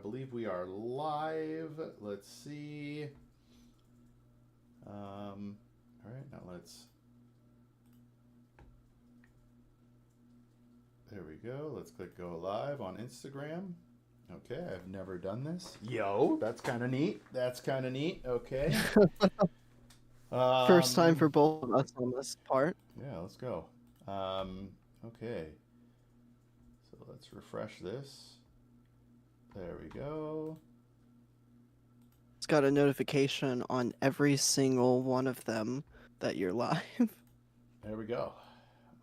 believe we are live. Let's see. All right, now let's. There we go. Let's click go live on Instagram. Okay, I've never done this. Yo, that's kind of neat. That's kind of neat. Okay. First time for both of us on this part. Yeah, let's go. Okay. So let's refresh this. There we go. It's got a notification on every single one of them that you're live. There we go.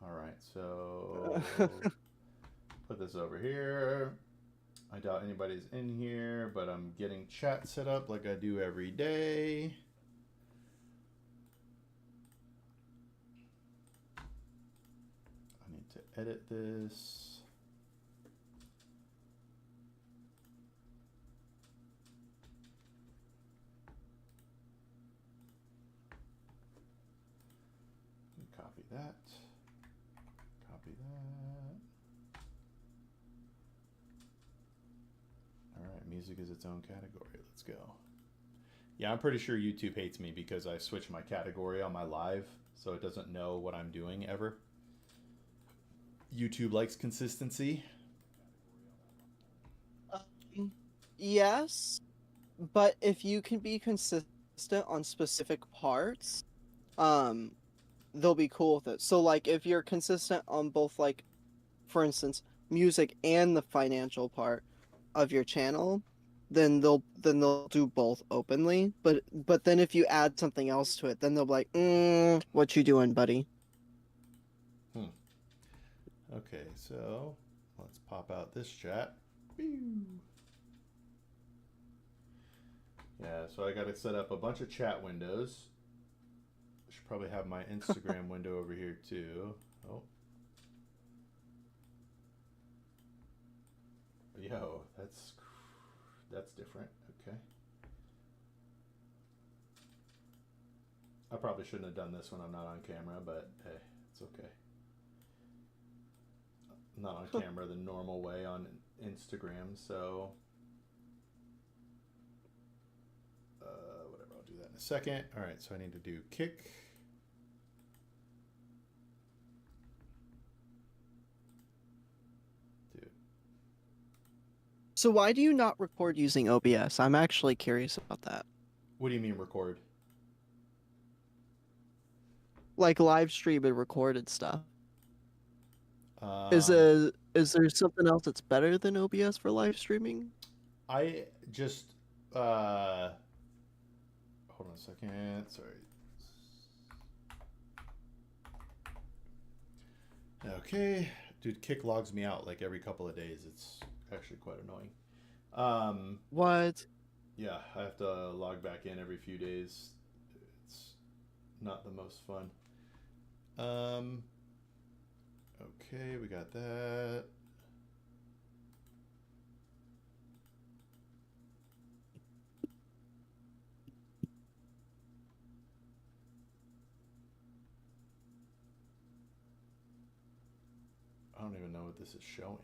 All right, so put this over here. I doubt anybody's in here, but I'm getting chat set up like I do every day. I need to edit this. Copy that. Copy that. All right, music is its own category. Let's go. Yeah, I'm pretty sure YouTube hates me because I switch my category on my live, so it doesn't know what I'm doing ever. YouTube likes consistency. Yes, but if you can be consistent on specific parts, they'll be cool with it. So like if you're consistent on both, like for instance, music and the financial part of your channel, then they'll do both openly. But then if you add something else to it, then they'll be like, what you doing, buddy? Okay, so let's pop out this chat. Yeah, so I got to set up a bunch of chat windows. I should probably have my Instagram window over here too. Oh. Yo, that's different. Okay. I probably shouldn't have done this when I'm not on camera, but hey, it's okay. I'm not on camera the normal way on Instagram, so whatever, I'll do that in a second. All right, so I need to do kick. Dude. So why do you not record using OBS? I'm actually curious about that. What do you mean record? Like live stream and recorded stuff. Um, Is there something else that's better than OBS for live streaming? I just hold on a second. Sorry. Okay, dude, Kick logs me out like every couple of days. It's actually quite annoying. What? Yeah, I have to log back in every few days. It's not the most fun. Okay, we got that. I don't even know what this is showing.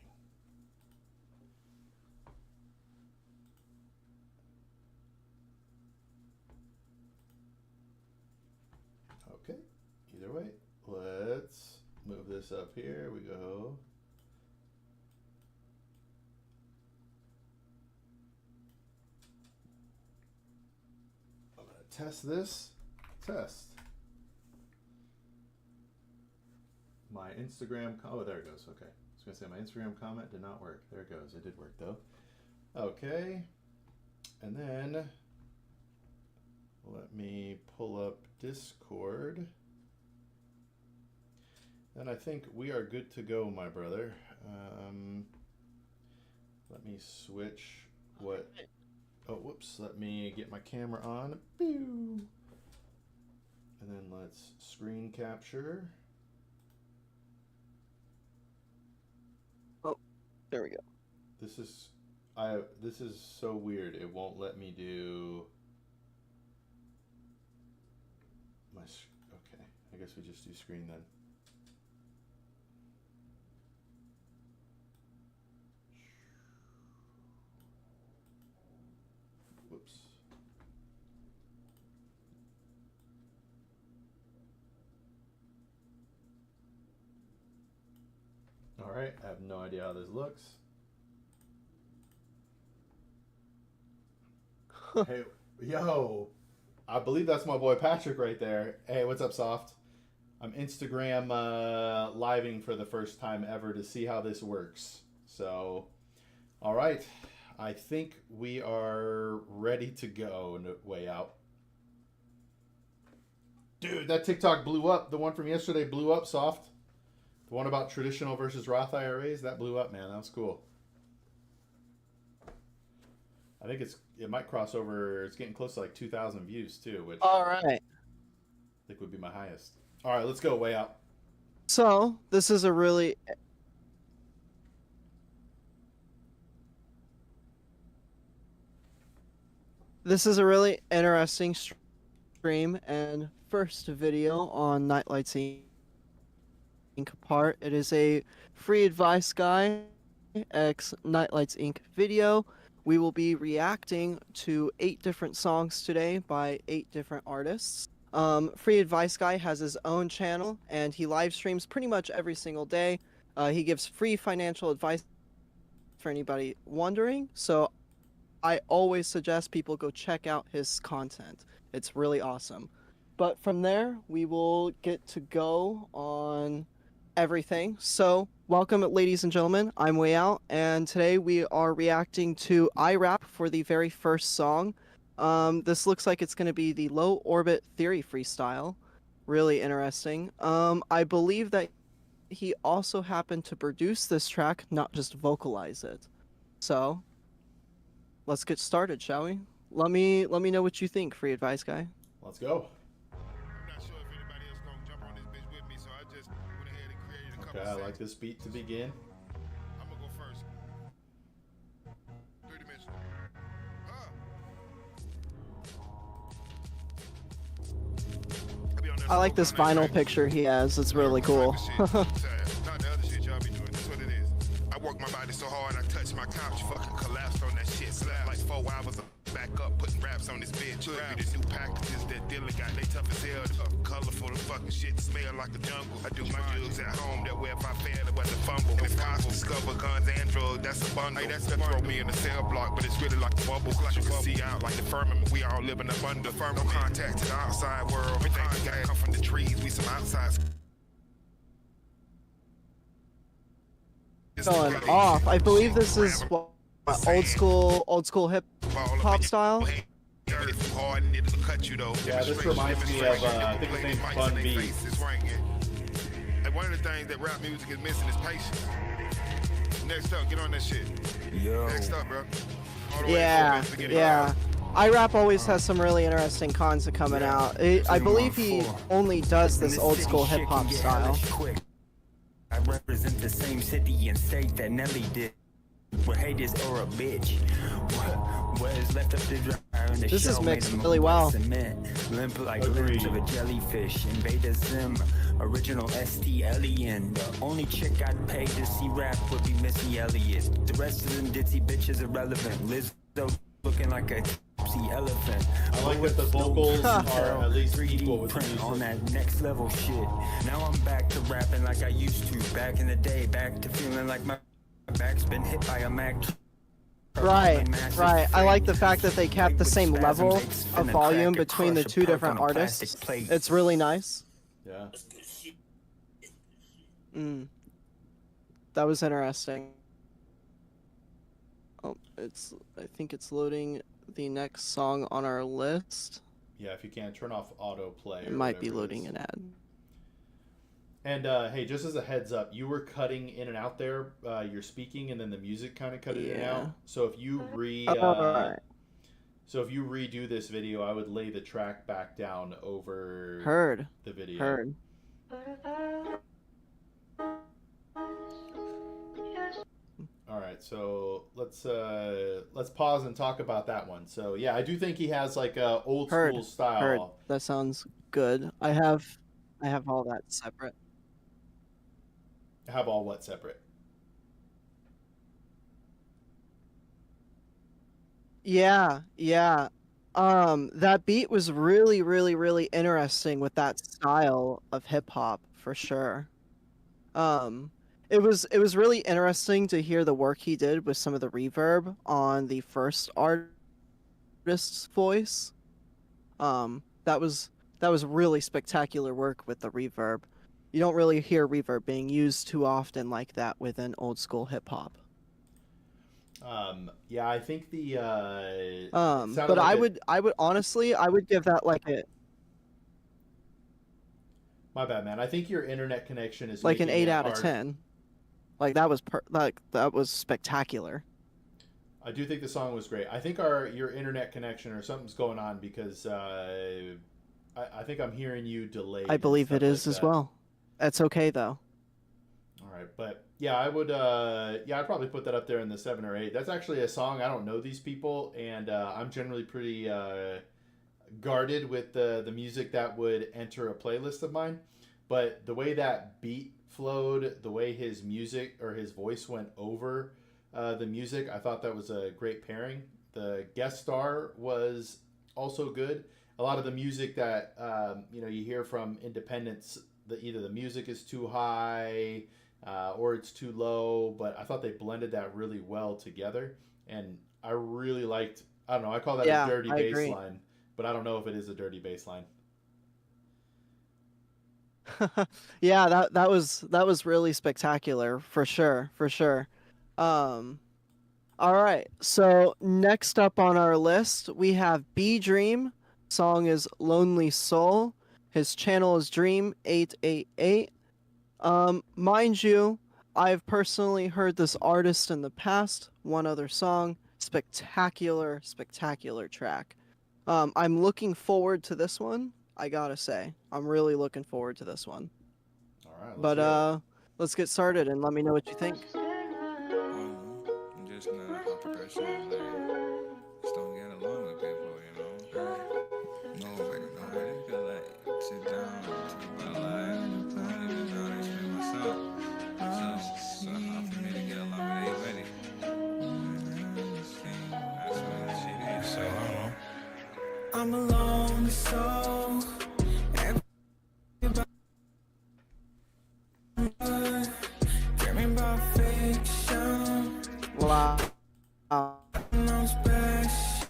Okay, either way, let's move this up here. We go. I'm gonna test this. Test. My Instagram, oh, there it goes. Okay. I was gonna say my Instagram comment did not work. There it goes. It did work though. Okay. And then let me pull up Discord. And I think we are good to go, my brother. Let me switch what. Oh, whoops. Let me get my camera on. Pew! And then let's screen capture. Oh, there we go. This is so weird. It won't let me do my. Okay, I guess we just do screen then. right, I have no idea how this looks. Hey, yo, I believe that's my boy Patrick right there. Hey, what's up, Soft? I'm Instagram living for the first time ever to see how this works. So, all right, I think we are ready to go. No, way out. Dude, that TikTok blew up. The one from yesterday blew up, Soft. The one about traditional versus Roth IRAs, that blew up, man. That was cool. I think it might cross over. It's getting close to like 2,000 views too, which All right. I think would be my highest. All right, let's go. Way out. So this is a really interesting stream and first video on Nightlights Inc. part. It is a free advice guy x Nightlights Inc. video. We will be reacting to 8 different songs today by 8 different artists. Free Advice Guy has his own channel and he live streams pretty much every single day. He gives free financial advice for anybody wondering. So I always suggest people go check out his content. It's really awesome. But from there, we will get to go on everything. So welcome, ladies and gentlemen. I'm Way Out, and today we are reacting to iRap for the very first song. This looks like it's going to be the Low Orbit Theory freestyle. Really interesting. I believe that he also happened to produce this track, not just vocalize it. So let's get started, shall we? Let me know what you think, Free Advice Guy. Let's go. I'm not sure if anybody else gonna jump on this bitch with me, so I just went ahead and created a couple Okay, I sets. like this beat to begin. I'm gonna go first. 3-dimensional. I like this vinyl picture he has. It's really cool. Not the other shit y'all be doing. That's what it is. I work my body so hard, I touch my couch, fucking collapsed on that shit. Slept like 4 hours back up, putting raps on this bitch. Look at the new packages that dealer got. They tough as hell, colorful and fucking shit. Smell like a jungle. I do my drugs at home. That way if I fail, it wasn't fumble. If cops discover guns and drugs, that's a bundle. Hey, that's throw me in the cell block, but it's really like a bubble. Like you can see out like the firmament. We all living up under. No contact to the outside world. Everything we got come from the trees. We some outsides. Going off. I believe this is what, old school hip hop style. Yeah, this reminds me of, I think his name's Bun B. And one of the things that rap music is missing is patience. Next up, get on that shit. Yo. Next up, bro. Yeah. iRap always has some really interesting cons coming out. I believe he only does this old school hip hop style. I represent the same city and state that Nelly did. Where haters or a bitch. What is left up to dry in the This is shell mixed made really well. Cement. Limp like Agreed. limbs of a jellyfish. Invader Zim. Original ST Alien. The only chick I'd pay to see rap would be Missy Elliott. The rest of them ditzy bitches irrelevant. Lizzo looking like a tipsy elephant. I like that the vocals are at least 3D equal with the print on music. that next level shit. Now I'm back to rapping like I used to. Back in the day, back to feeling like my back's been hit by a Mac. Right. I like the fact that they kept the same level of volume between the 2 different artists. It's really nice. Yeah. That was interesting. Oh, I think it's loading the next song on our list. Yeah, if you can, turn off autoplay. It might be loading an ad. And hey, just as a heads up, you were cutting in and out there. You're speaking, and then the music kind of cut in and Yeah. out. So if you Alright. so if you redo this video, I would lay the track back down over Heard. the video. Heard. All right, so let's pause and talk about that one. So yeah, I do think he has like a old Heard. school style. Heard. That sounds good. I have all that separate. Have all what separate? Yeah. That beat was really interesting with that style of hip hop for sure. it was really interesting to hear the work he did with some of the reverb on the first artist's voice. That was really spectacular work with the reverb. You don't really hear reverb being used too often like that within old school hip hop. Yeah, I think the it sounded But like I would honestly, I would give that like a my bad, man. I think your internet connection is like an making 8 it out of hard. 10. Like that was spectacular. I do think the song was great. I think your internet connection or something's going on because I think I'm hearing you delayed. I and believe stuff it is like as that. well. That's okay though. All right, but yeah, I would. Yeah, I'd probably put that up there in the 7 or 8. That's actually a song I don't know these people, and I'm generally pretty guarded with the music that would enter a playlist of mine. But the way that beat flowed, the way his music or his voice went over the music, I thought that was a great pairing. The guest star was also good. A lot of the music that you hear from independents, either the music is too high or it's too low, but I thought they blended that really well together, and I really liked. I don't know. I call that Yeah, a dirty I bass agree. line, but I don't know if it is a dirty bass line. Yeah, that was really spectacular for sure, for sure. Um, all right. So next up on our list, we have B Dream. Song is Lonely Soul. His channel is Dream888. Mind you, I've personally heard this artist in the past. One other song, spectacular, spectacular track. I'm looking forward to this one. I gotta say, I'm really looking forward to this one. All right, let's But hear it. let's get started and let me know what you think. I'm just not a person like just don't get along with people, you know. Nobody feel like sit down and talk about life. I don't even know how to explain myself. So hard for me to get along with anybody. That's what shit is. So I don't know. I'm alone, so everybody dreaming about fiction. Wow. No special.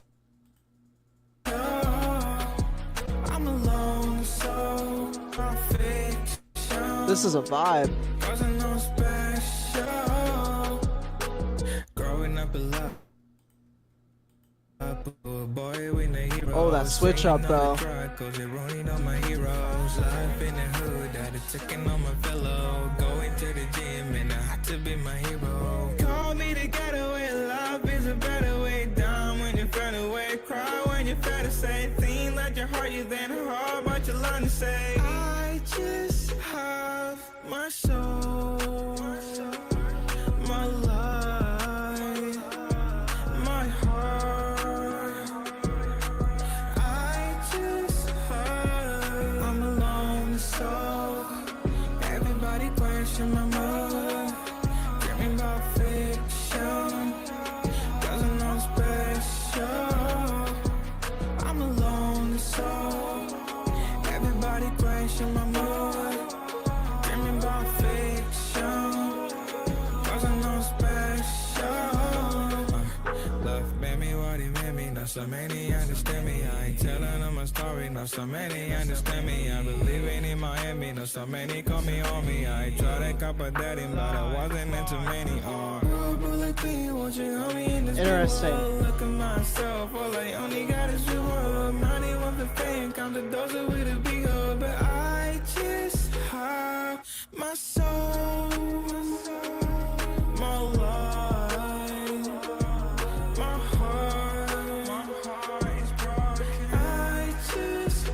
I'm alone, so my fiction. This is a vibe. Wasn't no special. Growing up a lot. Boy, we the heroes. Oh, that switch up though. Cause you're rolling on my heroes. Life in the hood, that is ticking on my pillow. Going to the gym and I had to be my hero. Call me to get away. Love is a better way. Down when you're fed away. Cry when you're fed to say. Thing like your heart, you then hard, but you learn to say. I just have my soul, my life, my heart. I just have. I'm alone, so everybody question my mood. Dreaming about fiction, doesn't know special. I'm alone, so everybody question my mood. Dreaming about fiction, doesn't know special. Love made me what he made me. Not so many understand me. I ain't telling them my story. Not so many understand me. I believe in Miami. Not so many call me on me. I tried to cop a daddy, but I wasn't into many. Interesting. Look at myself. All I only got is you. Money want the fame. Count the dozen with a big hug. But I just have my soul, my life, my heart. My heart is broken. I just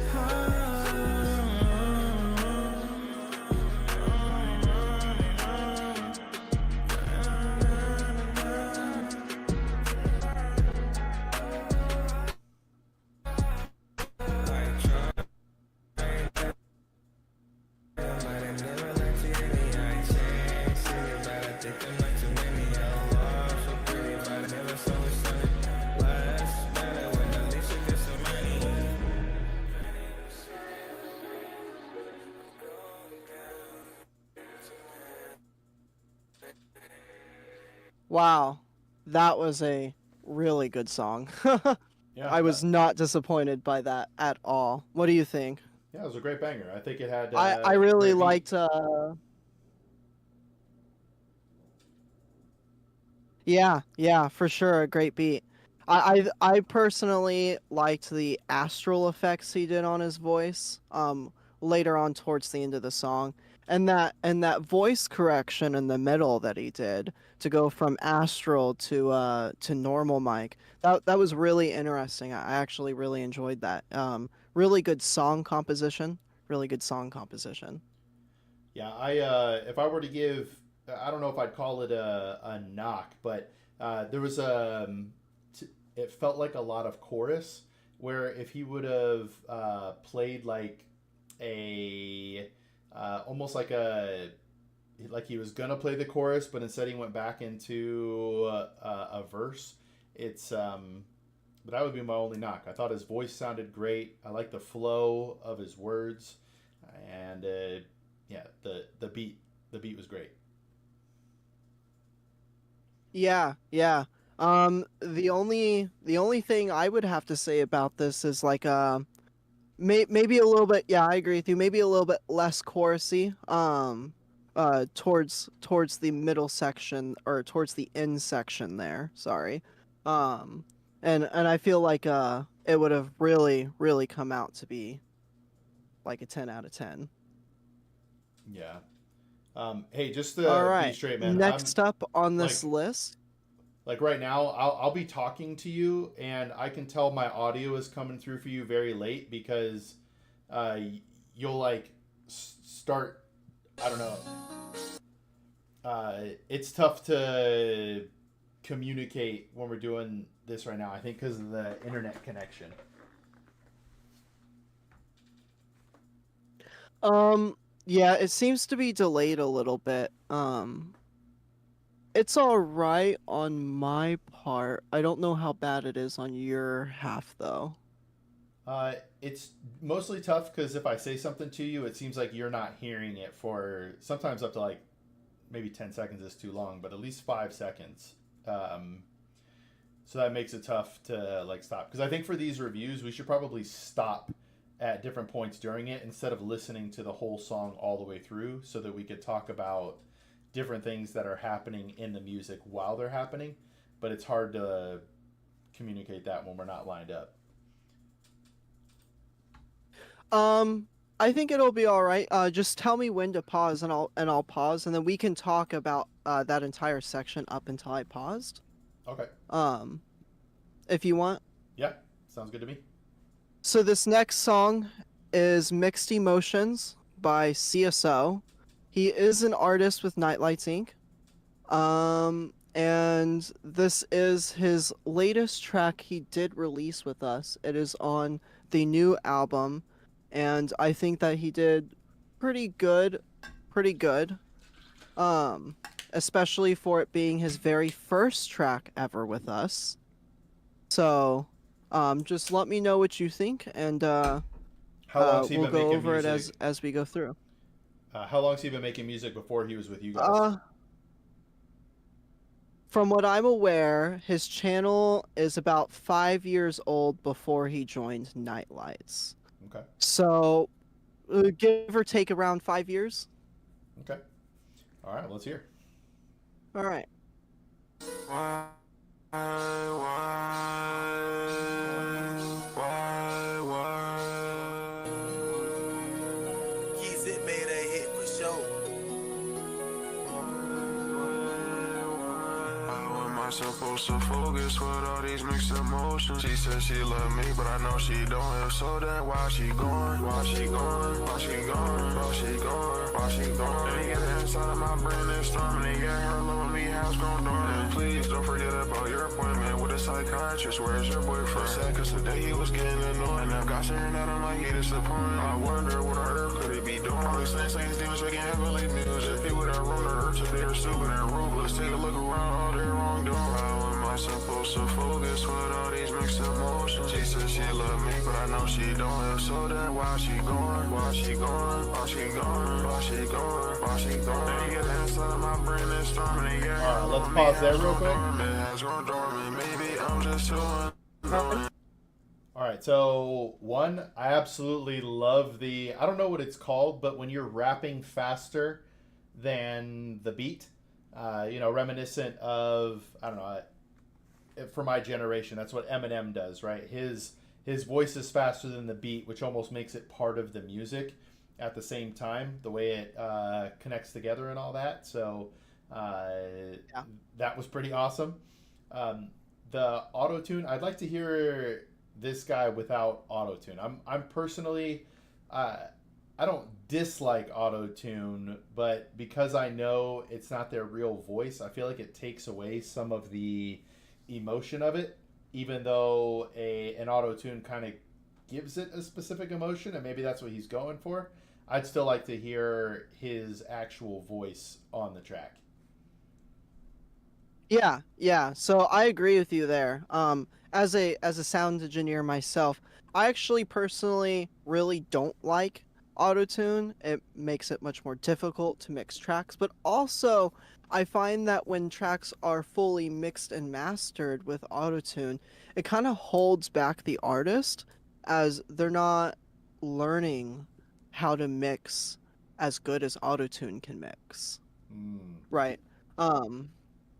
Wow, that was a really good song. Yeah, I was not disappointed by that at all. What do you think? yeah, it was a great banger. I think it had I really great beat. liked. Yeah, for sure, a great beat. I personally liked the astral effects he did on his voice. Later on towards the end of the song, and that voice correction in the middle that he did to go from astral to normal mic. That was really interesting. I actually really enjoyed that. Really good song composition. Really good song composition. Yeah, I if I were to give, I don't know if I'd call it a knock, but there was it felt like a lot of chorus. Where if he would have played like a almost like he was gonna play the chorus, but instead he went back into a verse. But that would be my only knock. I thought his voice sounded great. I like the flow of his words, and yeah, the beat was great. Yeah. The only thing I would have to say about this is like maybe a little bit. Yeah, I agree with you. Maybe a little bit less chorusy. Towards the middle section or towards the end section there. Sorry. And I feel like it would have really come out to be like a 10 out of 10. Yeah. Hey, just All to right. be straight, man. Next up on like this list. like right now, I'll be talking to you, and I can tell my audio is coming through for you very late because you'll like start. I don't know. It's tough to communicate when we're doing this right now. I think because of the internet connection. Yeah, it seems to be delayed a little bit. It's all right on my part. I don't know how bad it is on your half though. It's mostly tough because if I say something to you, it seems like you're not hearing it for sometimes up to like maybe 10 seconds is too long, but at least 5 seconds. So that makes it tough to like stop. Because I think for these reviews, we should probably stop at different points during it instead of listening to the whole song all the way through so that we could talk about different things that are happening in the music while they're happening. But it's hard to communicate that when we're not lined up. I think it'll be all right. Just tell me when to pause, and I'll pause, and then we can talk about that entire section up until I paused. Okay. If you want. Yeah, sounds good to me. So this next song is Mixed Emotions by CSO. He is an artist with Nightlights Inc. And this is his latest track he did release with us. It is on the new album, and I think that he did pretty good. Especially for it being his very first track ever with us. So, just let me know what you think, and How long's he we'll been go making over it music? as we go through. How long's he been making music before he was with you guys? From what I'm aware, his channel is about 5 years old before he joined Nightlights. Okay. So, give or take around 5 years. Okay. All right, let's hear. All right. Keys it made a hit for sure. How am I supposed to focus with all these mixed emotions? She said she love me, but I know she don't. If so, then why she going? Why she going? Why she going? Why she going? Why she going? And get inside of my brain and storming. And yeah, her loving me house grown dormant. Please don't forget about your appointment with a psychiatrist. Where's your boyfriend? Sad cause today he was getting annoying. And I've got staring at him like he disappointed. I wonder what on earth could he be doing? All these things demons making heavenly music. People that roam the earth today are stupid and ruthless. Take a look around all their wrongdoing. How am I supposed to focus with all these mixed emotions? She said she love me, but I know she don't. If so, then why she going? Why she going? Why she going? Why she going? Why she going? Then get inside my brain and storming the air. Alright, let's pause there real quick. Maybe I'm just too annoying. Alright, so one, I absolutely love the, I don't know what it's called, but when you're rapping faster than the beat, you know, reminiscent of, I don't know, for my generation, that's what Eminem does, right? His voice is faster than the beat, which almost makes it part of the music at the same time, the way it connects together and all that. So that was pretty awesome. The auto-tune, I'd like to hear this guy without auto-tune. I'm personally, I don't dislike auto-tune, but because I know it's not their real voice, I feel like it takes away some of the emotion of it, even though an auto-tune kind of gives it a specific emotion, and maybe that's what he's going for. I'd still like to hear his actual voice on the track. Yeah. So I agree with you there. As a sound engineer myself, I actually personally really don't like autotune. It makes it much more difficult to mix tracks, but also I find that when tracks are fully mixed and mastered with autotune, it kind of holds back the artist as they're not learning how to mix as good as autotune can mix. Right. And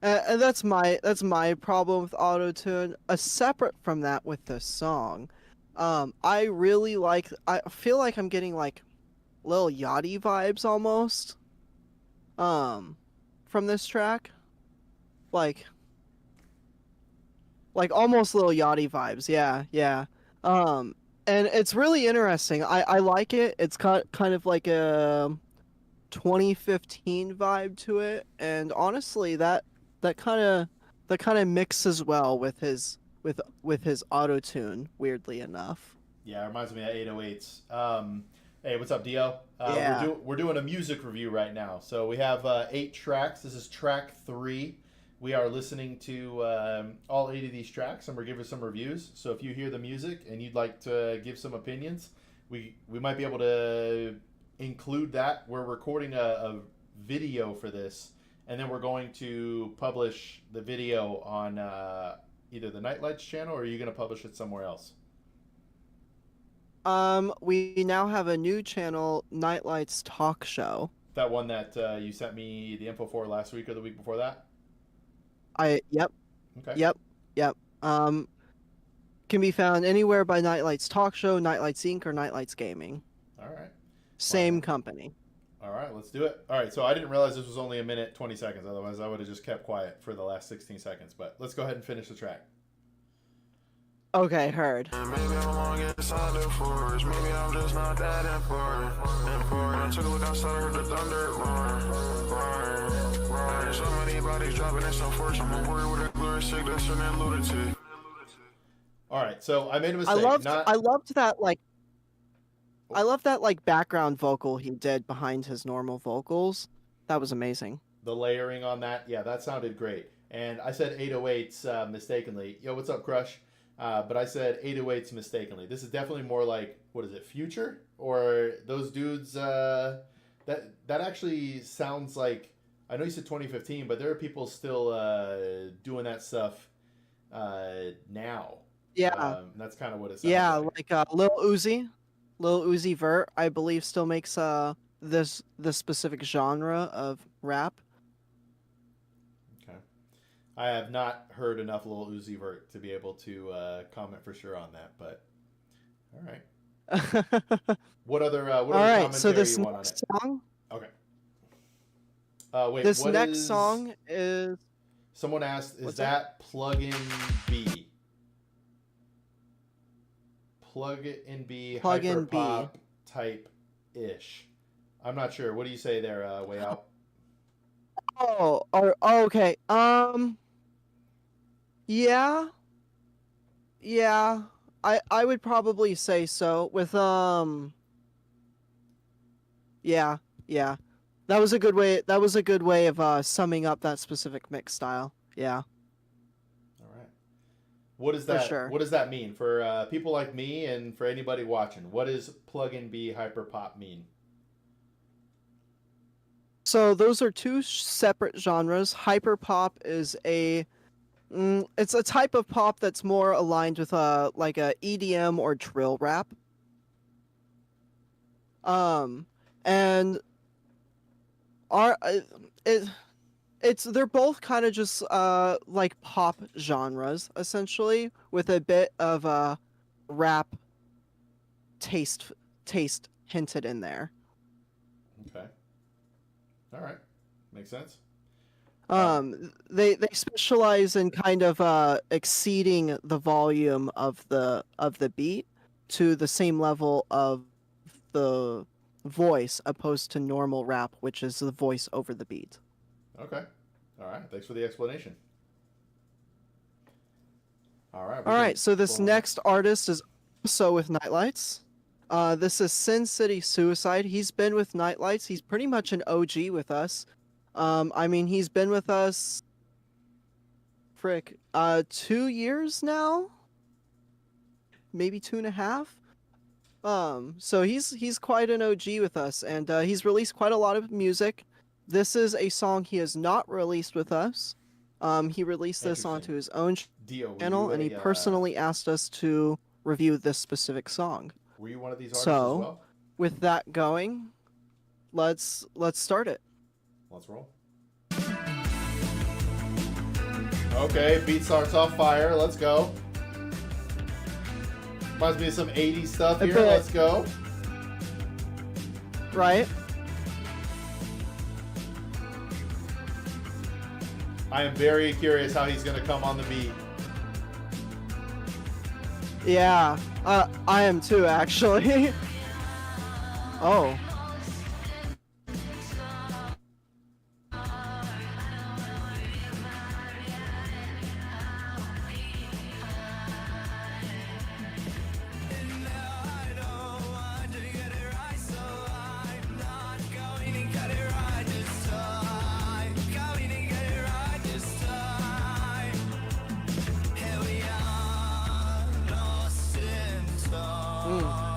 that's my problem with autotune. Separate from that, with the song, I really like. I feel like I'm getting like Lil Yachty vibes almost. From this track, like almost Lil Yachty vibes. Yeah. And it's really interesting. I like it. It's kind of like a 2015 vibe to it, and honestly, that kind of mixes well with his auto tune. Weirdly enough. Yeah, it reminds me of 808s. Hey, what's up, Dio? Yeah. We're doing a music review right now. So we have 8 tracks. This is track 3. We are listening to all 8 of these tracks, and we're giving some reviews. So if you hear the music and you'd like to give some opinions, we might be able to include that. We're recording a video for this, and then we're going to publish the video on either the Nightlights channel, or are you going to publish it somewhere else? We now have a new channel, Nightlights Talk Show. That one that you sent me the info for last week or the week before that? Yep. Okay. Yep. Can be found anywhere by Nightlights Talk Show, Nightlights Inc., or Nightlights Gaming. All right. Same company. All right, let's do it. All right, so I didn't realize this was only a minute 20 seconds. Otherwise, I would have just kept quiet for the last 16 seconds. But let's go ahead and finish the track. Okay, heard. Maybe I'm wrong inside the forest. Maybe I'm just not that important. I took a look outside, heard the thunder roar. So many bodies dropping in some force. I'm worried with a glorious sickness and then lunatic. All right, so I made a mistake. I loved that background vocal he did behind his normal vocals. That was amazing. The layering on that, yeah, that sounded great. And I said 808s mistakenly. Yo, what's up, Crush? But I said 808s mistakenly. This is definitely more like, what is it, Future? Or those dudes, that actually sounds like, I know you said 2015, but there are people still doing that stuff now. Yeah. That's kind of what it sounds like. Yeah, like Lil Uzi Vert, I believe, still makes this specific genre of rap. Okay. I have not heard enough Lil Uzi Vert to be able to comment for sure on that, but all right. What other commentary so this you want next on it? song. Okay. Wait. This next song is. Someone asked, "Is that Plug-in B? Plug-in B, hyperpop type ish?" I'm not sure. What do you say there, Way Out? Oh, okay. Yeah. I would probably say so. With Yeah. That was a good way of summing up that specific mix style. Yeah. All right. What does For that sure. What does that mean for people like me and for anybody watching? What does plug-in B hyperpop mean? So those are two separate genres. Hyperpop is it's a type of pop that's more aligned with like a EDM or drill rap. And are they're both kind of just like pop genres essentially, with a bit of a rap taste hinted in there. Okay. All right. Makes sense. They specialize in kind of exceeding the volume of the beat to the same level of the voice, opposed to normal rap, which is the voice over the beat. Okay. All right. Thanks for the explanation. All right. All right, so this next artist is also with Nightlights. This is Sin City Suicide. He's been with Nightlights. He's pretty much an OG with us. I mean, he's been with us, 2 years now, maybe 2.5. So he's quite an OG with us, and he's released quite a lot of music. This is a song he has not released with us. He released this onto his own channel, and he personally asked us to review this specific song. Were you one of these artists So, as well? with that going, let's start it. Let's roll. Okay, beat starts off fire. Let's go. Reminds me of some 80s stuff here. Let's go. Right? I am very curious how he's going to come on the beat. Yeah, I am too, actually. Oh.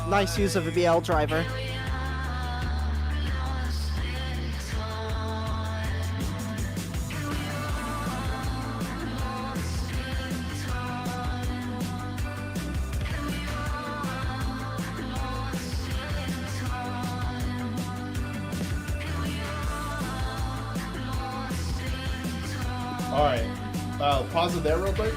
Nice use of a BL driver. Alright. Pause it there real quick.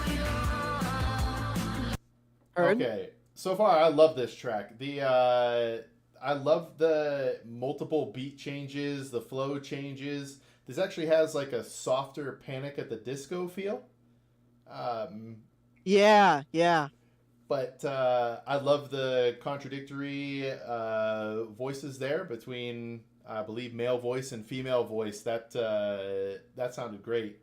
Heard? Okay. So far, I love this track. I love the multiple beat changes, the flow changes. This actually has like a softer Panic at the Disco feel. Yeah, yeah. But I love the contradictory voices there between, I believe, male voice and female voice. That sounded great.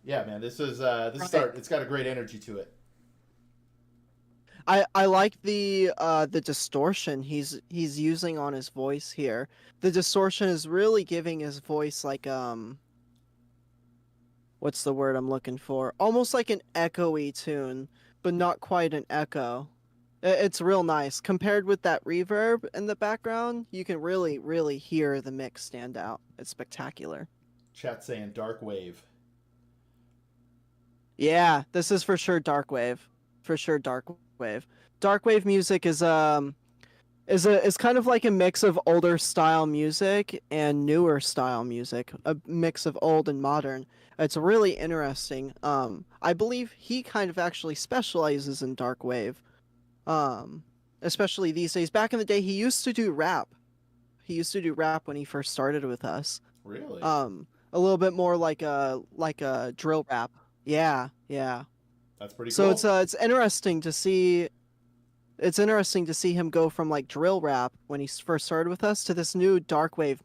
Yeah, man, this start. It's got a great energy to it. I like the distortion he's using on his voice here. The distortion is really giving his voice like what's the word I'm looking for? Almost like an echoey tune, but not quite an echo. It's real nice. Compared with that reverb in the background, you can really, really hear the mix stand out. It's spectacular. Chat saying dark wave. Yeah, this is for sure dark wave. For sure dark wave. Dark wave music is kind of like a mix of older style music and newer style music, a mix of old and modern. It's really interesting. I believe he kind of actually specializes in dark wave. Especially these days. Back in the day, he used to do rap. He used to do rap when he first started with us. Really? A little bit more like a drill rap. Yeah, yeah. That's pretty cool. So it's interesting to see. It's interesting to see him go from like drill rap when he first started with us to this new dark wave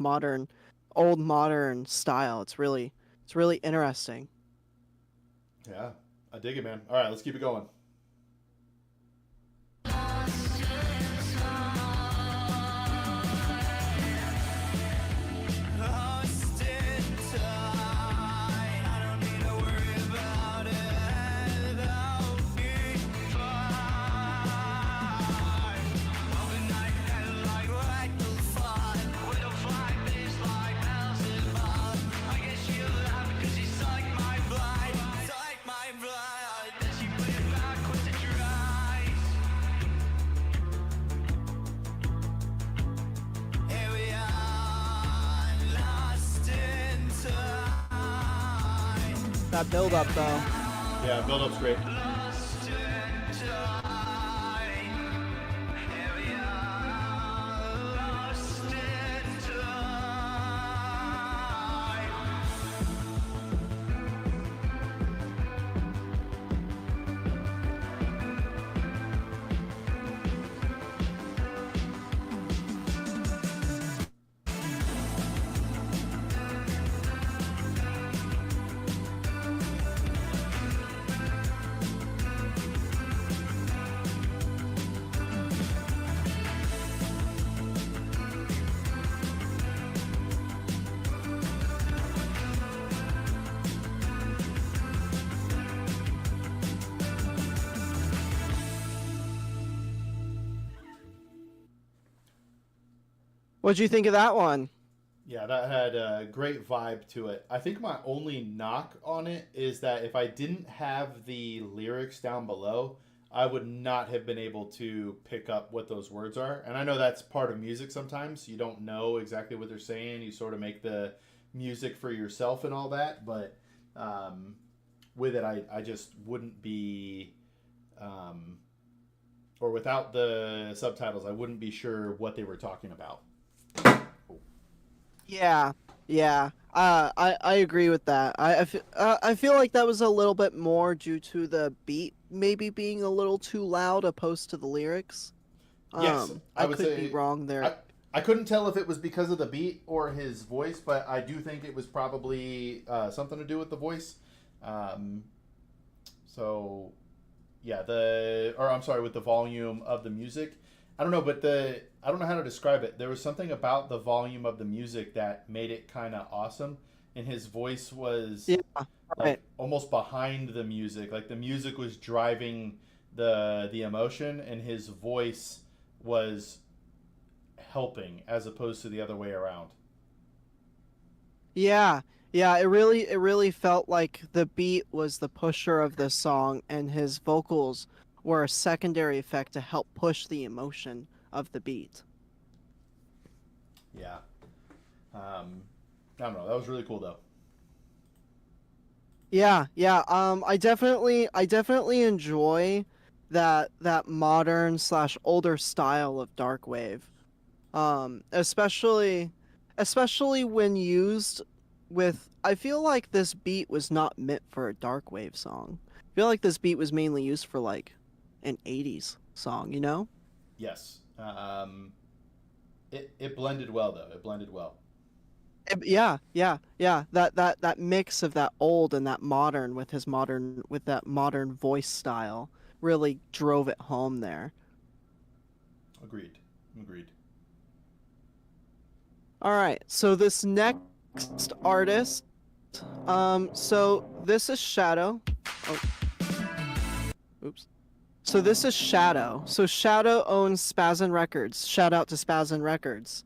old modern style. It's really interesting. Yeah, I dig it, man. All right, let's keep it going. That build up though. Yeah, build up's great. What'd you think of that one? Yeah, that had a great vibe to it. I think my only knock on it is that if I didn't have the lyrics down below, I would not have been able to pick up what those words are. And I know that's part of music sometimes. You don't know exactly what they're saying. You sort of make the music for yourself and all that. But with it, I just wouldn't be... or without the subtitles, I wouldn't be sure what they were talking about. Yeah. I agree with that. I feel like that was a little bit more due to the beat maybe being a little too loud opposed to the lyrics. Yes, I could be wrong there. I couldn't tell if it was because of the beat or his voice, but I do think it was probably something to do with the voice. So, yeah, with the volume of the music. I don't know, but I don't know how to describe it. There was something about the volume of the music that made it kind of awesome, and his voice was like almost behind the music. Like the music was driving the emotion, and his voice was helping as opposed to the other way around. Yeah, it really felt like the beat was the pusher of this song, and his vocals were a secondary effect to help push the emotion of the beat. Yeah. I don't know. That was really cool though. Yeah. I definitely enjoy that modern / older style of darkwave. Especially when used with, I feel like this beat was not meant for a darkwave song. I feel like this beat was mainly used for like an 80s song, you know? Yes. It blended well though. It blended well. Yeah. That mix of that old and that modern with that modern voice style really drove it home there. Agreed. All right. So this next artist, so this is Shadow. Oh. Oops. So this is Shadow. So Shadow owns Spazin Records. Shout out to Spazin Records.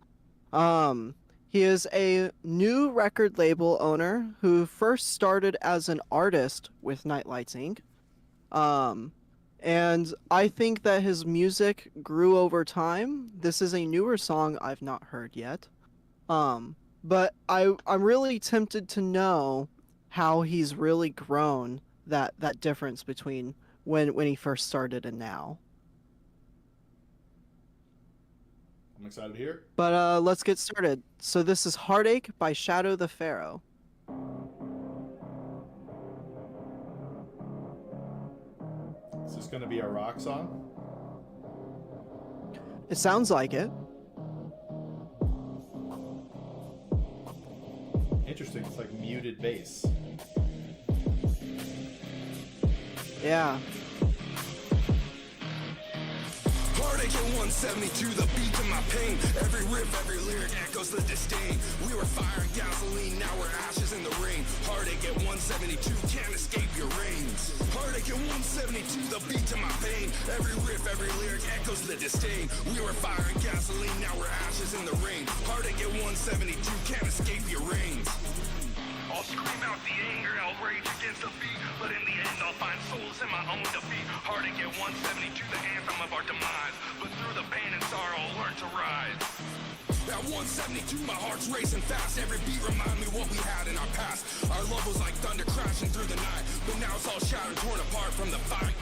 He is a new record label owner who first started as an artist with Nightlights Inc. And I think that his music grew over time. This is a newer song I've not heard yet. But I'm really tempted to know how he's really grown that difference between when he first started and now. I'm excited to hear. But let's get started. So this is Heartache by Shadow the Pharaoh. Is this going to be a rock song? It sounds like it. Interesting. It's like muted bass. Yeah. Heartache at 172, the beat to my pain. Every riff, every lyric echoes the disdain. We were firing gasoline, now we're ashes in the rain. Heartache at 172, can't escape your reigns. Heartache at 172, the beat to my pain. Every riff, every lyric echoes the disdain. We were firing gasoline, now we're ashes in the rain. Heartache at 172, can't escape your reigns. I'll scream out the anger, I'll rage against the beat, but in the end I'll find solace in my own defeat. Heartache at 172, the anthem of our demise, but through the pain and sorrow I'll learn to rise. At 172, my heart's racing fast. Every beat remind me what we had in our past. Our love was like thunder crashing through the night, but now it's all shattered, torn apart from the fight.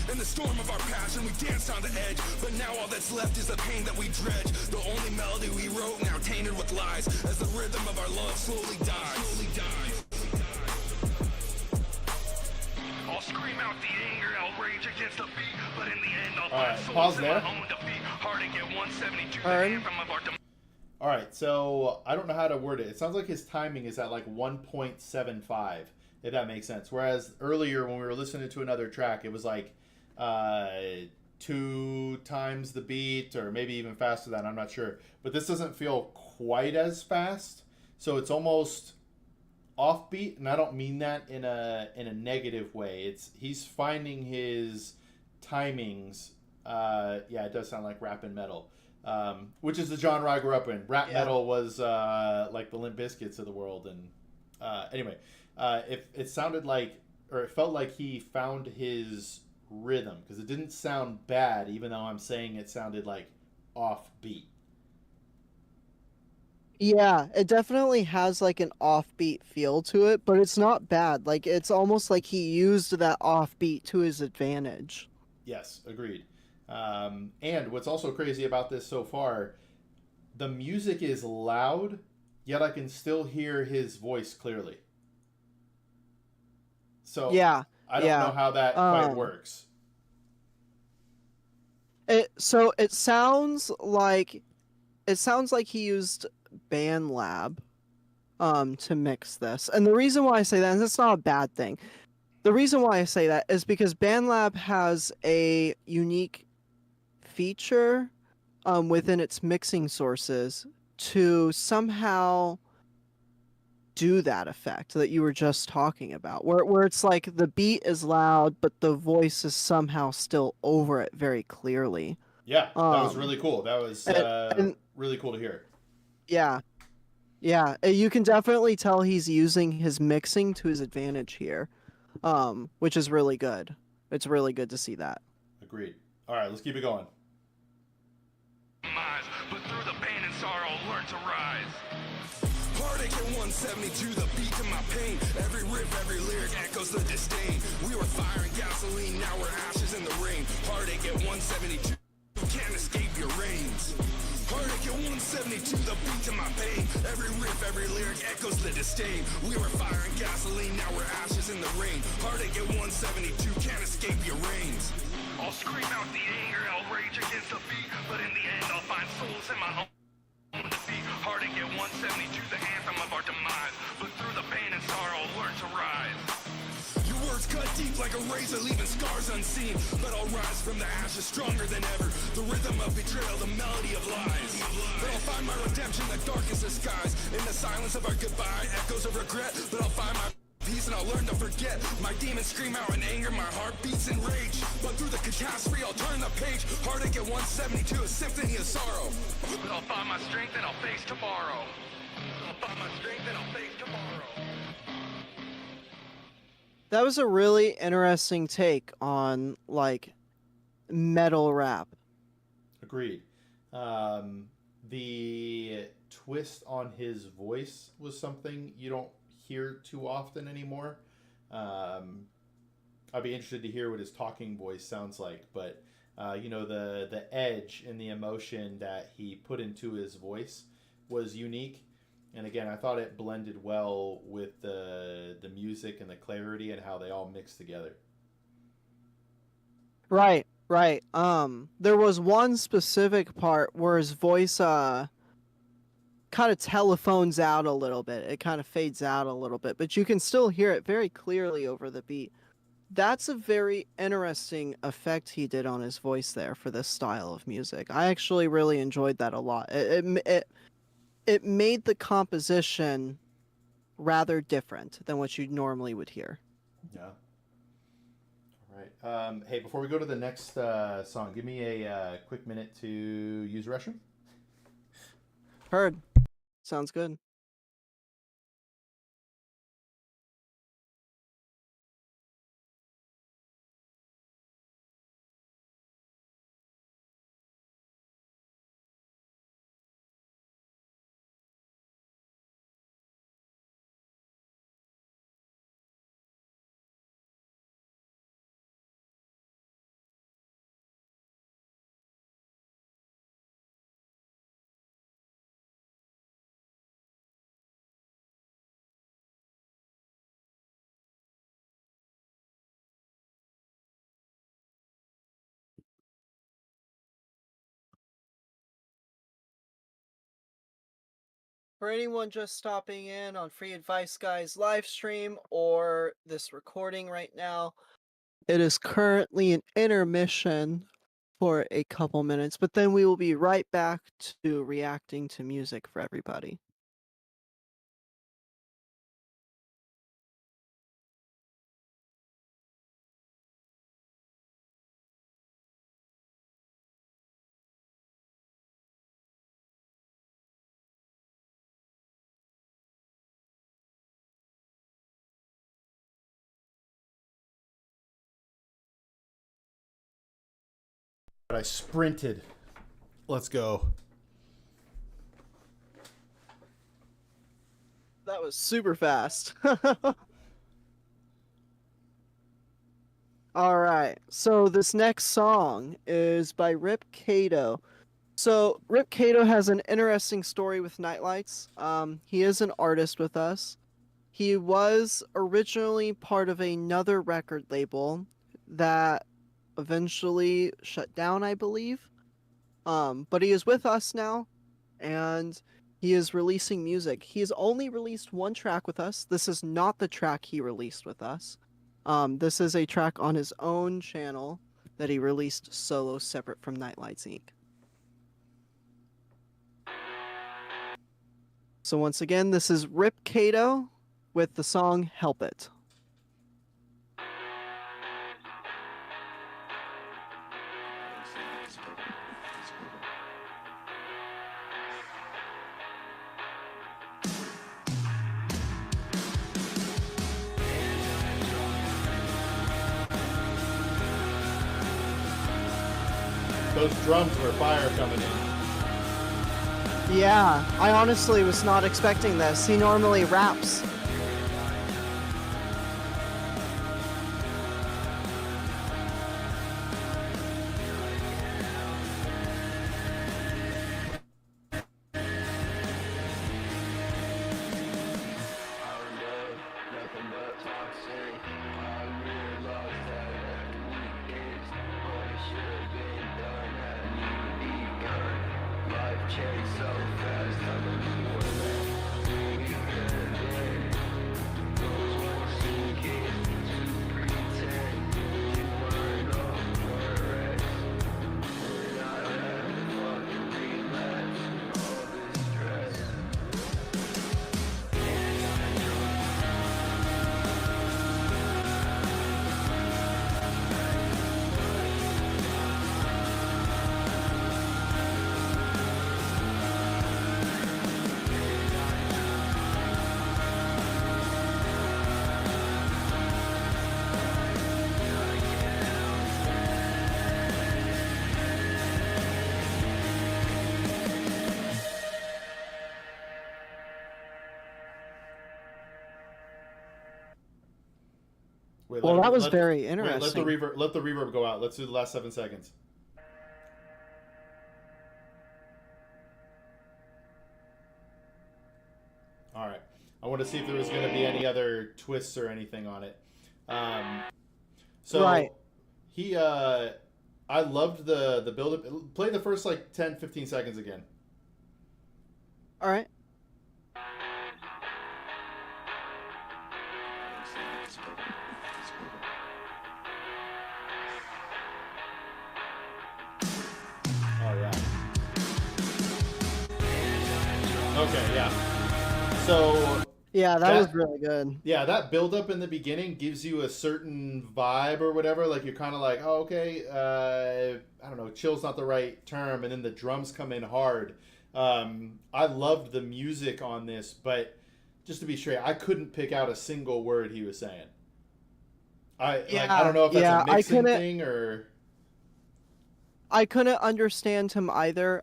In the storm of our passion, we danced on the edge, but now all that's left is the pain that we dredge. The only melody we wrote now tainted with lies, as the rhythm of our love slowly dies. I'll scream out the anger, I'll rage against the beat, but in the end I'll find pause solace in there. my own defeat. Heartache at 172, the Turn. anthem of our All right, so I don't know how to word it. It sounds like his timing is at like 1.75, if that makes sense. Whereas earlier when we were listening to another track, it was like 2 times the beat, or maybe even faster than, I'm not sure. But this doesn't feel quite as fast, so it's almost offbeat, and I don't mean that in a negative way. He's finding his timings. Yeah, it does sound like rap and metal, which is the genre I grew up in. Rap metal was like the Limp Bizkits of the world, and anyway, it sounded like, or it felt like he found his rhythm, because it didn't sound bad, even though I'm saying it sounded like offbeat. Yeah, it definitely has like an offbeat feel to it, but it's not bad. Like it's almost like he used that offbeat to his advantage. Yes, agreed. And what's also crazy about this so far, the music is loud, yet I can still hear his voice clearly. So Yeah, I don't know how that quite works. it sounds like he used BandLab to mix this. And the reason why I say that, and it's not a bad thing. The reason why I say that is because BandLab has a unique feature within its mixing sources to somehow do that effect that you were just talking about, where it's like the beat is loud, but the voice is somehow still over it very clearly. Yeah, that was really cool. That was and really cool to hear. yeah, you can definitely tell he's using his mixing to his advantage here, which is really good. It's really good to see that. Agreed. All right, let's keep it going. But through the pain and sorrow, learn to rise. Heartache at 172, the beat to my pain. Every riff, every lyric echoes the disdain. We were fire and gasoline, now we're ashes in the rain. Heartache at 172, you can't escape your reigns. Heartache at 172, the beat to my pain. Every riff, every lyric echoes the disdain. We were fire and gasoline, now we're ashes in the rain. Heartache at 172, can't escape your reigns. I'll scream out the anger, I'll rage against the beat, but in the end I'll find solace in my own defeat. Heartache at 172, the anthem of our demise. But through the pain and sorrow, learn to rise. Your words cut deep like a razor, leaving scars unseen. But I'll rise from the ashes stronger than ever. The rhythm of betrayal, the melody of lies. But I'll find my redemption, the darkest of skies. In the silence of our goodbye, echoes of regret. But I'll find my peace and I'll learn to forget. My demons scream out in anger, my heart beats in rage. But through the catastrophe, I'll turn the page. Heartache at 172, a symphony of sorrow. But I'll find my strength and I'll face tomorrow. I'll find my strength and I'll face tomorrow. That was a really interesting take on like metal rap. Agreed. The twist on his voice was something you don't hear too often anymore. I'd be interested to hear what his talking voice sounds like, but the edge and the emotion that he put into his voice was unique. And again, I thought it blended well with the music and the clarity and how they all mixed together. Right. There was one specific part where his voice kind of telephones out a little bit. It kind of fades out a little bit, but you can still hear it very clearly over the beat. That's a very interesting effect he did on his voice there for this style of music. I actually really enjoyed that a lot. It made the composition rather different than what you normally would hear. Yeah. All right. Hey, before we go to the next song, give me a quick minute to use the restroom. Heard. Sounds good. For anyone just stopping in on Free Advice Guys live stream or this recording right now, it is currently an intermission for a couple minutes, but then we will be right back to reacting to music for everybody. But I sprinted. Let's go. That was super fast. All right. So this next song is by Rip Cato. So Rip Cato has an interesting story with Nightlights. He is an artist with us. He was originally part of another record label that eventually shut down, I believe. But he is with us now, and he is releasing music. He has only released one track with us. This is not the track he released with us. This is a track on his own channel that he released solo, separate from Nightlights Inc. So once again, this is Rip Cato with the song Help It. Those drums were fire coming in. Yeah, I honestly was not expecting this. He normally raps. Wait, Well, that was very wait, interesting. let the reverb go out. Let's do the last 7 seconds. All right. I want to see if there was going to be any other twists or anything on it. So Right. he, I loved the build up. Play the first like 10, 15 seconds again. All right. Oh yeah. Okay, yeah. So Yeah, that was really good. yeah, that build up in the beginning gives you a certain vibe or whatever. Like you're kind of like, oh, okay, I don't know, chill's not the right term, and then the drums come in hard. I loved the music on this, but just to be straight, I couldn't pick out a single word he was saying. I don't know if that's a mixing thing or. I couldn't understand him either.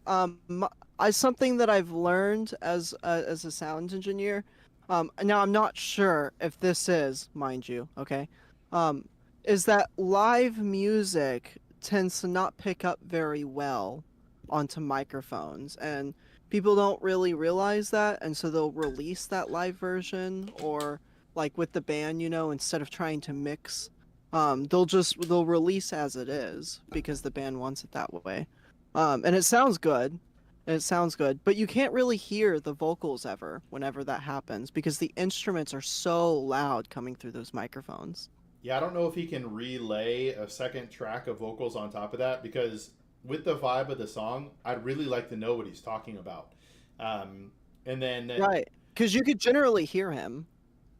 Something that I've learned as a sound engineer. Now I'm not sure if this is, mind you, okay, is that live music tends to not pick up very well onto microphones, and people don't really realize that, and so they'll release that live version, or like with the band, instead of trying to mix, they'll release as it is because the band wants it that way, and it sounds good. It sounds good, but you can't really hear the vocals ever whenever that happens because the instruments are so loud coming through those microphones. Yeah, I don't know if he can relay a second track of vocals on top of that, because with the vibe of the song, I'd really like to know what he's talking about. And then Right, because you could generally hear him.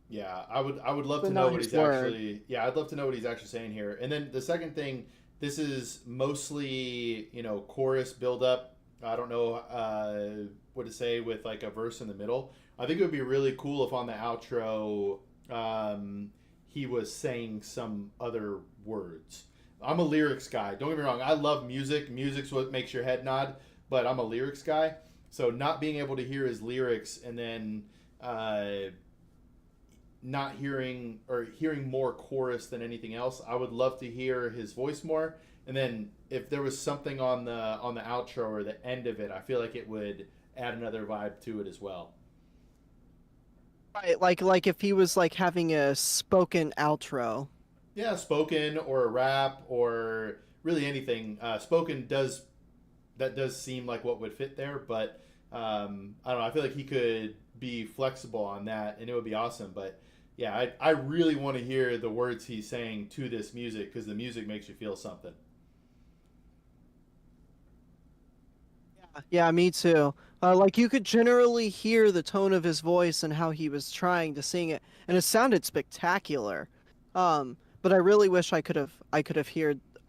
yeah, I would love But to not know what his he's word. actually. Yeah, I'd love to know what he's actually saying here. And then the second thing, this is mostly chorus build up. I don't know what to say with like a verse in the middle. I think it would be really cool if on the outro he was saying some other words. I'm a lyrics guy. Don't get me wrong. I love music. Music's what makes your head nod. But I'm a lyrics guy. So not being able to hear his lyrics and then not hearing or hearing more chorus than anything else, I would love to hear his voice more. And then if there was something on the outro or the end of it, I feel like it would add another vibe to it as well. Right, like if he was like having a spoken outro. Yeah, spoken or a rap or really anything. Spoken does seem like what would fit there, but I don't know. I feel like he could be flexible on that, and it would be awesome. But yeah, I really want to hear the words he's saying to this music because the music makes you feel something. Yeah, me too. Like you could generally hear the tone of his voice and how he was trying to sing it, and it sounded spectacular. But I really wish I could have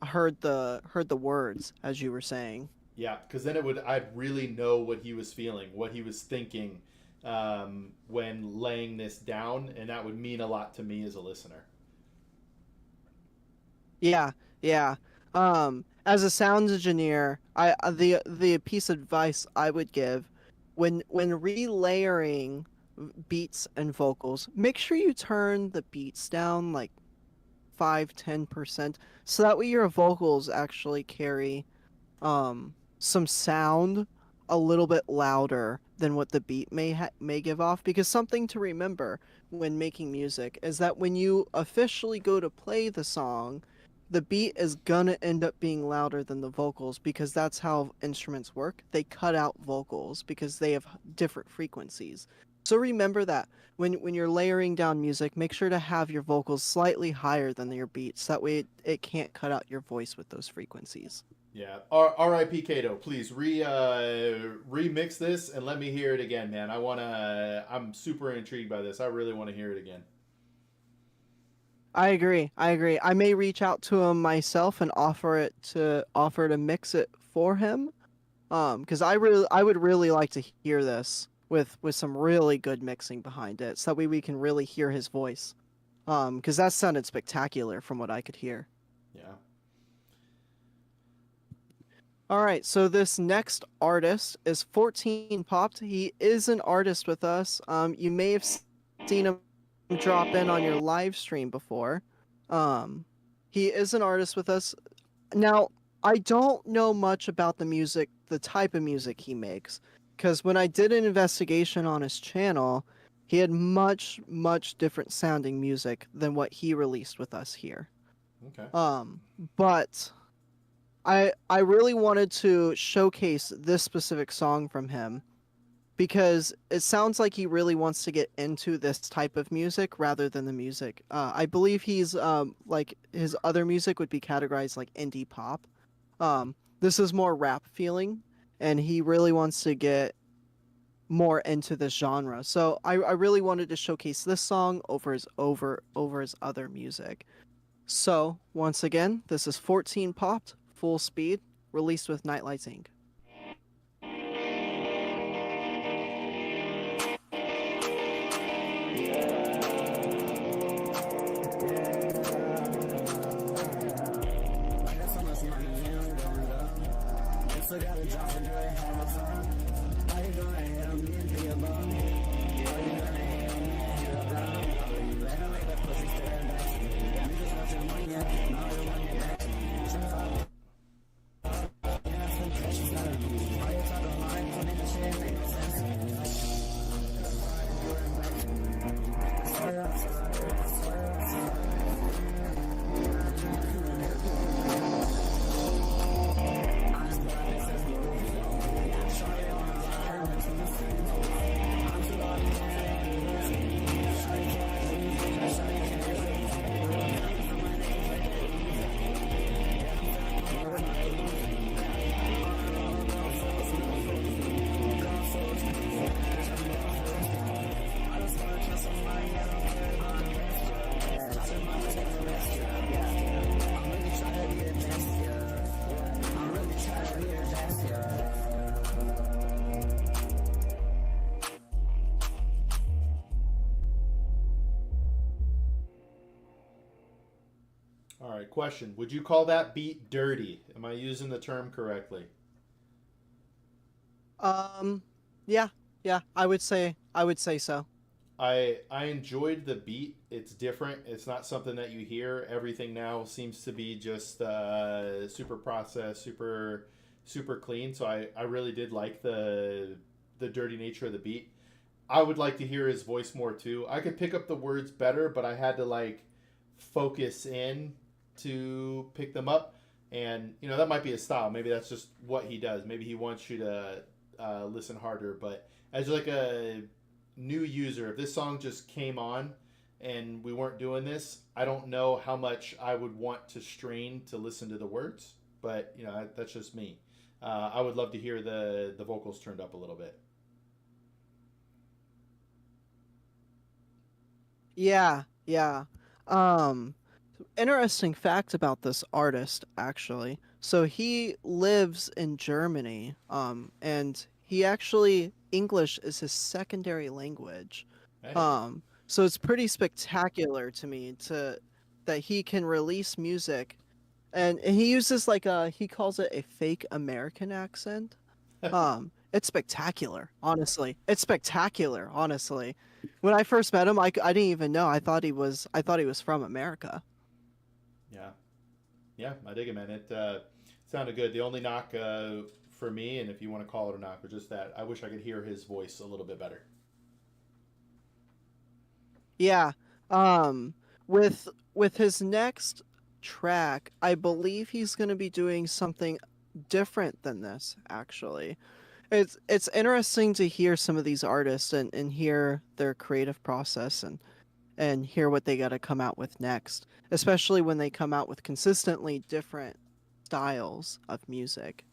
heard the words as you were saying. Yeah, because then I'd really know what he was feeling, what he was thinking when laying this down, and that would mean a lot to me as a listener. Yeah, yeah. As a sound engineer, the piece of advice I would give when relayering beats and vocals, make sure you turn the beats down like 5-10%, so that way your vocals actually carry some sound a little bit louder than what the beat may give off. Because something to remember when making music is that when you officially go to play the song, the beat is gonna end up being louder than the vocals, because that's how instruments work. They cut out vocals because they have different frequencies. So remember that when you're layering down music, make sure to have your vocals slightly higher than your beats. That way it can't cut out your voice with those frequencies. Yeah. R.I.P. Kato, please remix this and let me hear it again, man. I'm super intrigued by this. I really want to hear it again. I agree. I may reach out to him myself and offer to mix it for him. Because I would really like to hear this with some really good mixing behind it, so that way we can really hear his voice. Because that sounded spectacular from what I could hear. Yeah. All right, so this next artist is 14 Popped. He is an artist with us. You may have seen him drop in on your live stream before. He is an artist with us. Now, I don't know much about the music, the type of music he makes, because when I did an investigation on his channel, he had much different sounding music than what he released with us here. Okay. But I really wanted to showcase this specific song from him because it sounds like he really wants to get into this type of music rather than the music. I believe he's like his other music would be categorized like indie pop. This is more rap feeling, and he really wants to get more into this genre. So I really wanted to showcase this song over his other music. So once again, this is 14 Popped, Full Speed, released with Nightlights Inc. right, question. Would you call that beat dirty? Am I using the term correctly? Yeah, yeah, I would say so. I enjoyed the beat. It's different. It's not something that you hear. Everything now seems to be just super processed, super clean. So I really did like the dirty nature of the beat. I would like to hear his voice more too. I could pick up the words better, but I had to like focus in to pick them up. And you know that might be his style. Maybe that's just what he does. Maybe he wants you to listen harder. But as like a new user, if this song just came on and we weren't doing this, I don't know how much I would want to strain to listen to the words. But you know that's just me. I would love to hear the vocals turned up a little bit. Yeah, yeah. Um, Interesting fact about this artist, actually. So he lives in Germany, and he actually English is his secondary language. Hey, So it's pretty spectacular to me to that he can release music, and he uses like he calls it a fake American accent. It's spectacular, honestly. It's spectacular, honestly. When I first met him, I didn't even know. I thought he was from America. yeah, yeah, I dig it, man. It sounded good. The only knock for me, and if you want to call it a knock, was just that I wish I could hear his voice a little bit better. Yeah. Um with his next track, I believe he's going to be doing something different than this, actually. It's interesting to hear some of these artists and hear their creative process and hear what they got to come out with next, especially when they come out with consistently different styles of music.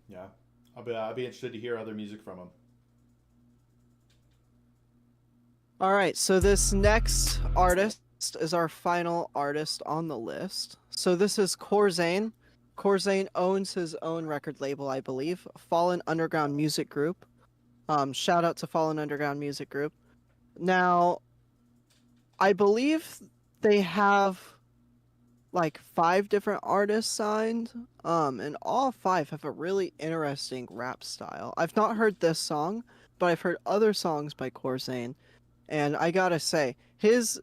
Yeah, I'll be interested to hear other music from him. All right, so this next artist is our final artist on the list. So this is Corzane. Corzane owns his own record label, I believe, Fallen Underground Music Group. Shout out to Fallen Underground Music Group. Now, I believe they have like 5 different artists signed, and all 5 have a really interesting rap style. I've not heard this song, but I've heard other songs by Corzane, and I gotta say, his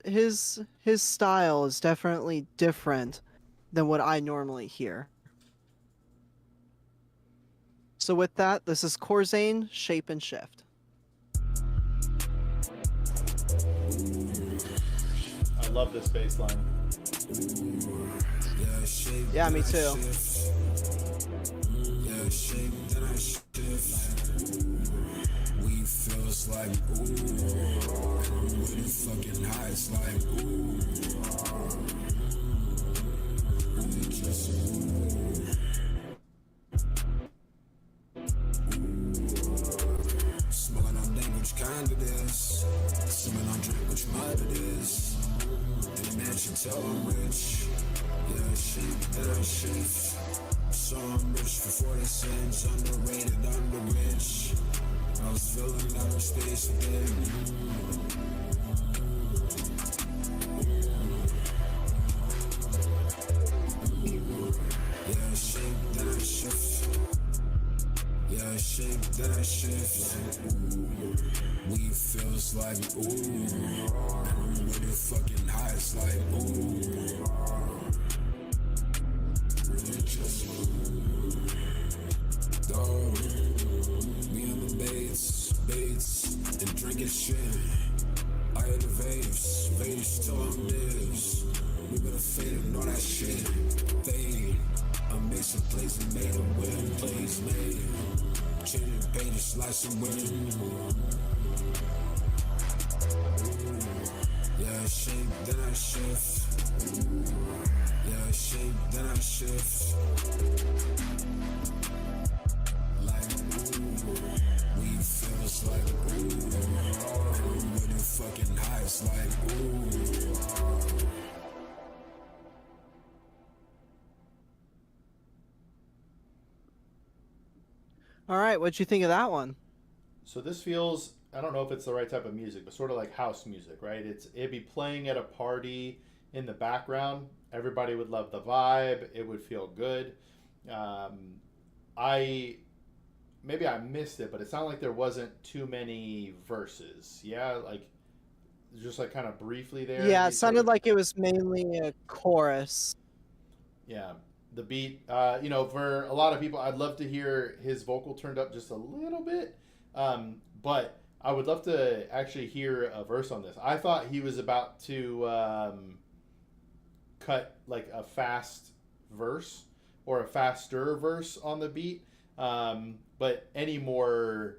style is definitely different than what I normally hear. So with that, this is Corzane, Shape and Shift. I love this bass line. Yeah, me too. Yeah, shape, then I shift. We feels like ooh, when you fucking high, it's like ooh, we just ooh. Smoking on dank, which kind it is. Sipping on drink, which mud it is. In the mansion, tell I'm rich. Yeah, shape, then I shift. So I'm rich for 40 cents, underrated, under rich. I was filling outer space within. Yeah, shape, then I shift. Yeah, shape, then I shift. We feels like ooh. When you fucking high, it's like ooh. Really just ooh. Dog. We on the baits, and drinking shit. I had the vapes till I'm dibs. We better fade and all that shit. Fade. I made some plays and made them win. Plays made. Changing pages, slicing win. Yeah, shape, then I shift. Yeah, shape, then I shift. Like ooh, we feels like ooh. When you fucking high, it's like ooh. All right, what'd you think of that one? So this feels, I don't know if it's the right type of music, but sort of like house music, right? It'd be playing at a party in the background, everybody would love the vibe. It would feel good. I maybe I missed it, but it sounded like there wasn't too many verses. Yeah, like just like kind of briefly there. Yeah, it He sort sounded of like it was mainly a chorus. yeah. The beat, for a lot of people, I'd love to hear his vocal turned up just a little bit. But I would love to actually hear a verse on this. I thought he was about to cut like a fast verse or a faster verse on the beat. But any more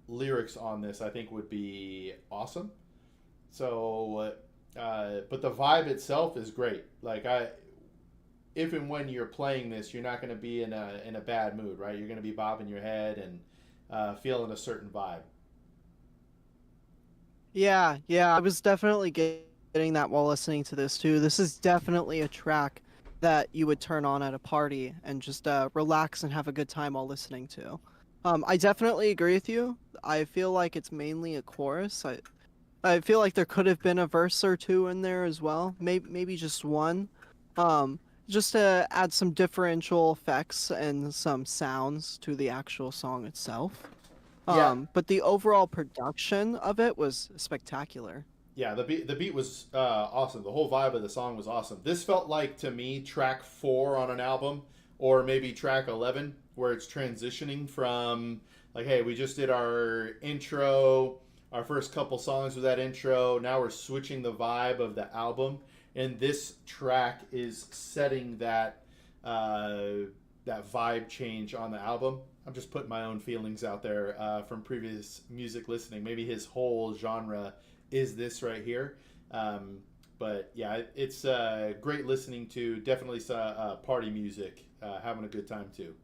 lyrics on this, I think, would be awesome. So, but the vibe itself is great. Like if and when you're playing this, you're not going to be in a bad mood, right? You're going to be bobbing your head and feeling a certain vibe. Yeah, I was definitely getting that while listening to this too. This is definitely a track that you would turn on at a party and just relax and have a good time while listening to. I definitely agree with you. I feel like it's mainly a chorus. I feel like there could have been a verse or two in there as well. Maybe just one. Just to add some differential effects and some sounds to the actual song itself. Yeah. But the overall production of it was spectacular. Yeah, the beat was awesome. The whole vibe of the song was awesome. This felt like, to me, track 4 on an album, or maybe track 11, where it's transitioning from, like, hey, we just did our intro, our first couple songs with that intro. Now we're switching the vibe of the album, and this track is setting that that vibe change on the album. I'm just putting my own feelings out there from previous music listening. Maybe his whole genre is this right here. But yeah, it's great listening to. Definitely party music, having a good time too.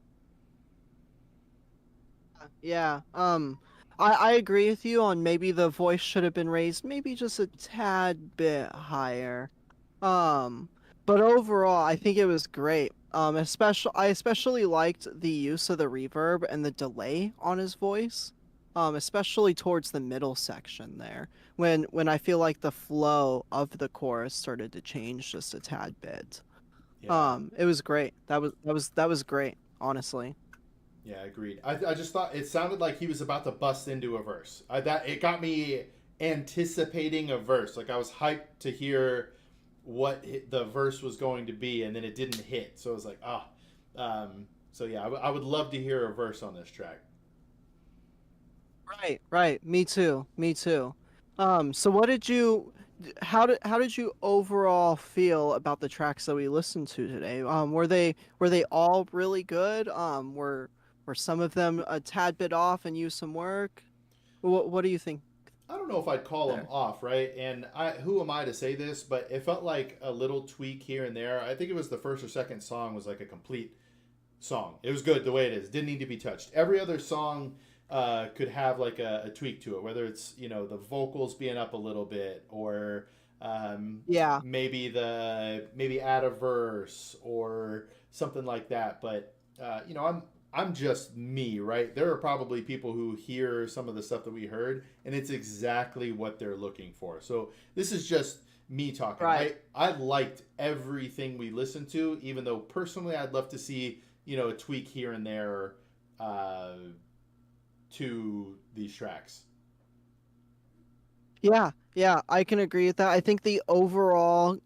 Yeah. I agree with you on maybe the voice should have been raised maybe just a tad bit higher. But overall, I think it was great. I especially liked the use of the reverb and the delay on his voice. Especially towards the middle section there, when I feel like the flow of the chorus started to change just a tad bit. Yeah. It was great. That was great, honestly. Yeah, agreed. I just thought it sounded like he was about to bust into a verse. That it got me anticipating a verse. Like I was hyped to hear what the verse was going to be, and then it didn't hit. So I was like, so yeah, I would love to hear a verse on this track. Right. Me too. So how did you overall feel about the tracks that we listened to today? Were they all really good? Were some of them a tad bit off and used some work? What do you think? I don't know if I'd call them off, right? And who am I to say this? But it felt like a little tweak here and there. I think it was the first or second song was like a complete song. It was good the way it is. Didn't need to be touched. Every other song could have like a tweak to it, whether it's the vocals being up a little bit, or Yeah. maybe add a verse or something like that. But I'm just me, right? There are probably people who hear some of the stuff that we heard, and it's exactly what they're looking for. So this is just me talking. Right. I liked everything we listened to, even though personally I'd love to see a tweak here and there to these tracks. Yeah, I can agree with that. I think the overall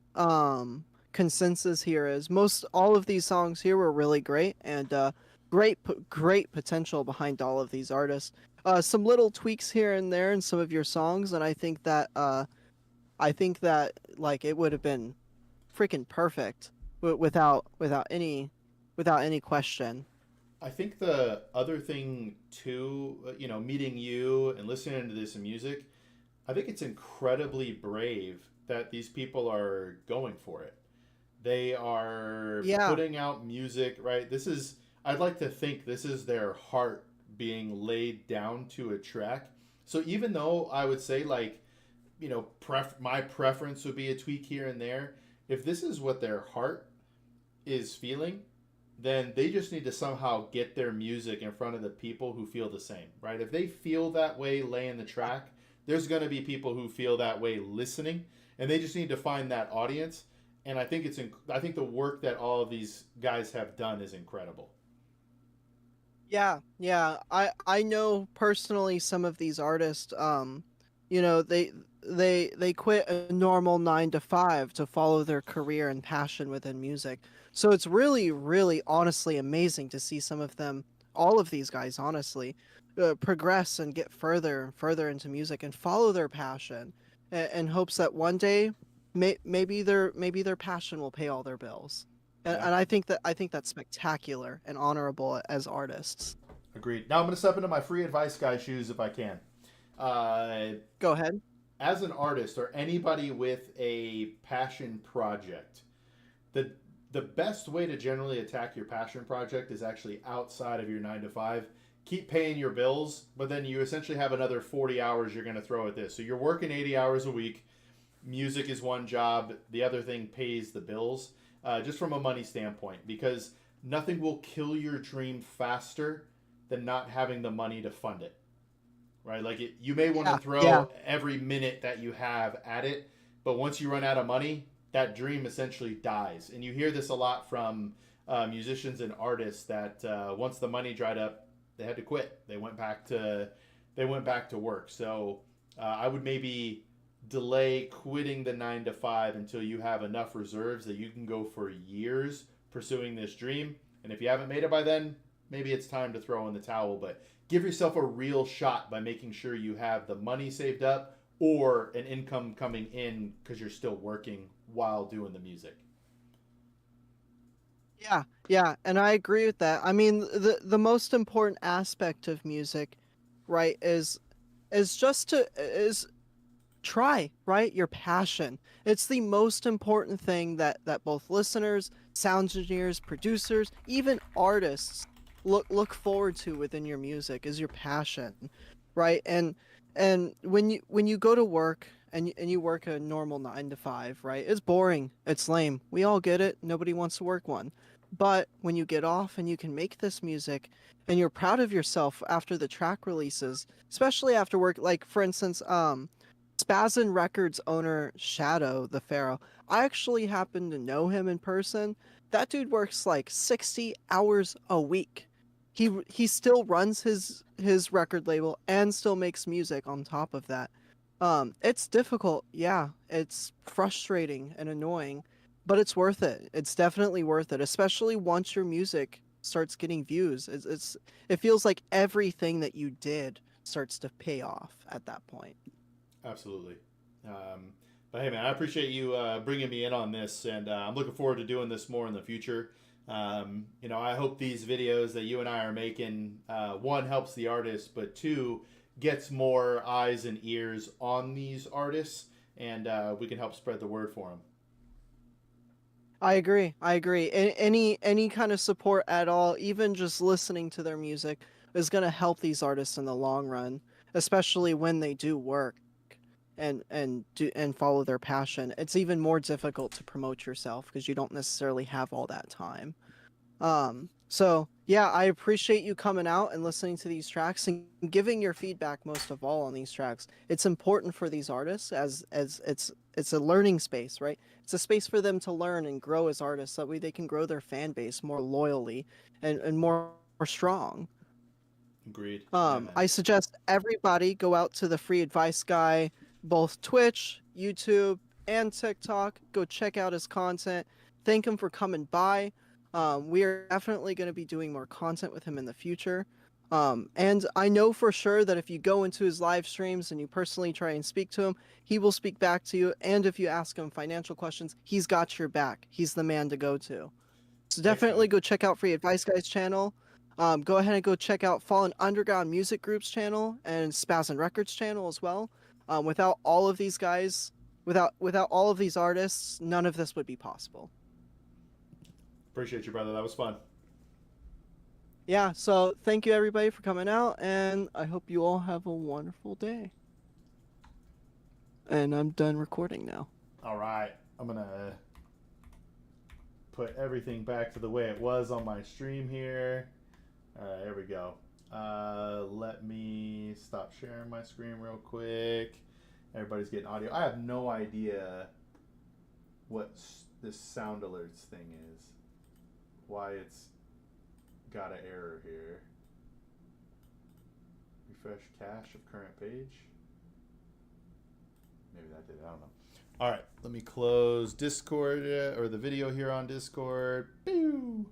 consensus here is most all of these songs here were really great, and great potential behind all of these artists. Some little tweaks here and there in some of your songs, and I think that like it would have been freaking perfect without any question. I think the other thing too, meeting you and listening to this music, I think it's incredibly brave that these people are going for it. They are putting out music, right? I'd like to think this is their heart being laid down to a track. So even though I would say like, my preference would be a tweak here and there, if this is what their heart is feeling, then they just need to somehow get their music in front of the people who feel the same, right? If they feel that way laying the track, there's going to be people who feel that way listening. and they just need to find that audience. And I think I think the work that all of these guys have done is incredible. Yeah. I know personally some of these artists. You know, they quit a normal 9 to 5 to follow their career and passion within music. So it's really, really, honestly amazing to see some of them, all of these guys, honestly, progress and get further and further into music and follow their passion, in hopes that one day, maybe their passion will pay all their bills. Yeah. And I think that's spectacular and honorable as artists. Agreed. Now I'm going to step into my free advice guy shoes if I can. Go ahead. As an artist or anybody with a passion project, the the best way to generally attack your passion project is actually outside of your 9 to 5. Keep paying your bills, but then you essentially have another 40 hours you're going to throw at this. So you're working 80 hours a week. Music is one job. The other thing pays the bills, just from a money standpoint, because nothing will kill your dream faster than not having the money to fund it. Right? Like you may want to throw every minute that you have at it, but once you run out of money, that dream essentially dies. And you hear this a lot from musicians and artists that once the money dried up, they had to quit. They went back to work. So I would maybe delay quitting the 9 to 5 until you have enough reserves that you can go for years pursuing this dream. And if you haven't made it by then, maybe it's time to throw in the towel. But give yourself a real shot by making sure you have the money saved up or an income coming in because you're still working while doing the music. Yeah, and I agree with that. I mean, the most important aspect of music, right, is try, right, your passion. It's the most important thing that both listeners, sound engineers, producers, even artists look forward to within your music is your passion, right? And when you go to work and you work a normal 9 to 5, right? It's boring. It's lame. We all get it. Nobody wants to work one. But when you get off and you can make this music and you're proud of yourself after the track releases, especially after work, like for instance, Spazin Records owner Shadow the Pharaoh, I actually happen to know him in person. That dude works like 60 hours a week. He still runs his record label and still makes music on top of that. It's difficult, yeah. It's frustrating and annoying, but it's worth it. It's definitely worth it, especially once your music starts getting views. It feels like everything that you did starts to pay off at that point. Absolutely. But hey, man, I appreciate you bringing me in on this, and I'm looking forward to doing this more in the future. I hope these videos that you and I are making, one, helps the artist, but two, gets more eyes and ears on these artists, and we can help spread the word for them. I agree. Any kind of support at all, even just listening to their music, is going to help these artists in the long run, especially when they do work and follow their passion. It's even more difficult to promote yourself because you don't necessarily have all that time. So yeah, I appreciate you coming out and listening to these tracks and giving your feedback most of all on these tracks. It's important for these artists as it's a learning space, right? It's a space for them to learn and grow as artists. That way they can grow their fan base more loyally and more strong. Agreed. I suggest everybody go out to the Free Advice Guy, both Twitch, YouTube, and TikTok. Go check out his content. Thank him for coming by. We are definitely going to be doing more content with him in the future. And I know for sure that if you go into his live streams and you personally try and speak to him, he will speak back to you. And if you ask him financial questions, he's got your back. He's the man to go to. So definitely go check out Free Advice Guy's channel. Go ahead and go check out Fallen Underground Music Group's channel and Spazin Records channel as well. Without all of these guys, without all of these artists, none of this would be possible. Appreciate you, brother. That was fun. Yeah, so thank you everybody for coming out, and I hope you all have a wonderful day. And I'm done recording now. All right. I'm going to put everything back to the way it was on my stream here. All right, here we go. Let me stop sharing my screen real quick. everybody's getting audio. I have no idea what this sound alerts thing is. Why it's got an error here. Refresh cache of current page. Maybe that did it. I don't know. All right, let me close Discord or the video here on Discord. Pew!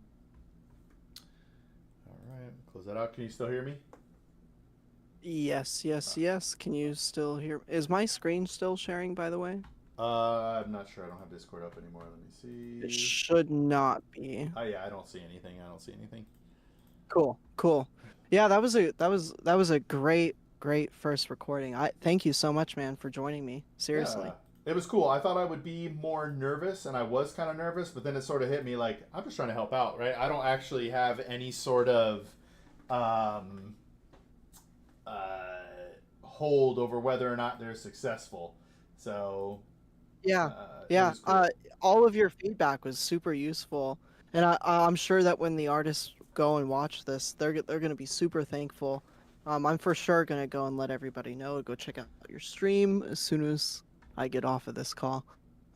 All right, close that out. Can you still hear me? Yes, yes. Can you still hear? Is my screen still sharing, by the way? I'm not sure. I don't have Discord up anymore. Let me It see. should not be. Oh yeah, I don't see anything. Cool. Yeah, that was a great first recording. I thank you so much, man, for joining me. Seriously. Yeah, it was cool. I thought I would be more nervous, and I was kind of nervous, but then it sort of hit me like, I'm just trying to help out, right? I don't actually have any sort of hold over whether or not they're successful. So Yeah. it was cool. All of your feedback was super useful, and I'm sure that when the artists go and watch this, they're gonna be super thankful. I'm for sure gonna go and let everybody know. Go check out your stream as soon as I get off of this call.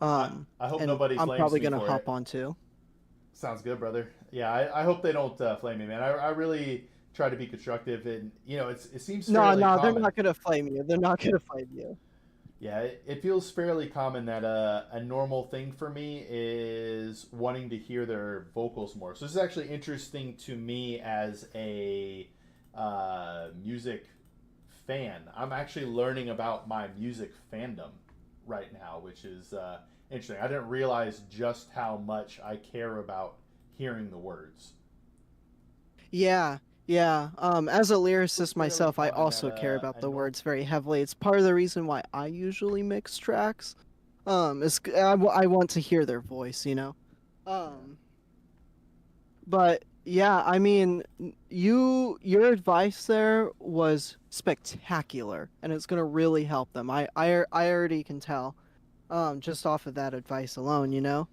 I hope and nobody I'm flames probably me gonna for hop it. on too. Sounds good, brother. Yeah, I hope they don't flame me, man. I really try to be constructive, and it seems fairly No, they're common. not gonna flame you. They're not gonna flame you. Yeah, it feels fairly common that a normal thing for me is wanting to hear their vocals more. So this is actually interesting to me as a music fan. I'm actually learning about my music fandom right now, which is interesting. I didn't realize just how much I care about hearing the words. Yeah. As a lyricist myself, I common also that, care about a the nor- words very heavily. It's part of the reason why I usually mix tracks. I want to hear their voice, you know. But yeah, I mean, your advice there was spectacular, and it's gonna really help them. I already can tell, just off of that advice alone, you know.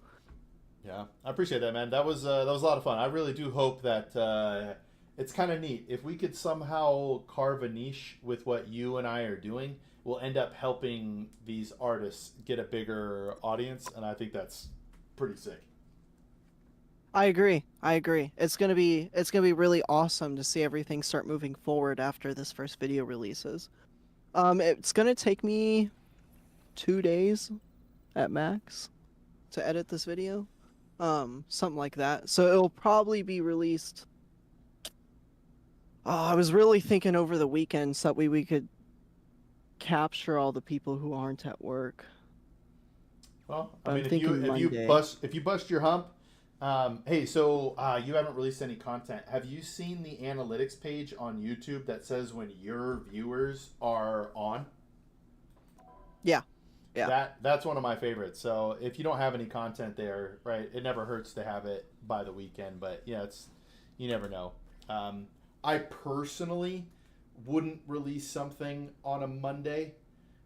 Yeah, I appreciate that, man. That was a lot of fun. I really do hope that it's kind of neat if we could somehow carve a niche with what you and I are doing. We'll end up helping these artists get a bigger audience, and I think that's pretty sick. I agree. It's gonna be really awesome to see everything start moving forward after this first video releases. It's gonna take me 2 days at max to edit this video. Something like that. So it'll probably be released. Oh, I was really thinking over the weekend so that we could capture all the people who aren't at work. Well, But I I'm mean, thinking Monday. if you bust your hump, hey, so you haven't released any content. Have you seen the analytics page on YouTube that says when your viewers are on? Yeah. That's one of my favorites. So if you don't have any content there, right, it never hurts to have it by the weekend. But yeah, you never know. I personally wouldn't release something on a Monday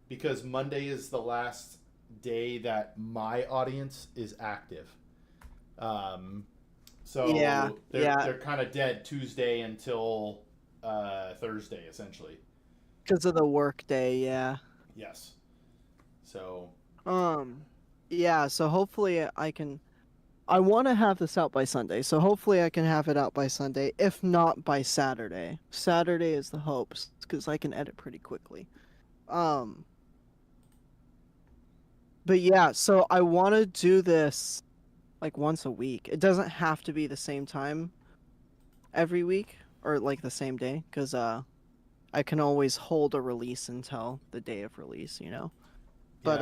because Monday is the last day that my audience is active. So they're kind of dead Tuesday until Thursday, essentially. Because of the work day, yeah. Yes. So. Yeah. So hopefully I want to have this out by Sunday. So hopefully I can have it out by Sunday, if not by Saturday. Saturday is the hopes because I can edit pretty quickly. But yeah. So I want to do this like once a week. It doesn't have to be the same time every week or like the same day because I can always hold a release until the day of release, you know. But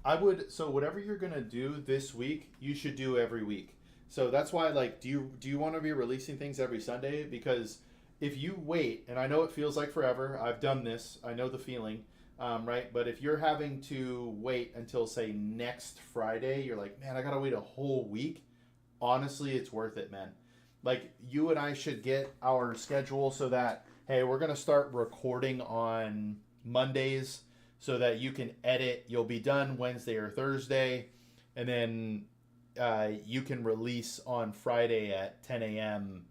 I would, so whatever you're gonna do this week, you should do every week. So that's why, like, do you want to be releasing things every Sunday? Because if you wait, and I know it feels like forever, I've done this, I know the feeling, right? But if you're having to wait until say next Friday, you're like, man, I gotta wait a whole week. Honestly, it's worth it, man. Like, you and I should get our schedule so that, hey, we're gonna start recording on Mondays so that you can edit. You'll be done Wednesday or Thursday, and then you can release on Friday at 10 a.m.,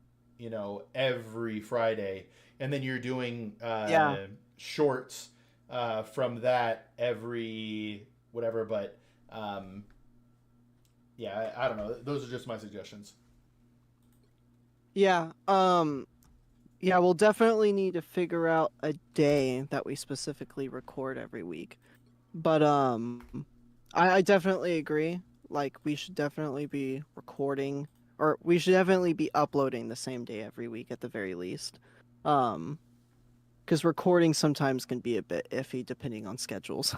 every Friday. And then you're doing shorts from that every whatever. But yeah, I don't know. Those are just my suggestions. Yeah. Yeah, we'll definitely need to figure out a day that we specifically record every week. But I definitely agree. Like we should definitely be recording, or we should definitely be uploading the same day every week at the very least. Um, because recording sometimes can be a bit iffy depending on schedules.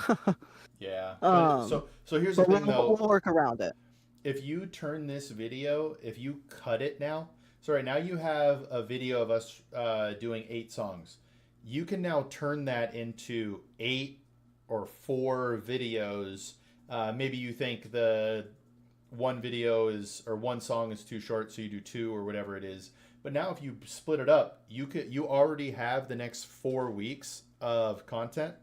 Yeah, but um, so here's the but thing we'll though. work around it. If you turn this video, if you cut it now, so right now you have a video of us doing 8 songs. You can now turn that into 8 or 4 videos. Maybe you think the one video is or one song is too short, so you do 2 or whatever it is. But now if you split it up, you already have the next 4 weeks of content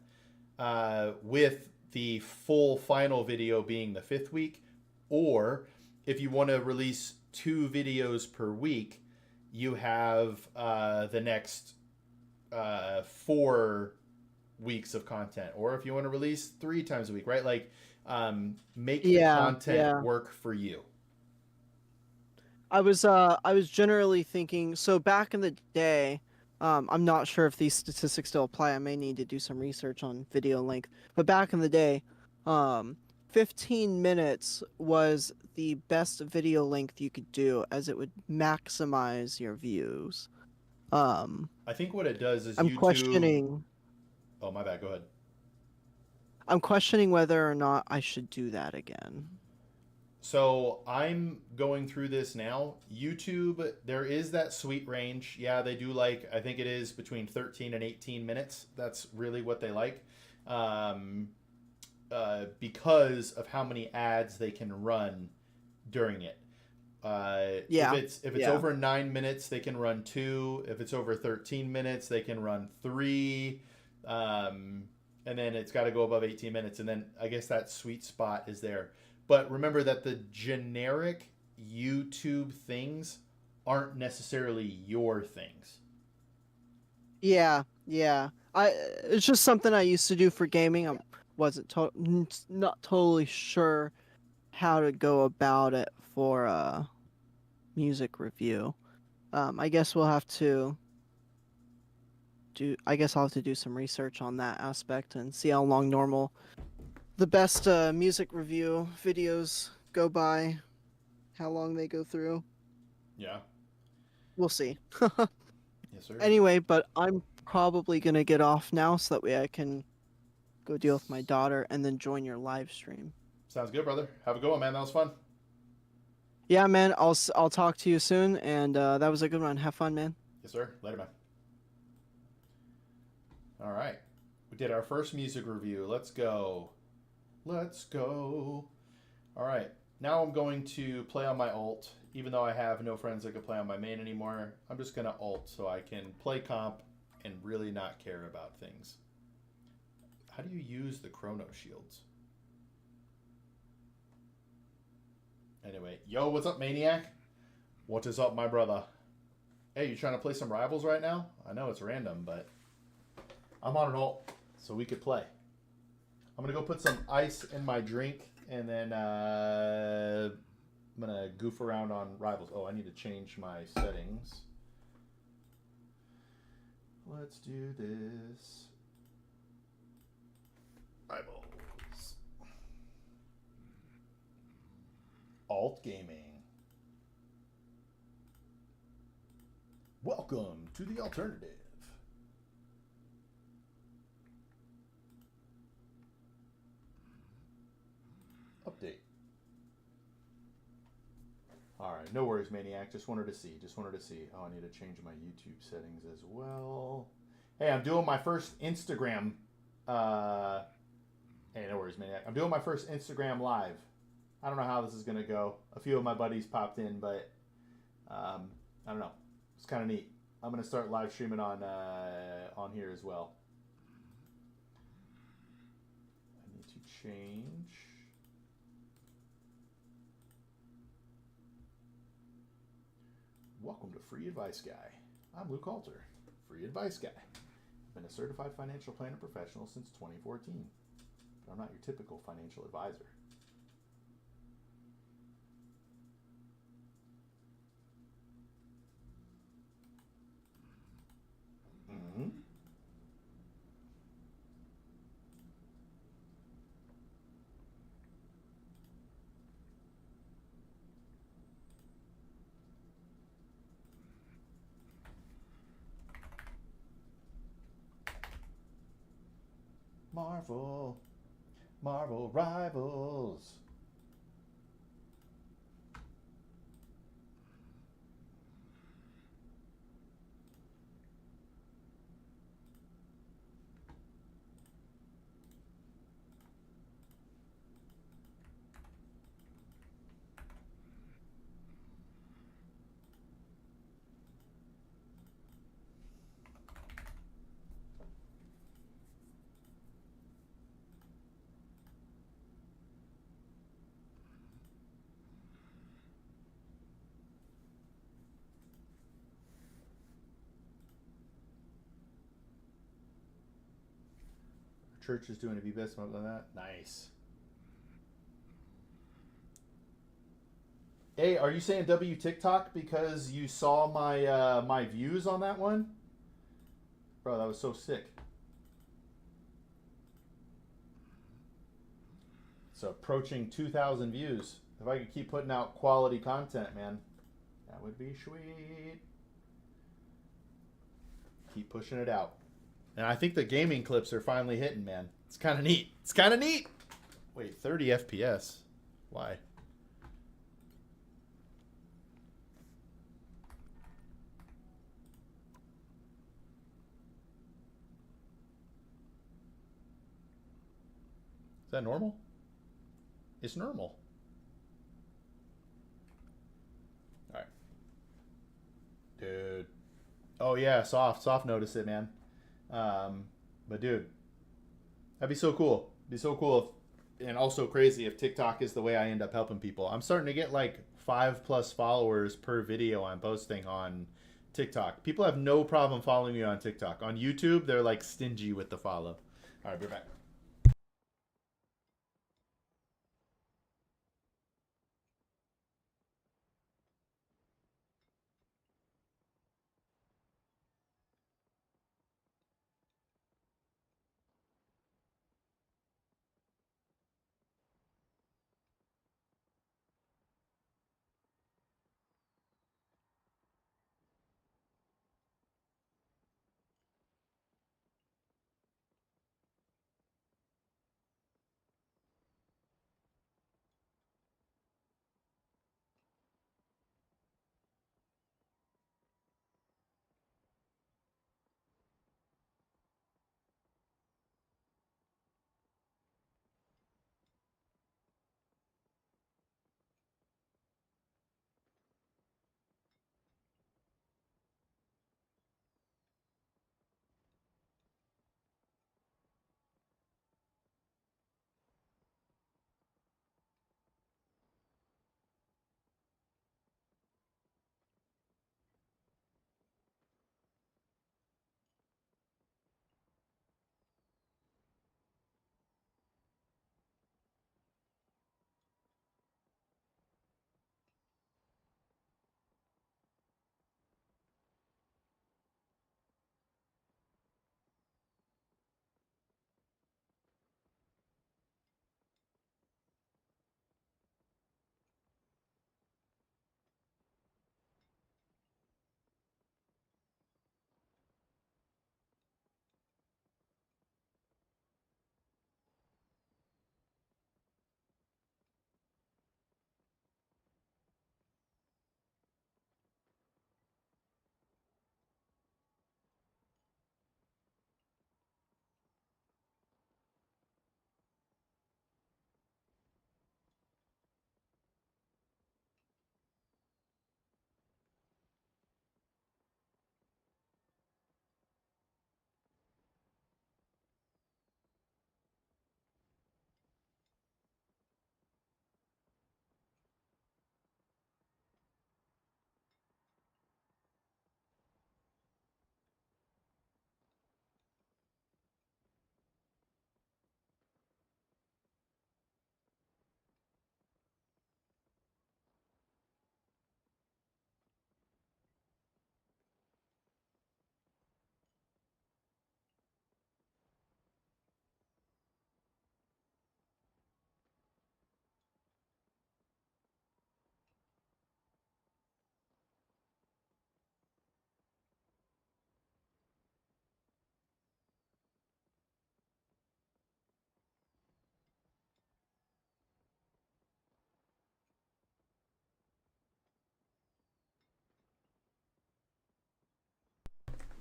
with the full final video being the 5th week. Or if you want to release 2 videos per week, you have the next 4 weeks of content. Or if you want to release 3 times a week, right? Like, make the content work for you. I was generally thinking, so back in the day, I'm not sure if these statistics still apply. I may need to do some research on video length. But back in the day, 15 minutes was the best video length you could do, as it would maximize your views. I think what it does is I'm YouTube... questioning. Oh, my bad. Go ahead. I'm questioning whether or not I should do that again. So I'm going through this now. YouTube, there is that sweet range. Yeah, they do like, I think it is between 13 and 18 minutes. That's really what they like. Because of how many ads they can run during it. If it's over 9 minutes, they can run 2. If it's over 13 minutes, they can run 3. And then it's got to go above 18 minutes. And then I guess that sweet spot is there. But remember that the generic YouTube things aren't necessarily your things. Yeah. It's just something I used to do for gaming. I wasn't not totally sure how to go about it for music review. I guess we'll have to I guess I'll have to do some research on that aspect and see how long the best music review videos go by, how long they go through. Yeah. We'll see. Yes, sir. Anyway, but I'm probably going to get off now so that way I can go deal with my daughter and then join your live stream. Sounds good, brother. Have a good one, man. That was fun. Yeah, man. I'll talk to you soon, and that was a good one. Have fun, man. Yes, sir. Later, man. All right. We did our first music review. Let's go. All right. Now I'm going to play on my alt. Even though I have no friends that can play on my main anymore, I'm just going to alt so I can play comp and really not care about things. How do you use the chrono shields? Anyway, yo, what's up, Maniac? What is up, my brother? Hey, you trying to play some Rivals right now? I know it's random, but I'm on an alt, so we could play. I'm going to go put some ice in my drink, and then I'm going to goof around on Rivals. Oh, I need to change my settings. Let's do this. Rivals. Alt Gaming. Welcome to the alternative. Update. Alright, no worries, Maniac. Just wanted to see. Oh, I need to change my YouTube settings as well. Hey, I'm doing my first Instagram. Hey, no worries, Maniac. I'm doing my first Instagram live. I don't know how this is going to go. A few of my buddies popped in, but I don't know. It's kind of neat. I'm going to start live streaming on here as well. I need to change. Welcome to Free Advice Guy. I'm Luke Halter, Free Advice Guy. Been a certified financial planner professional since 2014. But I'm not your typical financial advisor. Mm-hmm. Marvel Rivals. Church is doing a best month on that. Nice. Hey, are you saying W TikTok because you saw my my views on that one? Bro, that was so sick. It's approaching 2,000 views. If I could keep putting out quality content, man, that would be sweet. Keep pushing it out. And I think the gaming clips are finally hitting, man. It's kind of neat. It's kind of neat. Wait, 30 FPS? Why? Is that normal? It's normal. All right. Dude. Oh, yeah, Soft noticed it, man. But, dude, that'd be so cool. It'd be so cool if, and also crazy if TikTok is the way I end up helping people. I'm starting to get like 5+ followers per video I'm posting on TikTok. People have no problem following me on TikTok. On YouTube, they're like stingy with the follow. All right, we're back.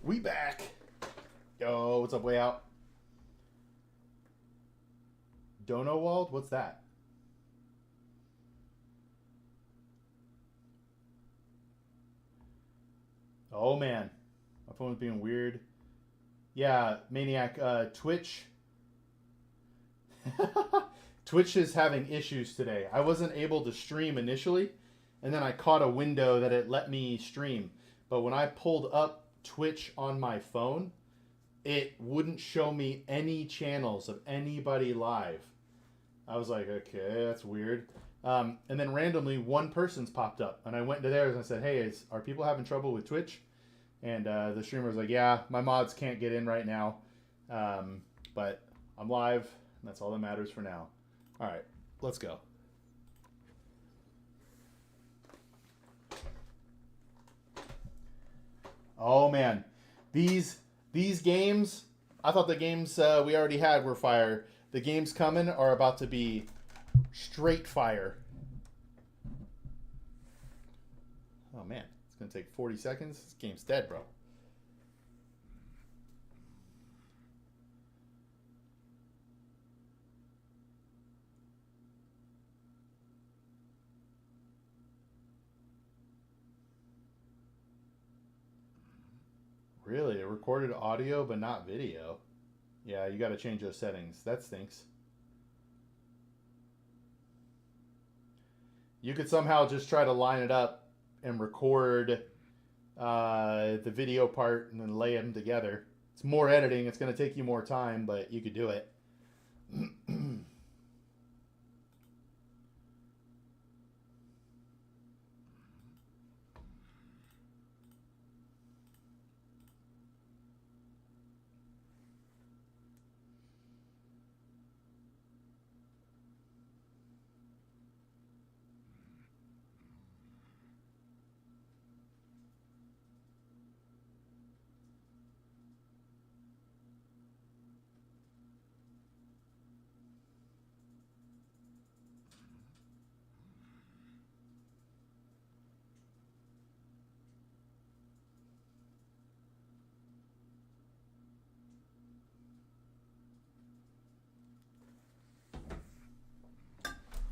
We back. Yo, what's up, way out? Donowald? What's that? Oh man, my phone's being weird. Yeah, Maniac, Twitch. Twitch is having issues today. I wasn't able to stream initially, and then I caught a window that it let me stream. But when I pulled up Twitch on my phone, it wouldn't show me any channels of anybody live. I was like, okay, that's weird. And then randomly, one person's popped up, and I went to theirs and I said, hey, are people having trouble with Twitch? And the streamer was like, yeah, my mods can't get in right now, but I'm live, and that's all that matters for now. All right, let's go. Oh man, these games, I thought the games we already had were fire. The games coming are about to be straight fire. Oh man, it's gonna take 40 seconds. This game's dead, bro. Really? It recorded audio but not video? Yeah, you gotta change those settings. That stinks. You could somehow just try to line it up and record the video part and then lay them together. It's more editing. It's going to take you more time, but you could do it.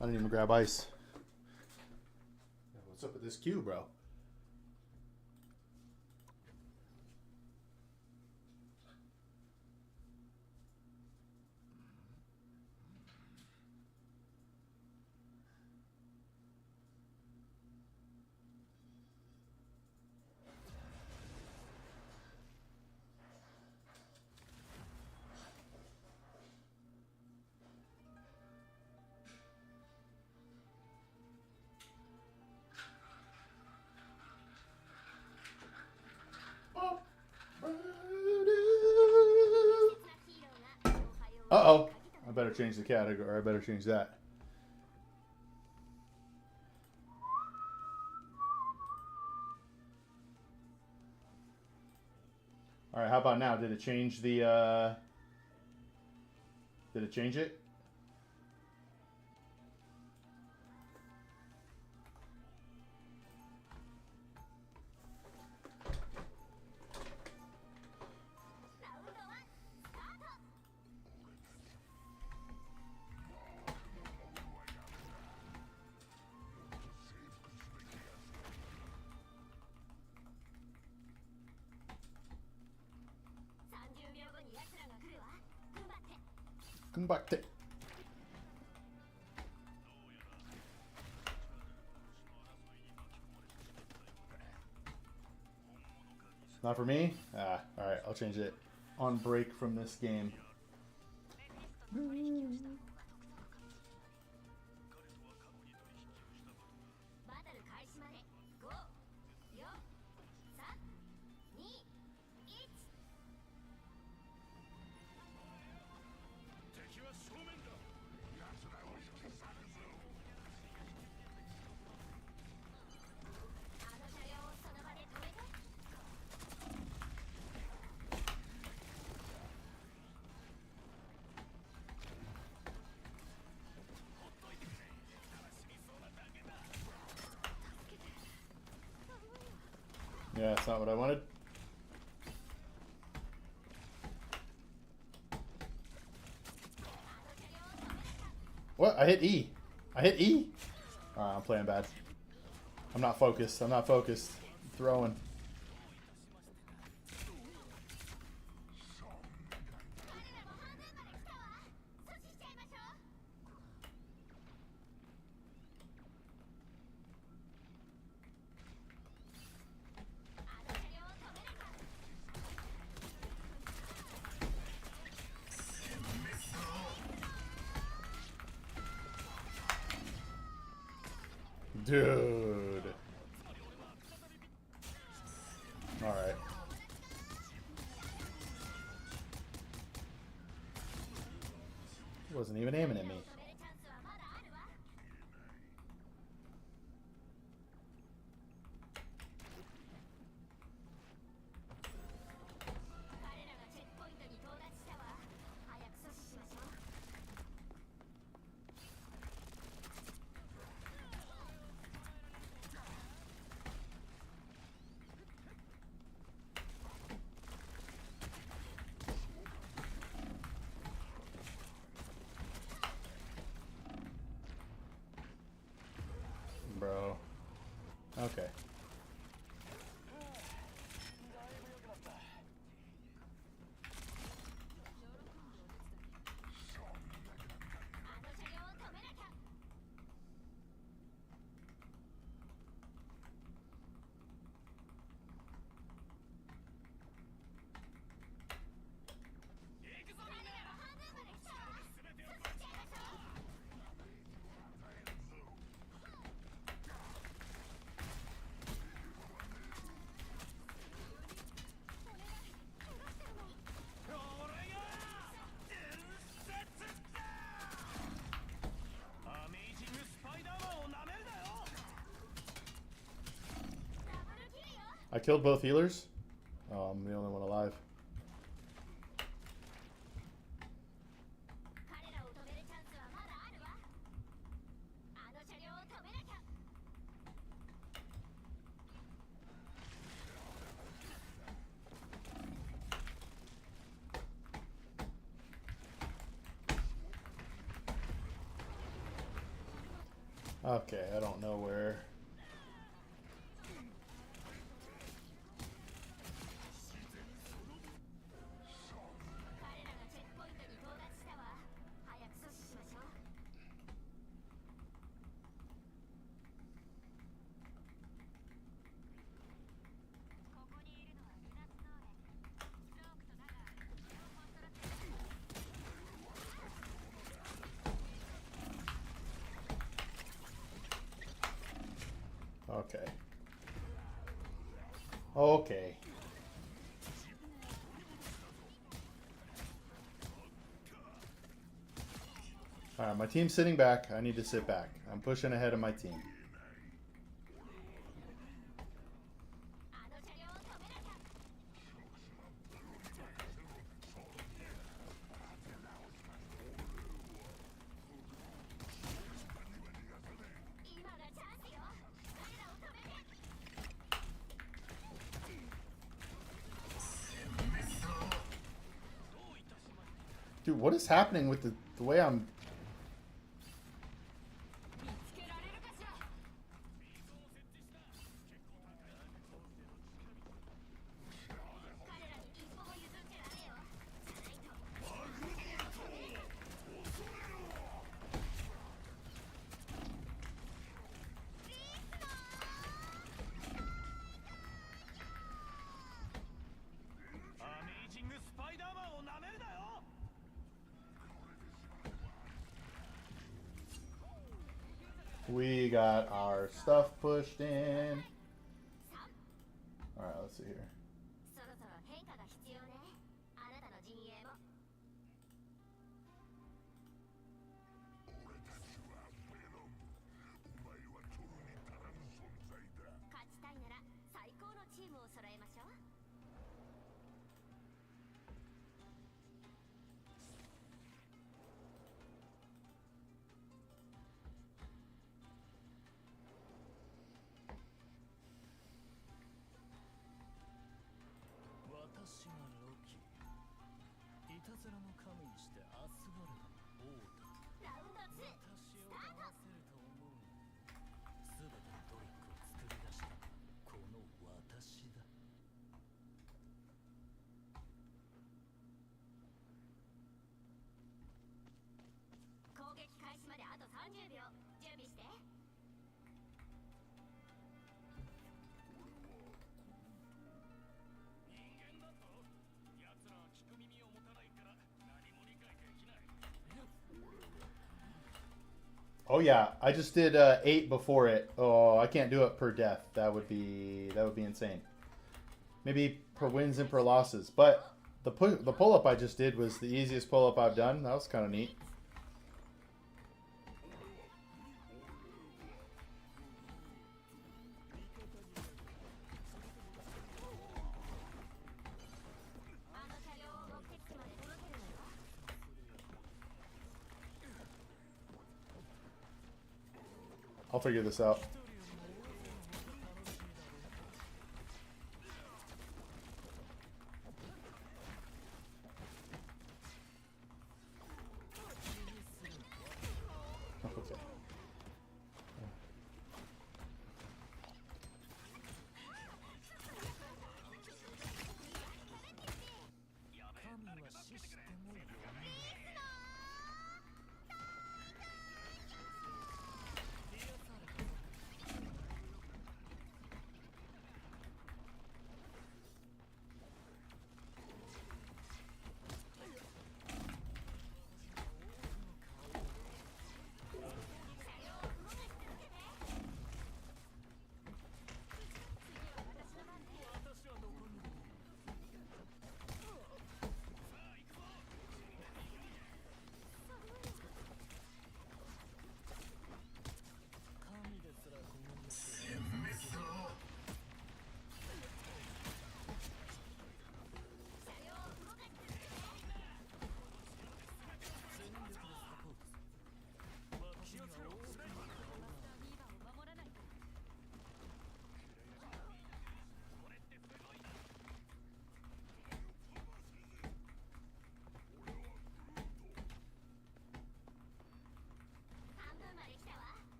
I didn't even grab ice. What's up with this queue, bro? Uh-oh. I better change the category. I better change that. All right, how about now? Did it change the, Did it change it? Come back to. Not for me? Ah, alright, I'll change it on break from this game. Yeah, that's not what I wanted. What? I hit E. I hit E. Alright, I'm playing bad. I'm not focused. I'm not focused. I'm throwing. Dude. Alright. He wasn't even aiming at me. Bro. Okay. I killed both healers. Oh, I'm the only one alive. Okay, I don't know where. Okay. Okay. Alright, my team's sitting back. I need to sit back. I'm pushing ahead of my team. Dude, what is happening with the way I'm... We got our stuff pushed in. Alright, let's see here. yeah, I just did 8 before it. Oh, I can't do it per death. That would be insane. Maybe per wins and per losses. But the pull up I just did was the easiest pull up I've done. That was kind of neat. I'll figure this out. Okay.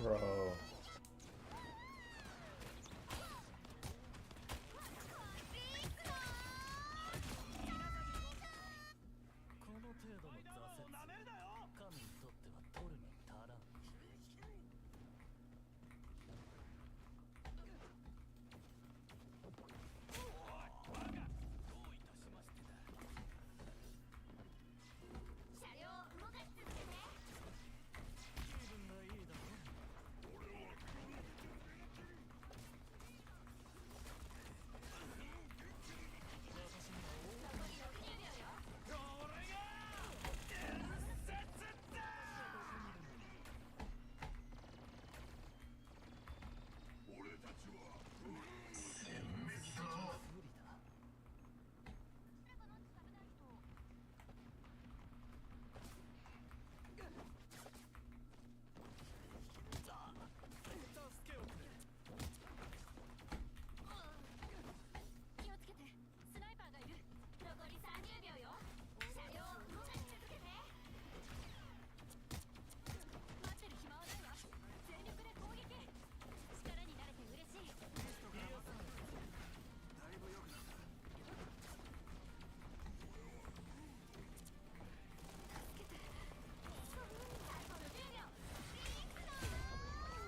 Bro.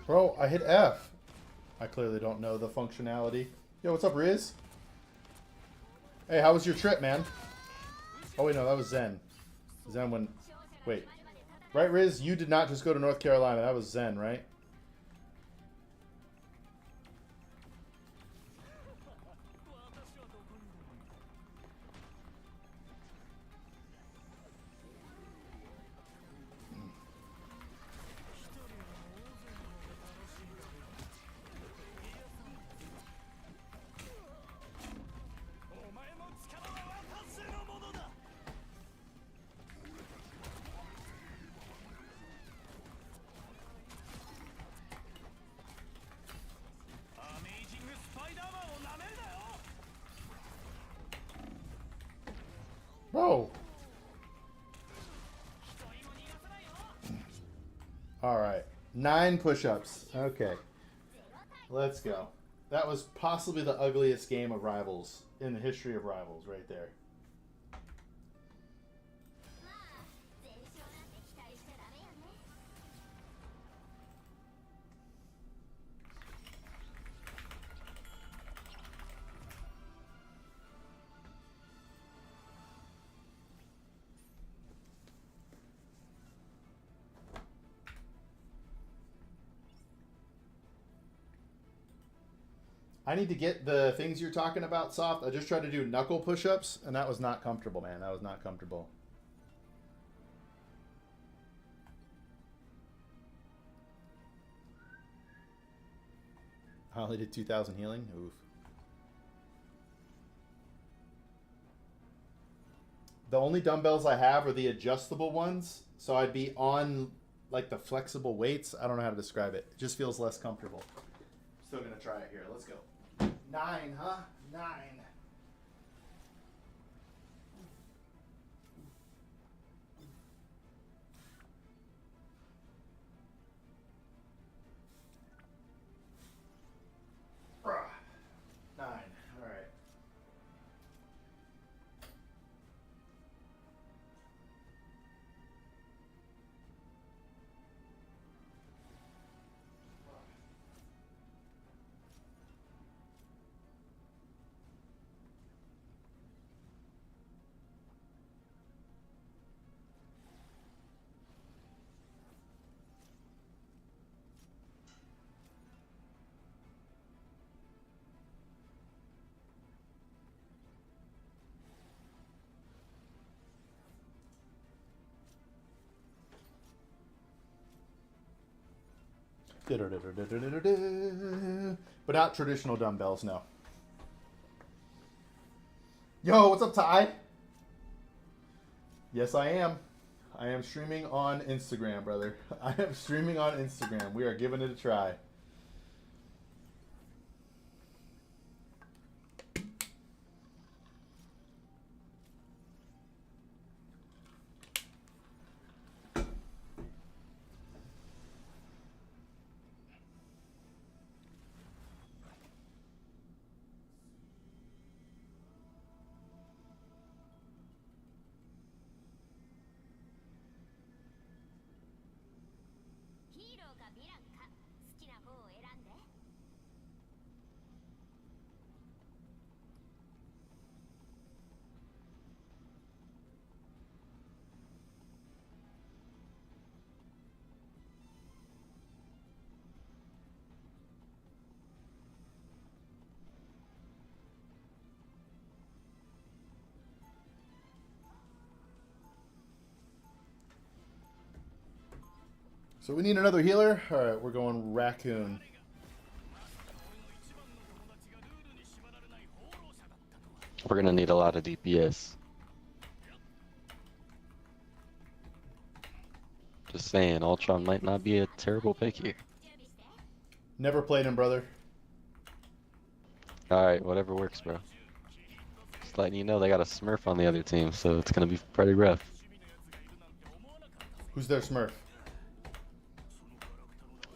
Bro, I hit F. I clearly don't know the functionality. Yo, what's up, Riz? Hey, how was your trip, man? Oh, wait, no, that was Zen. Zen when... Wait. Right, Riz? You did not just go to North Carolina. That was Zen, right? All right. 9 push-ups. Okay. Let's go. That was possibly the ugliest game of Rivals in the history of Rivals right there. I need to get the things you're talking about, Soft. I just tried to do knuckle push-ups, and that was not comfortable, man. That was not comfortable. I only did 2,000 healing? Oof. The only dumbbells I have are the adjustable ones, so I'd be on, like, the flexible weights. I don't know how to describe it. It just feels less comfortable. Still gonna try it here. Let's go. 9, huh? 9. Bruh. 9. All right. But not traditional dumbbells, no. Yo, what's up, Ty? Yes, I am. I am streaming on Instagram, brother. I am streaming on Instagram. We are giving it a try. So we need another healer. All right, we're going Raccoon. We're gonna need a lot of DPS. Just saying, Ultron might not be a terrible pick here. Never played him, brother. Alright, whatever works, bro. Just letting you know they got a Smurf on the other team, so it's gonna be pretty rough. Who's their Smurf?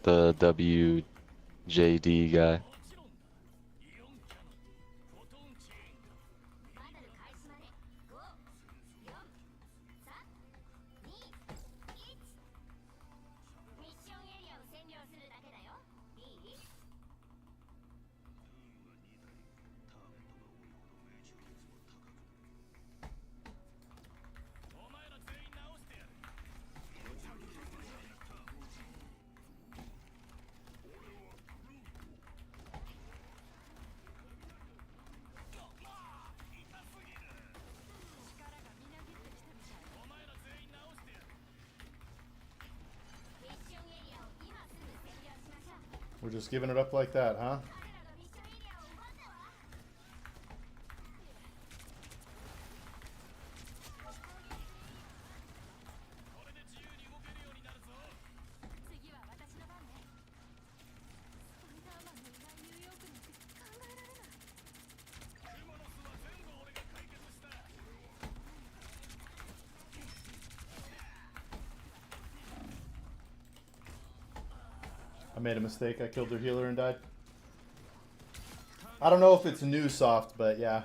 The WJD guy. We're just giving it up like that, huh? I made a mistake. I killed their healer and died. I don't know if it's new soft, but yeah.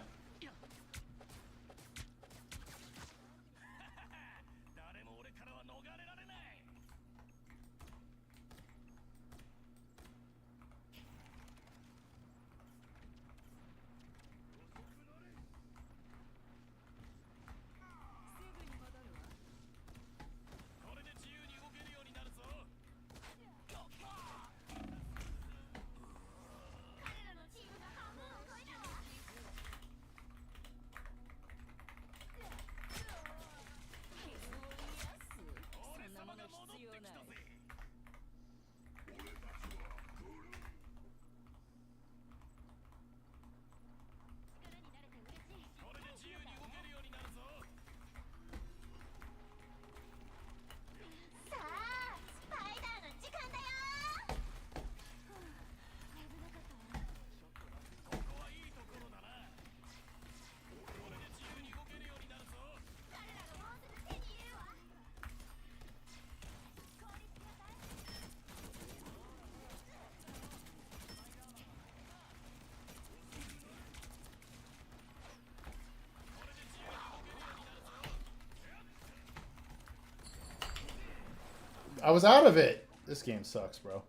I was out of it. This game sucks, bro.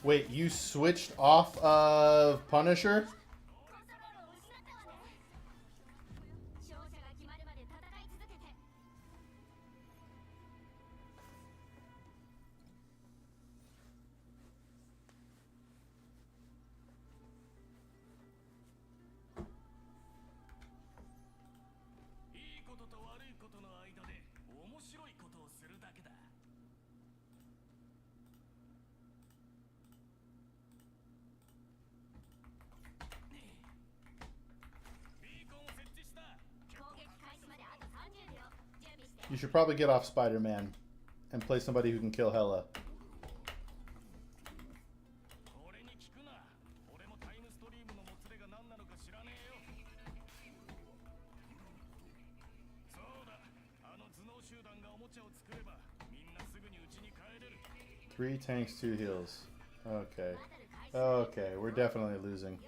Wait, you switched off of Punisher? You should probably get off Spider-Man and play somebody who can kill Hela. Three tanks, 2 heals. Okay. Okay, we're definitely losing.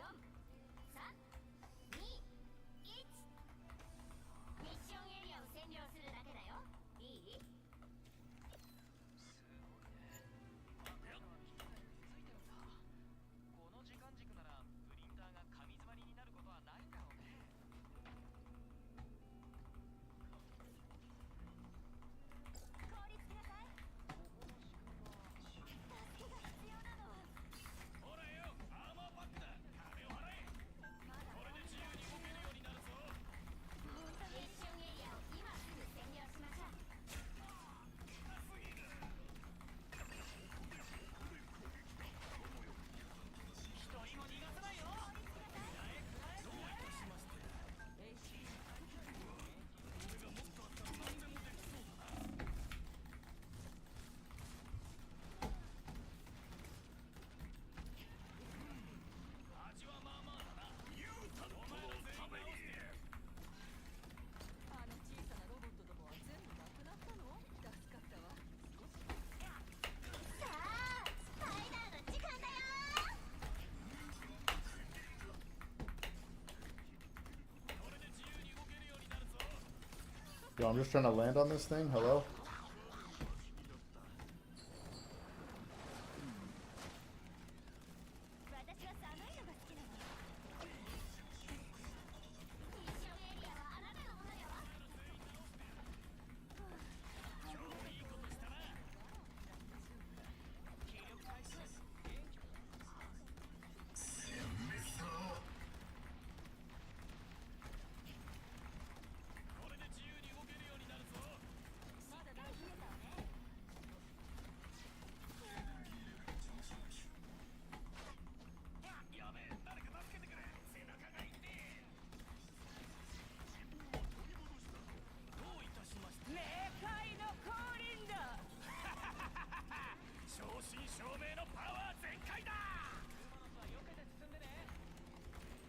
Yo, I'm just trying to land on this thing. Hello?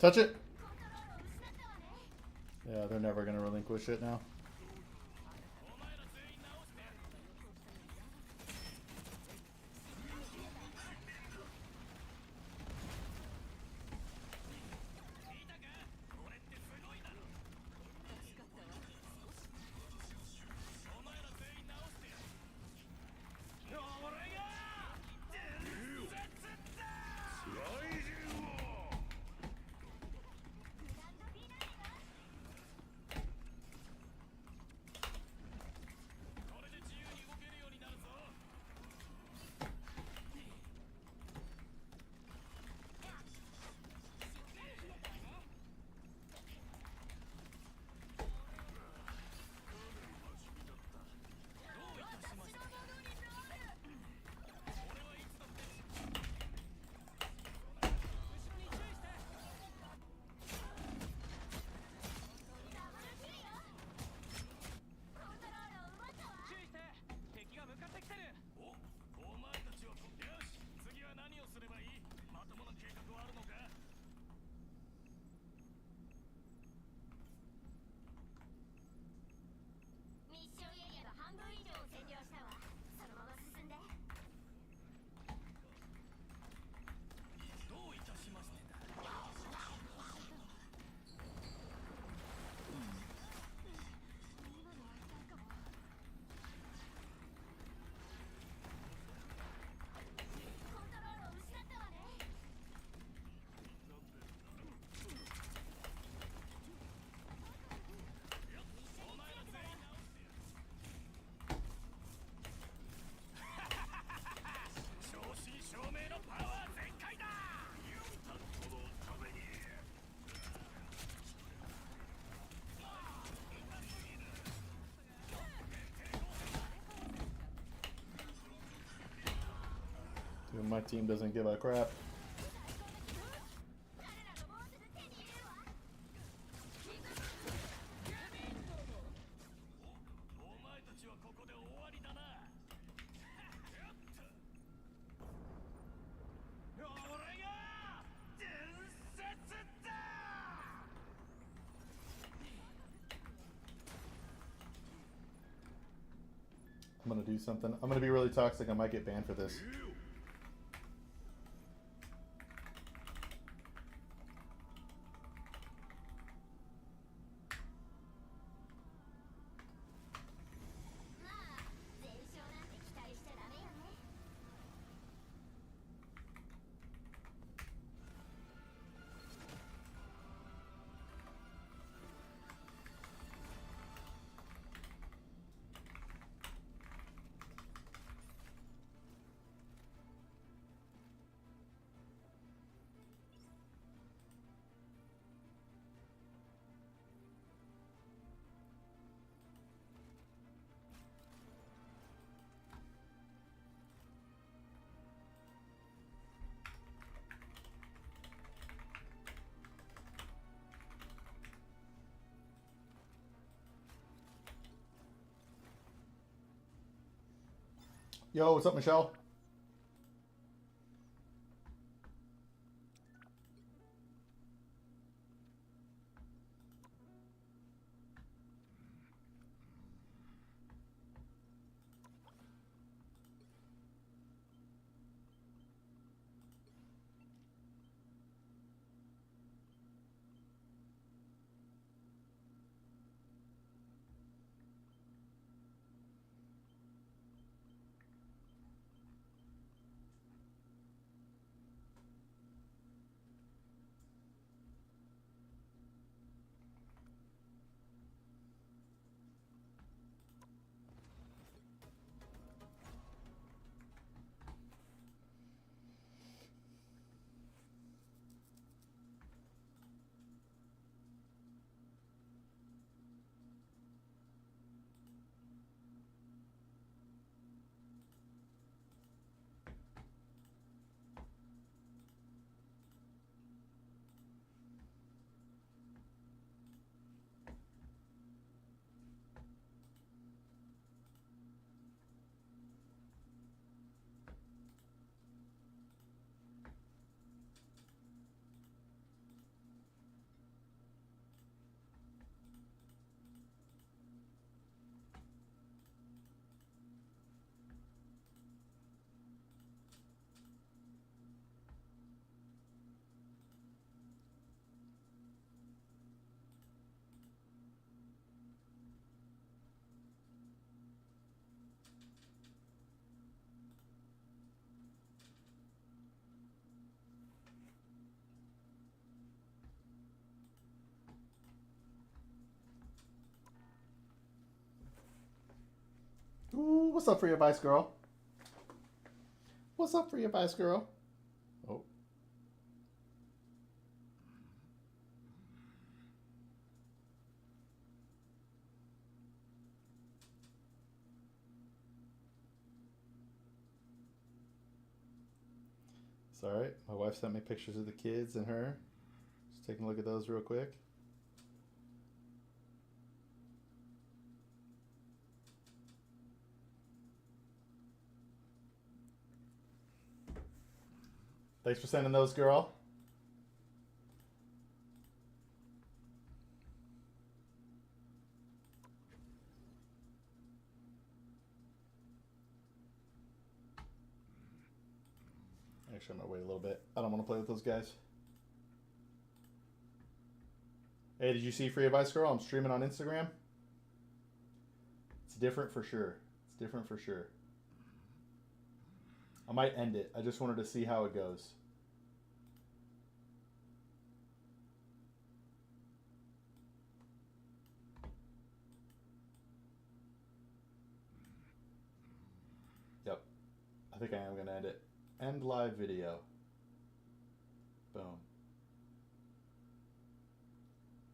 Touch it! Yeah, they're never gonna relinquish it now. Dude, my team doesn't give a crap. I'm gonna do something. I'm gonna be really toxic. I might get banned for this. Yo, what's up, Michelle? what's up, free advice girl? What's up, free advice girl? Oh. It's all right. My wife sent me pictures of the kids and her. Just taking a look at those real quick. Thanks for sending those, girl. Actually, I'm gonna wait a little bit. I don't want to play with those guys. Hey, did you see Free Advice Girl? I'm streaming on Instagram. It's different for sure. It's different for sure. I might end it. I just wanted to see how it goes. Yep. I think I am going to end it. End live video. Boom.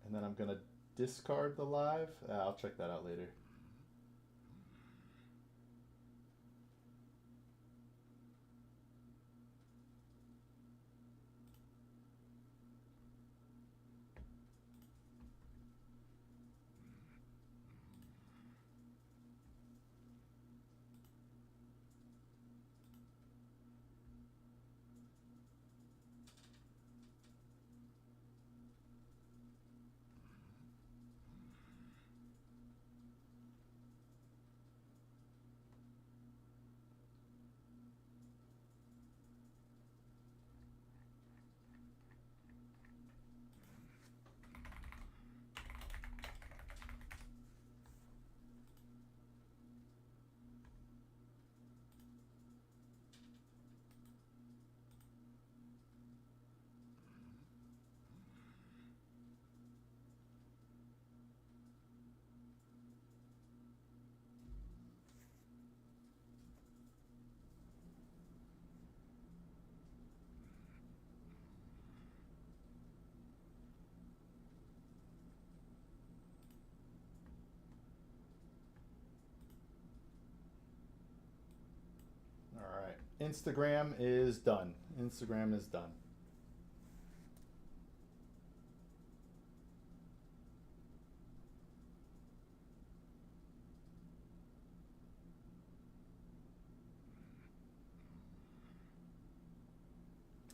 And then I'm going to discard the live. I'll check that out later. All right. Instagram is done. Instagram is done.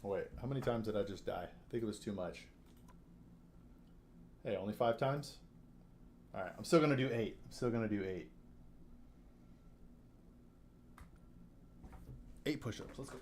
Wait, how many times did I just die? I think it was too much. Hey, only 5 times? All right, I'm still going to do 8. I'm still going to do 8. 8 push-ups. Let's go.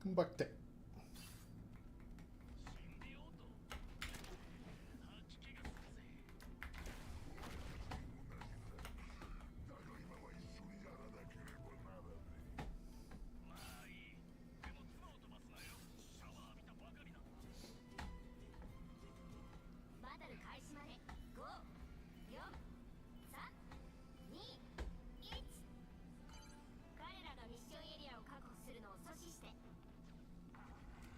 頑張って。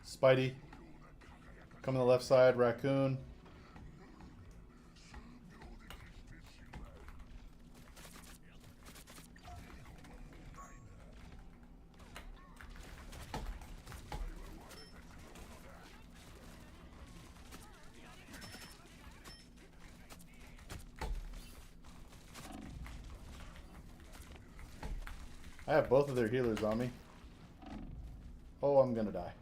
Spidey. Come on the left side, Raccoon. I have both of their healers on me. Oh, I'm gonna die.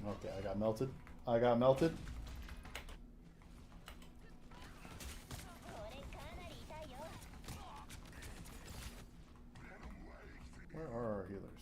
Okay, I got melted. I got melted. Where are our healers?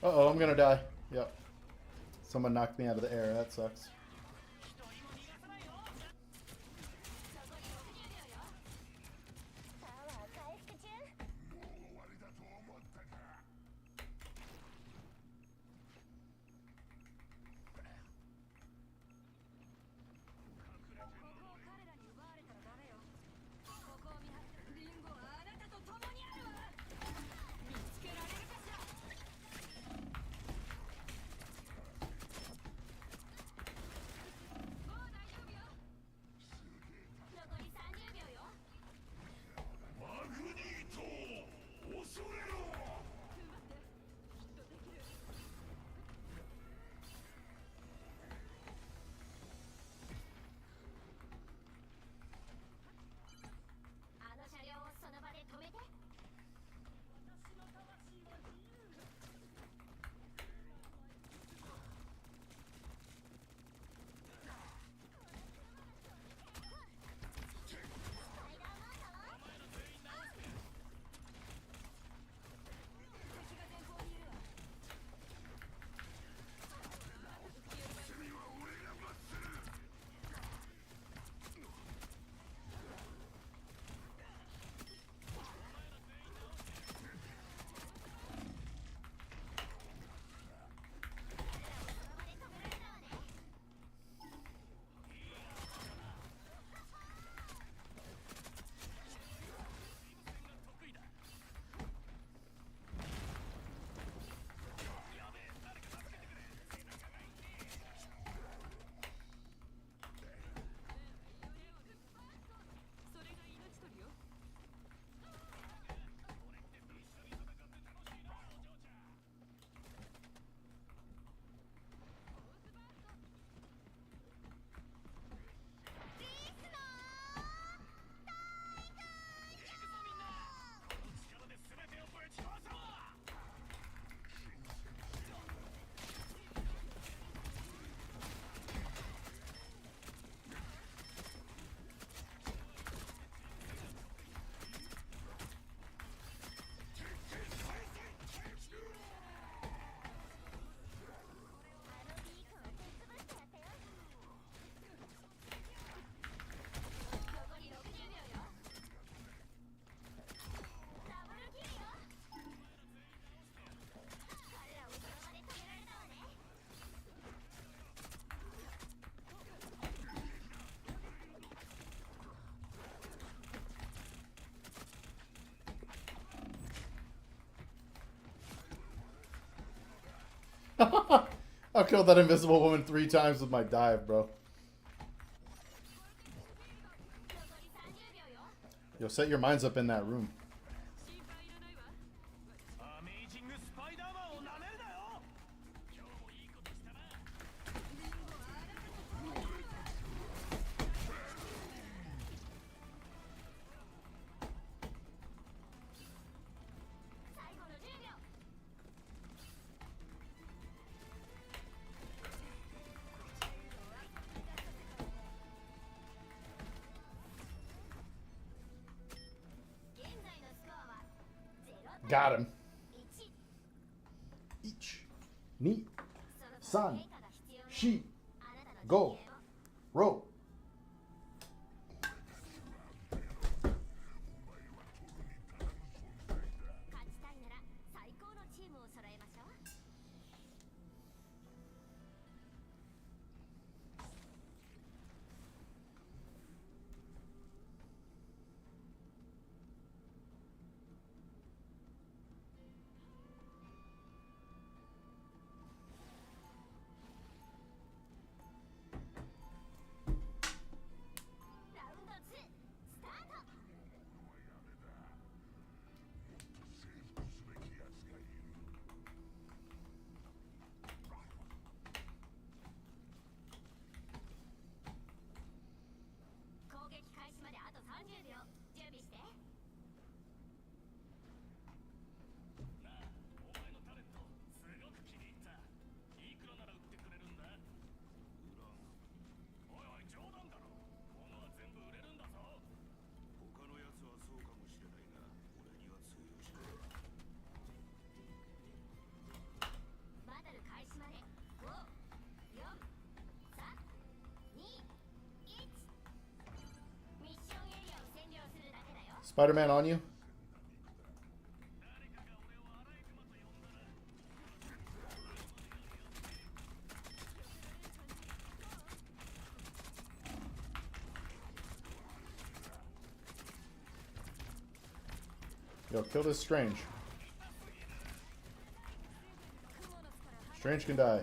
Uh-oh, I'm gonna die. Yep. Someone knocked me out of the air. That sucks. I've killed that invisible woman 3 times with my dive, bro. Yo, set your minds up in that room. Got him. Ich, ni, san, shi, go, ro. Spider-Man on you. Yo, kill this Strange. Strange can die.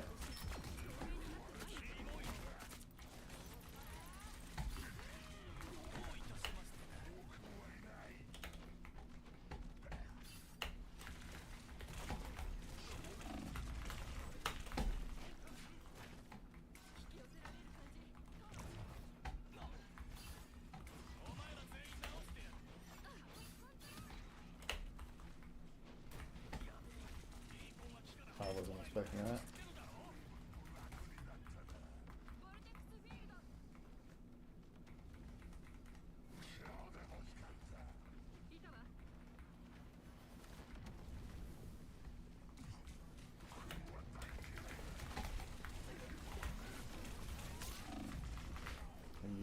I wasn't expecting that.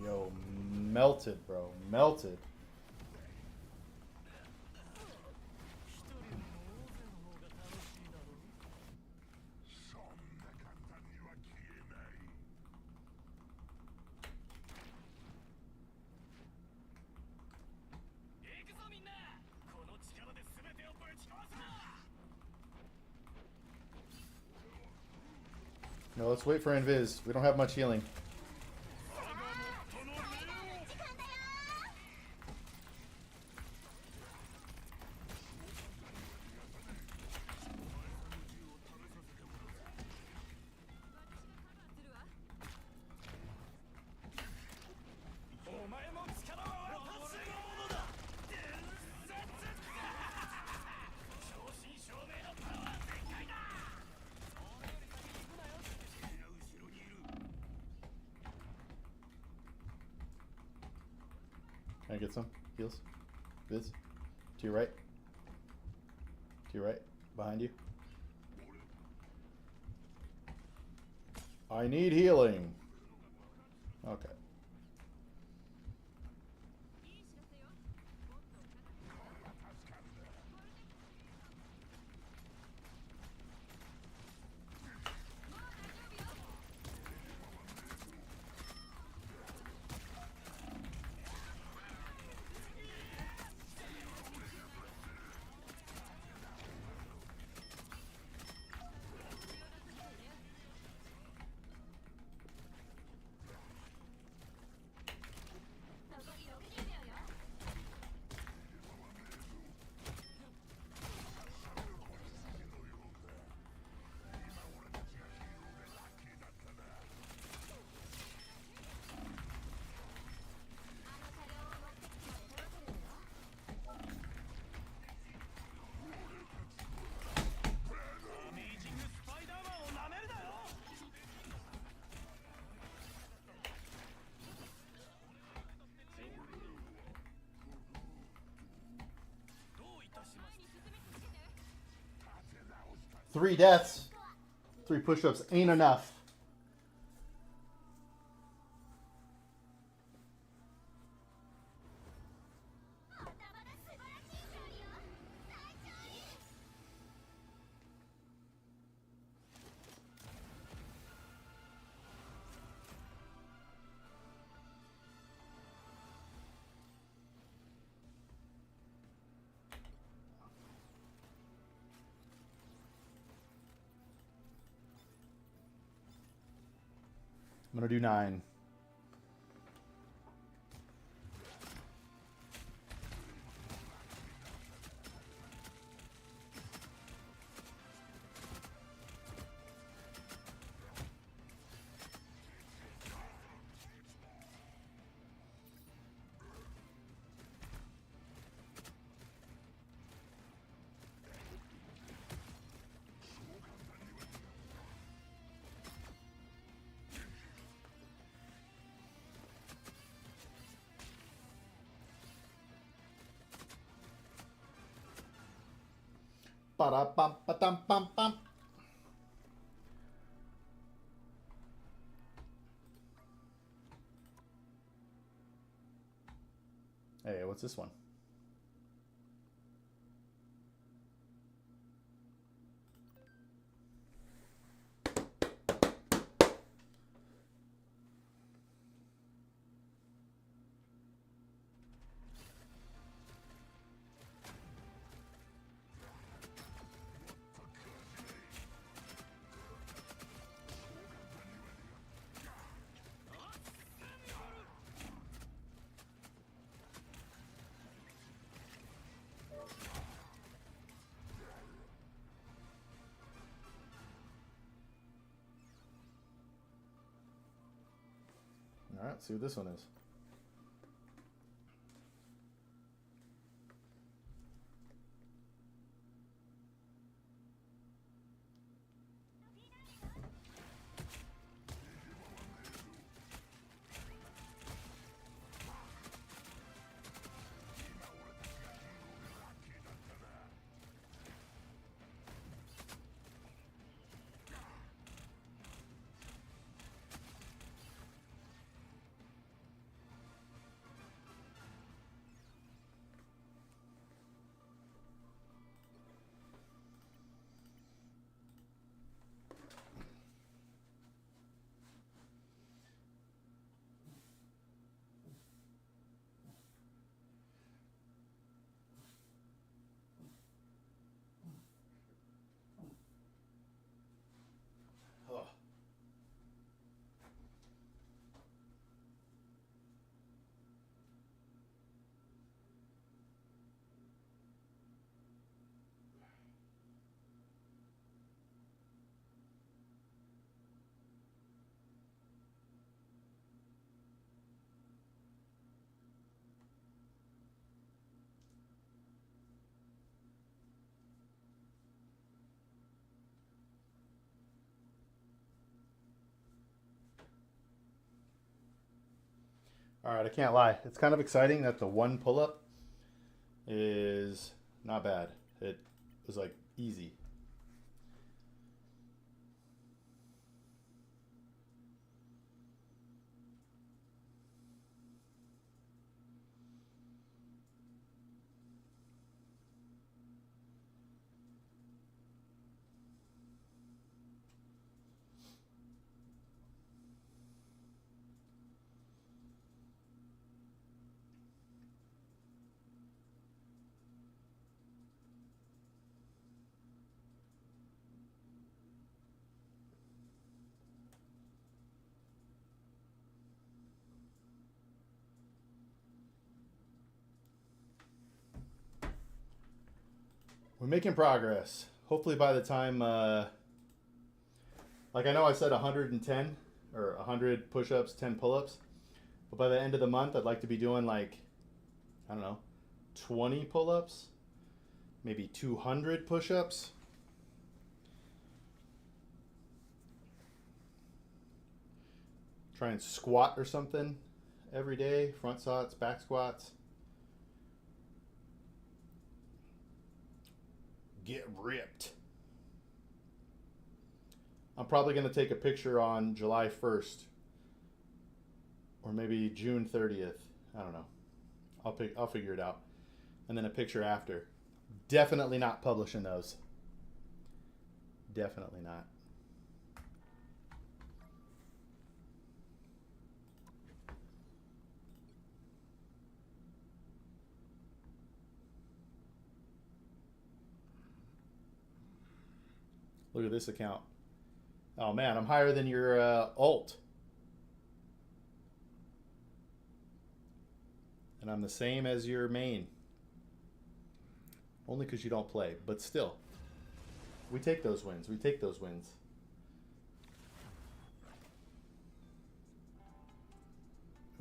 Yo, melted, bro. Melted. No, let's wait for Invis. We don't have much healing. Can I get some heals? Viz? To your right. To your right. Behind you. I need healing. Okay. 3 deaths. 3 push-ups ain't enough. I'm gonna do 9. Ba-da-bum-ba-dum-bum-bum. Hey, what's this one? All right, see what this one is. Ugh. All right, I can't lie. It's kind of exciting that the 1 pull-up is not bad. It was like easy. We're making progress. Hopefully by the time, like I know I said 110 or 100 push-ups, 10 pull-ups, but by the end of the month, I'd like to be doing like, I don't know, 20 pull-ups, maybe 200 push-ups. Try and squat or something every day, front squats, back squats. Get ripped. I'm probably going to take a picture on July 1st or maybe June 30th. I don't know. I'll figure it out. And then a picture after. Definitely not publishing those. Definitely not. Look at this account. Oh man, I'm higher than your alt. And I'm the same as your main. Only because you don't play, but still. We take those wins. We take those wins.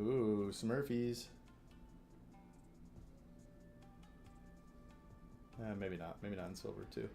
Ooh, Smurfies. Maybe not. Maybe not in silver too.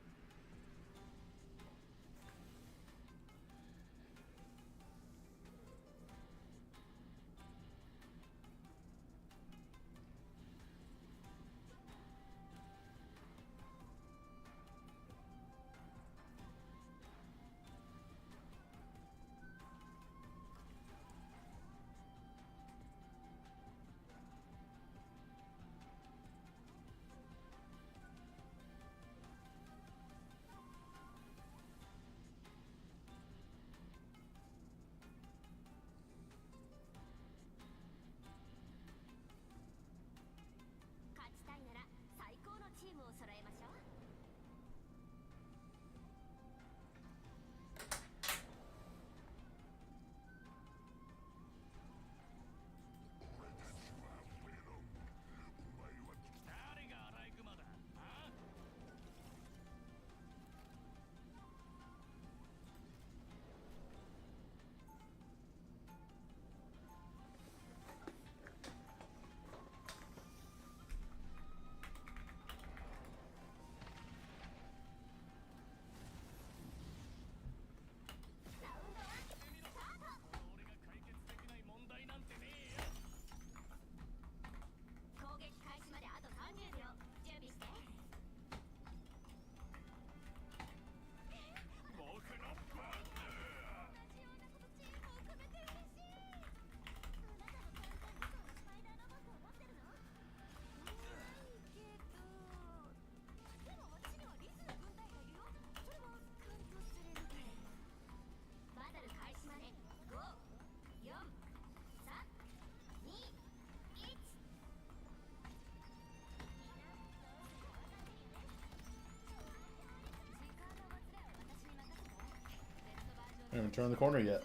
I haven't turned the corner yet.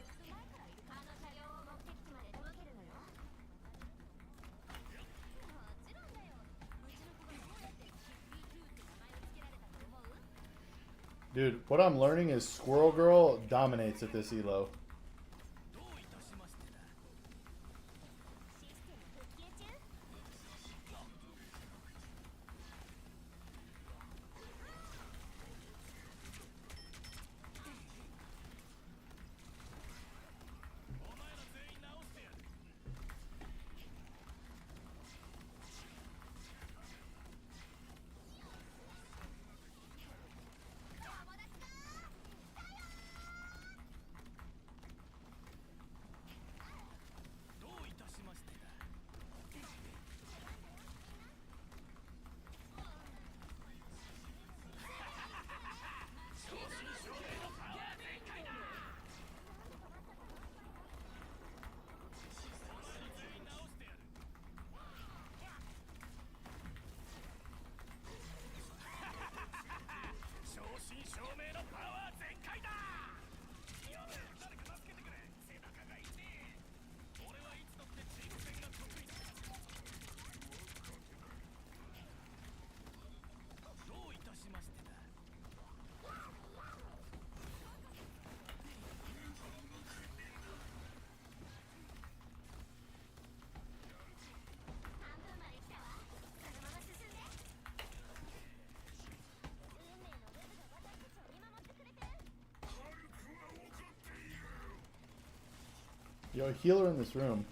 Dude, what I'm learning is Squirrel Girl dominates at this elo. Yo, a healer in this room.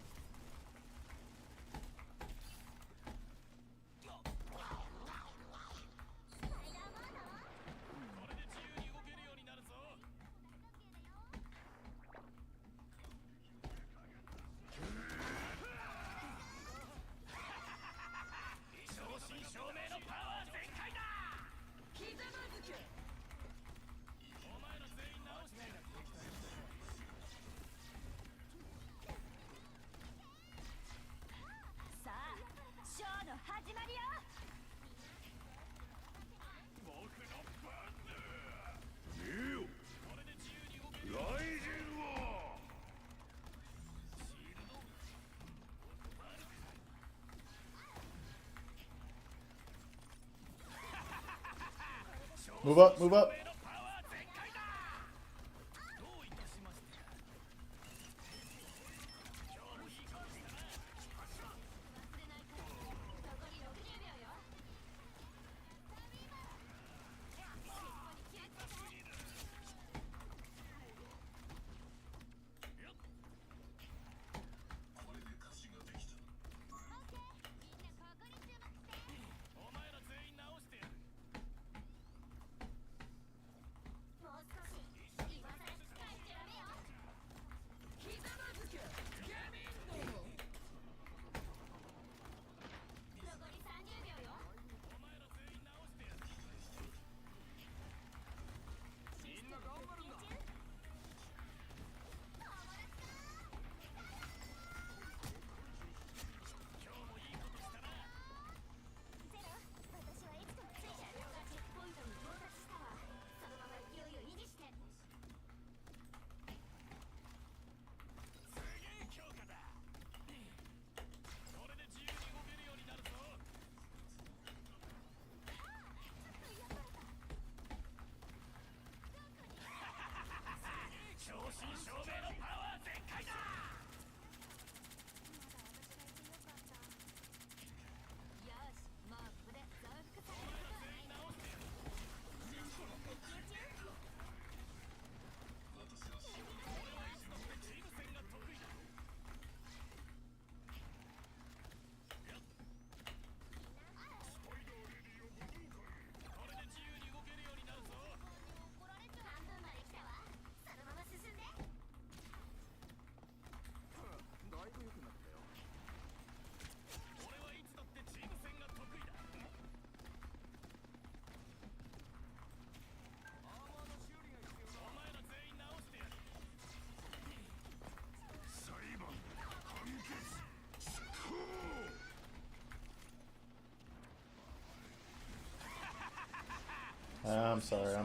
Move up, move up.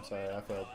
I'm sorry, I failed.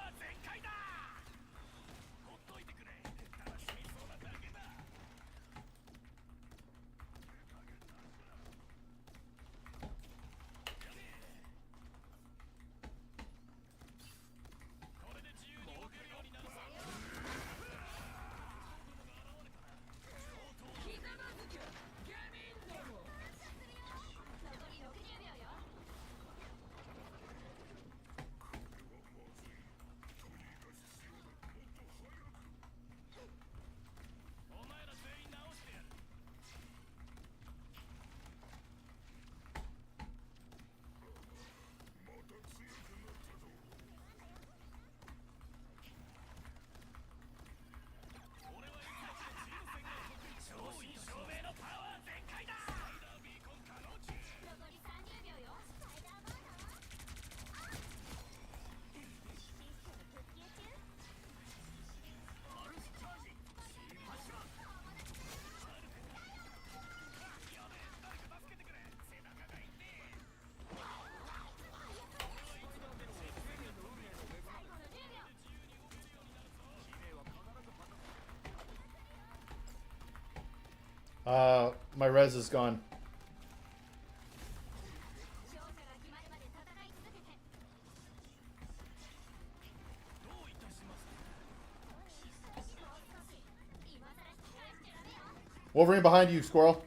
My res is gone. Wolverine behind you, Squirrel.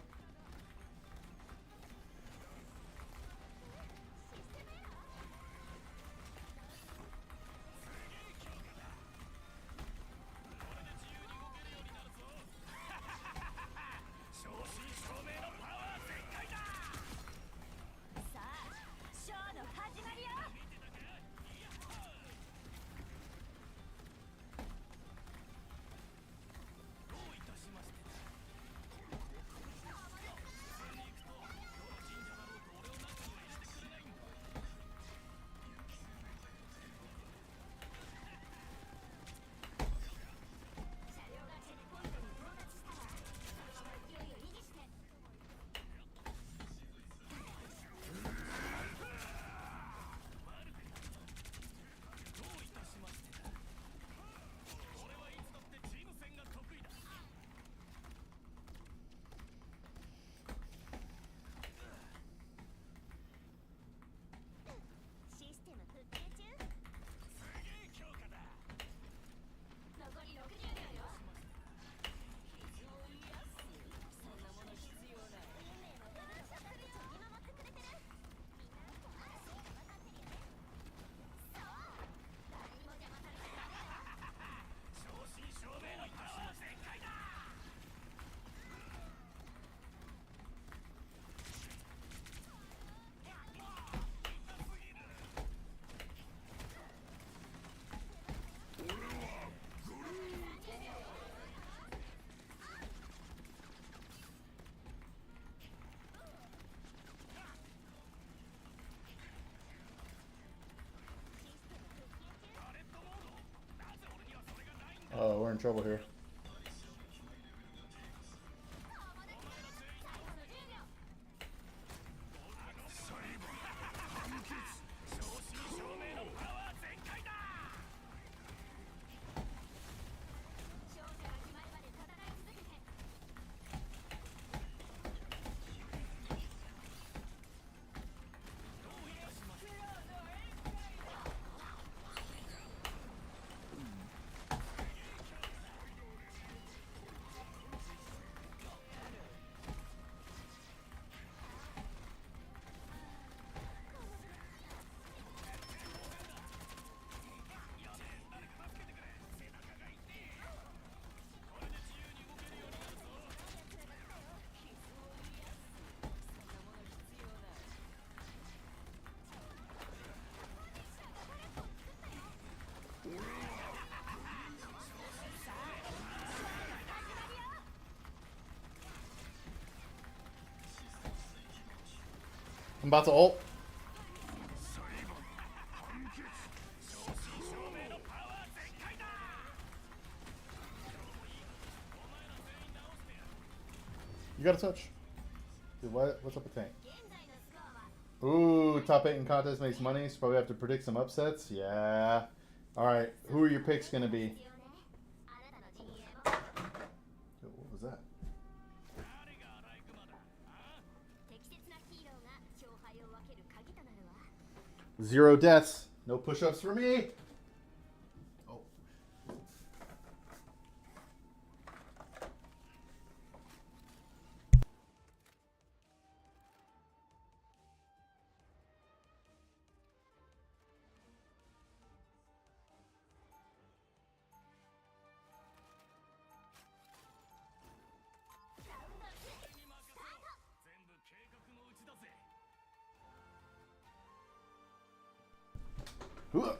in trouble here. I'm about to ult. You got a touch. Dude, what's up with tank? Ooh, top 8 in contest makes money, so probably have to predict some upsets. Yeah. Alright, who are your picks going to be? What was that? 0 deaths. No push-ups for me. Oh. Ooh.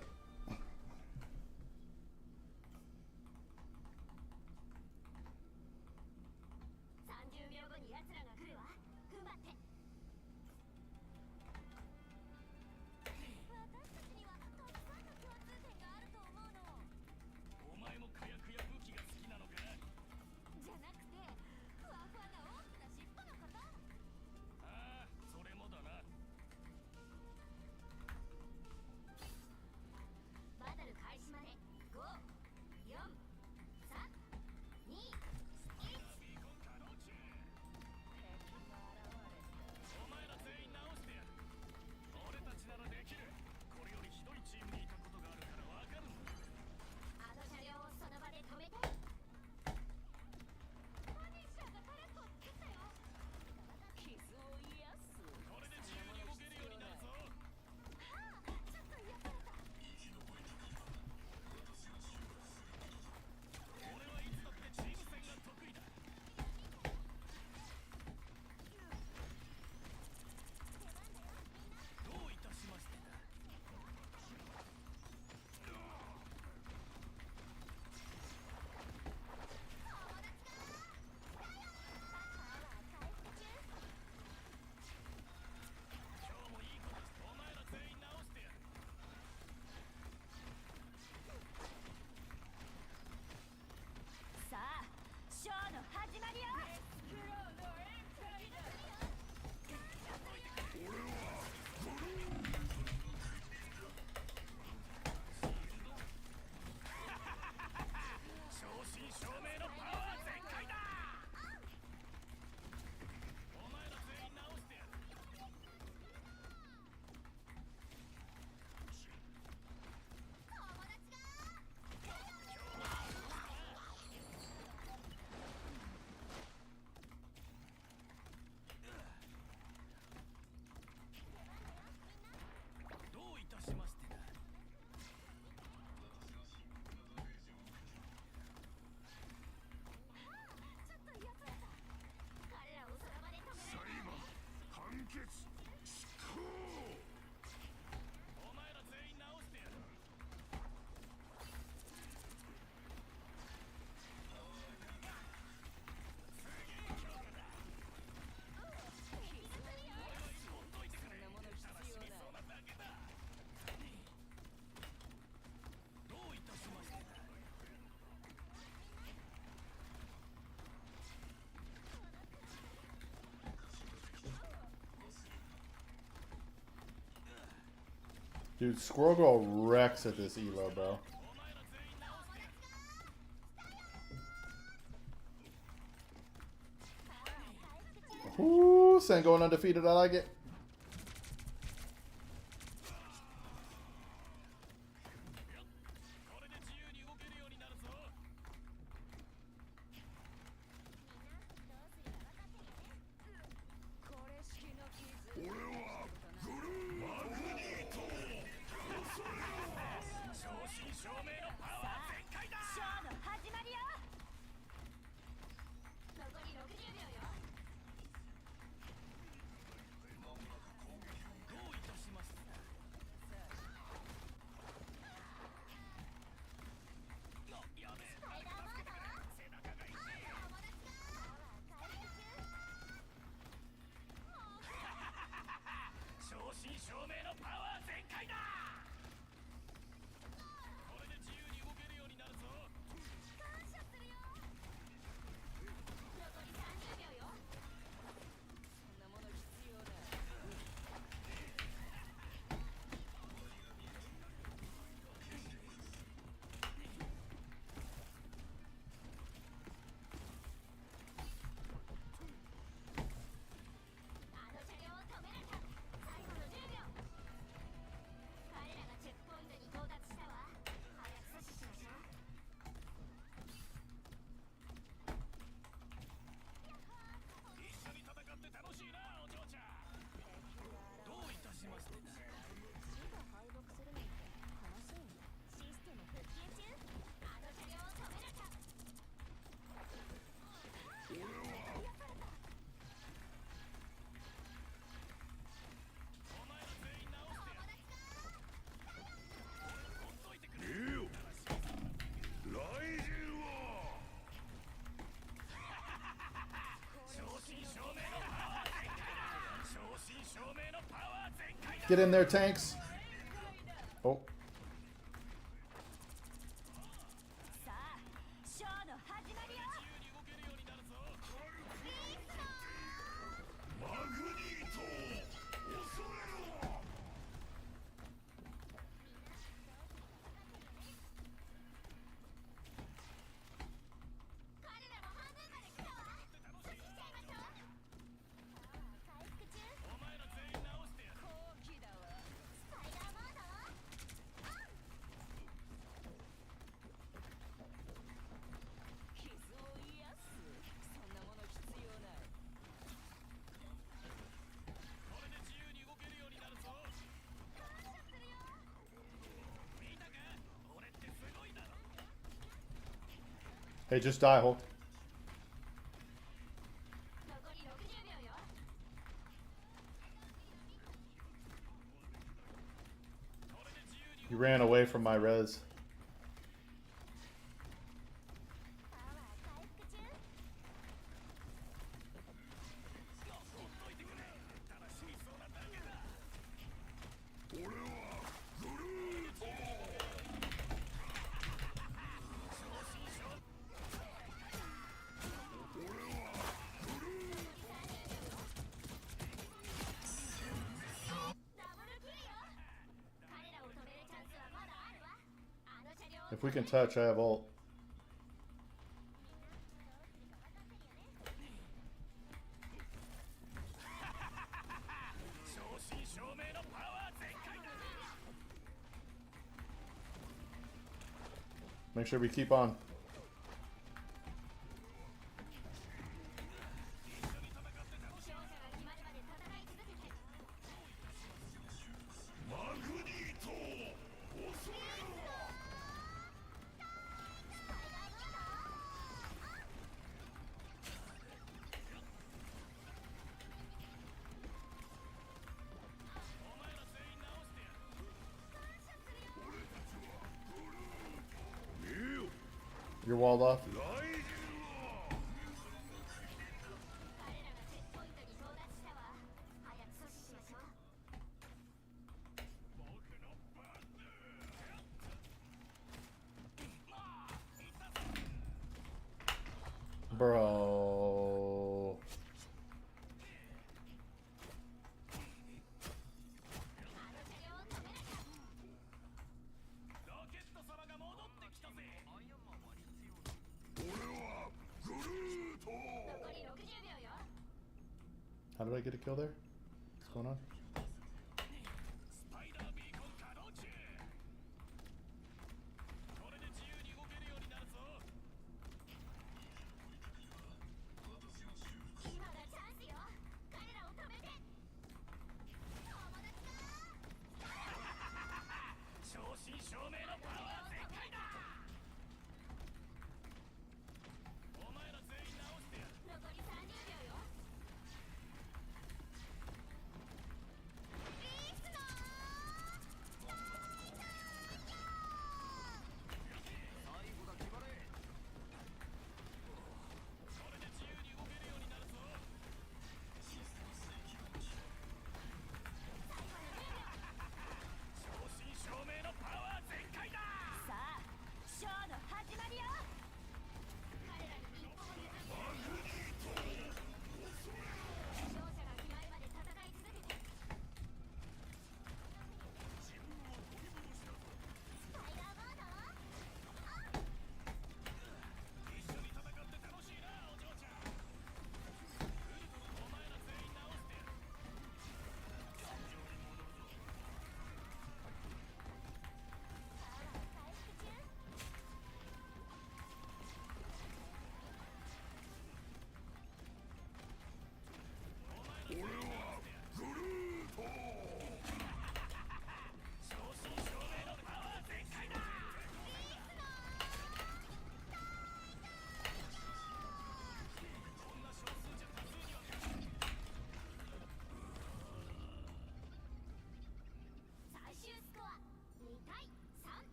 Dude, Squirrel Girl wrecks at this elo, bro. Ooh, Sen going undefeated. I like it. Get in there, tanks. Oh. Hey, just die, Hulk. You ran away from my res. If we can touch, I have ult. Make sure we keep on. You're walled off. Bro. How did I get a kill there? What's going on?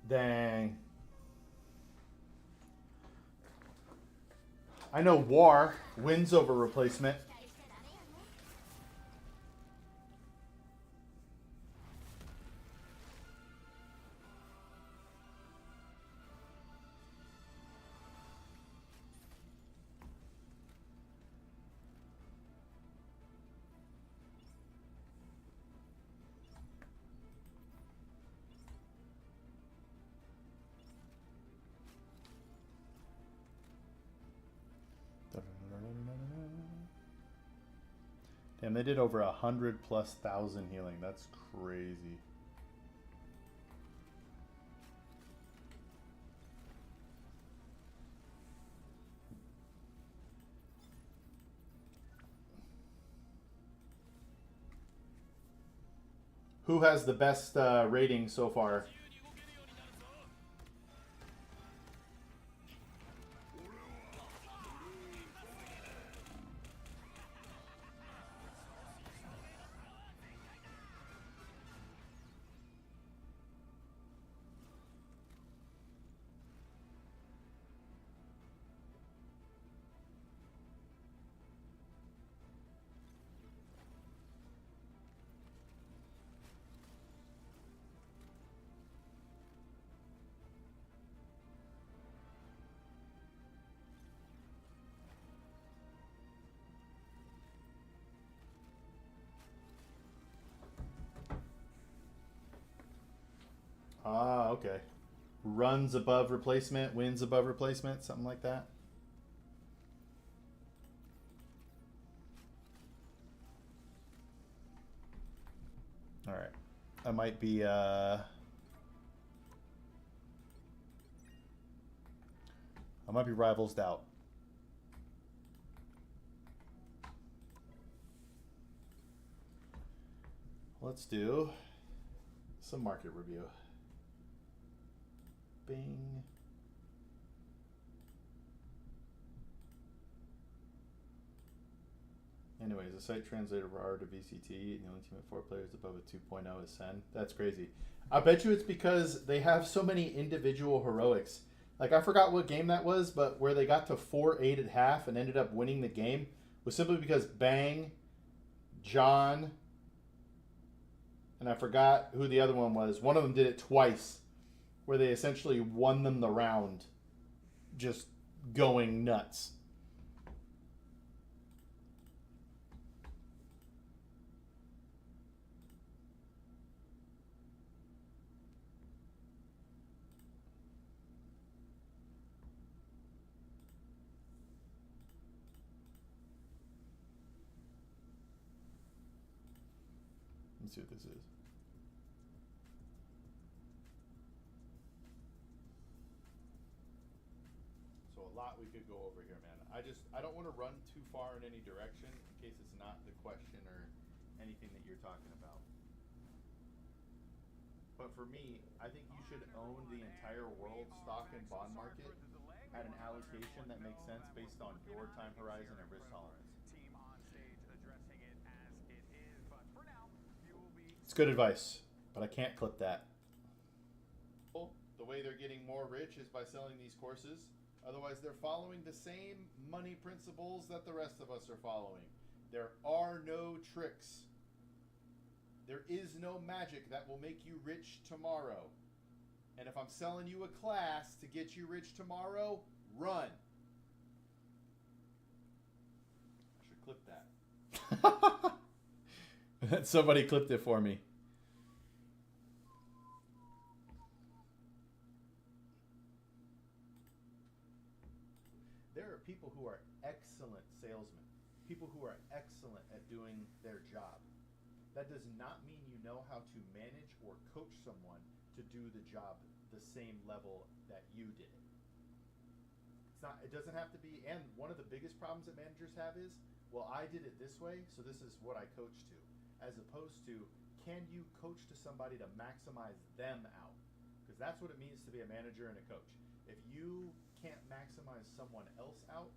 Dang. I know War wins over replacement. Damn, they did over 100,000+ healing. That's crazy. Who has the best rating so far? Ah, okay. Runs above replacement, wins above replacement, something like that. All right. I might be I might be rivals out. Let's do some market review. Bing. Anyways, the site translated RR to VCT, and the only team at 4 players above a 2.0 is Sen. That's crazy. I bet you it's because they have so many individual heroics. Like, I forgot what game that was, but where they got to 4-8 at half and ended up winning the game was simply because Bang, John, and I forgot who the other one was. One of them did it twice, where they essentially won them the round just going nuts. me see what this is. So a lot we could go over here, man. I don't want to run too far in any direction in case it's not the question or anything that you're talking about. But for me, I think you should own the entire world stock and bond market at an allocation that makes sense based on your time horizon and risk tolerance. It's good advice, but I can't clip that. The way they're getting more rich is by selling these courses. Otherwise, they're following the same money principles that the rest of us are following. There are no tricks. There is no magic that will make you rich tomorrow. And if I'm selling you a class to get you rich tomorrow, run. I should clip that. Somebody clipped it for me. There are people who are excellent salesmen, people who are excellent at doing their job. That does not mean you know how to manage or coach someone to do the job the same level that you did it. It doesn't have to be, and one of the biggest problems that managers have is, well, I did it this way, so this is what I coach to. As opposed to, can you coach to somebody to maximize them out? Because that's what it means to be a manager and a coach. If you can't maximize someone else out,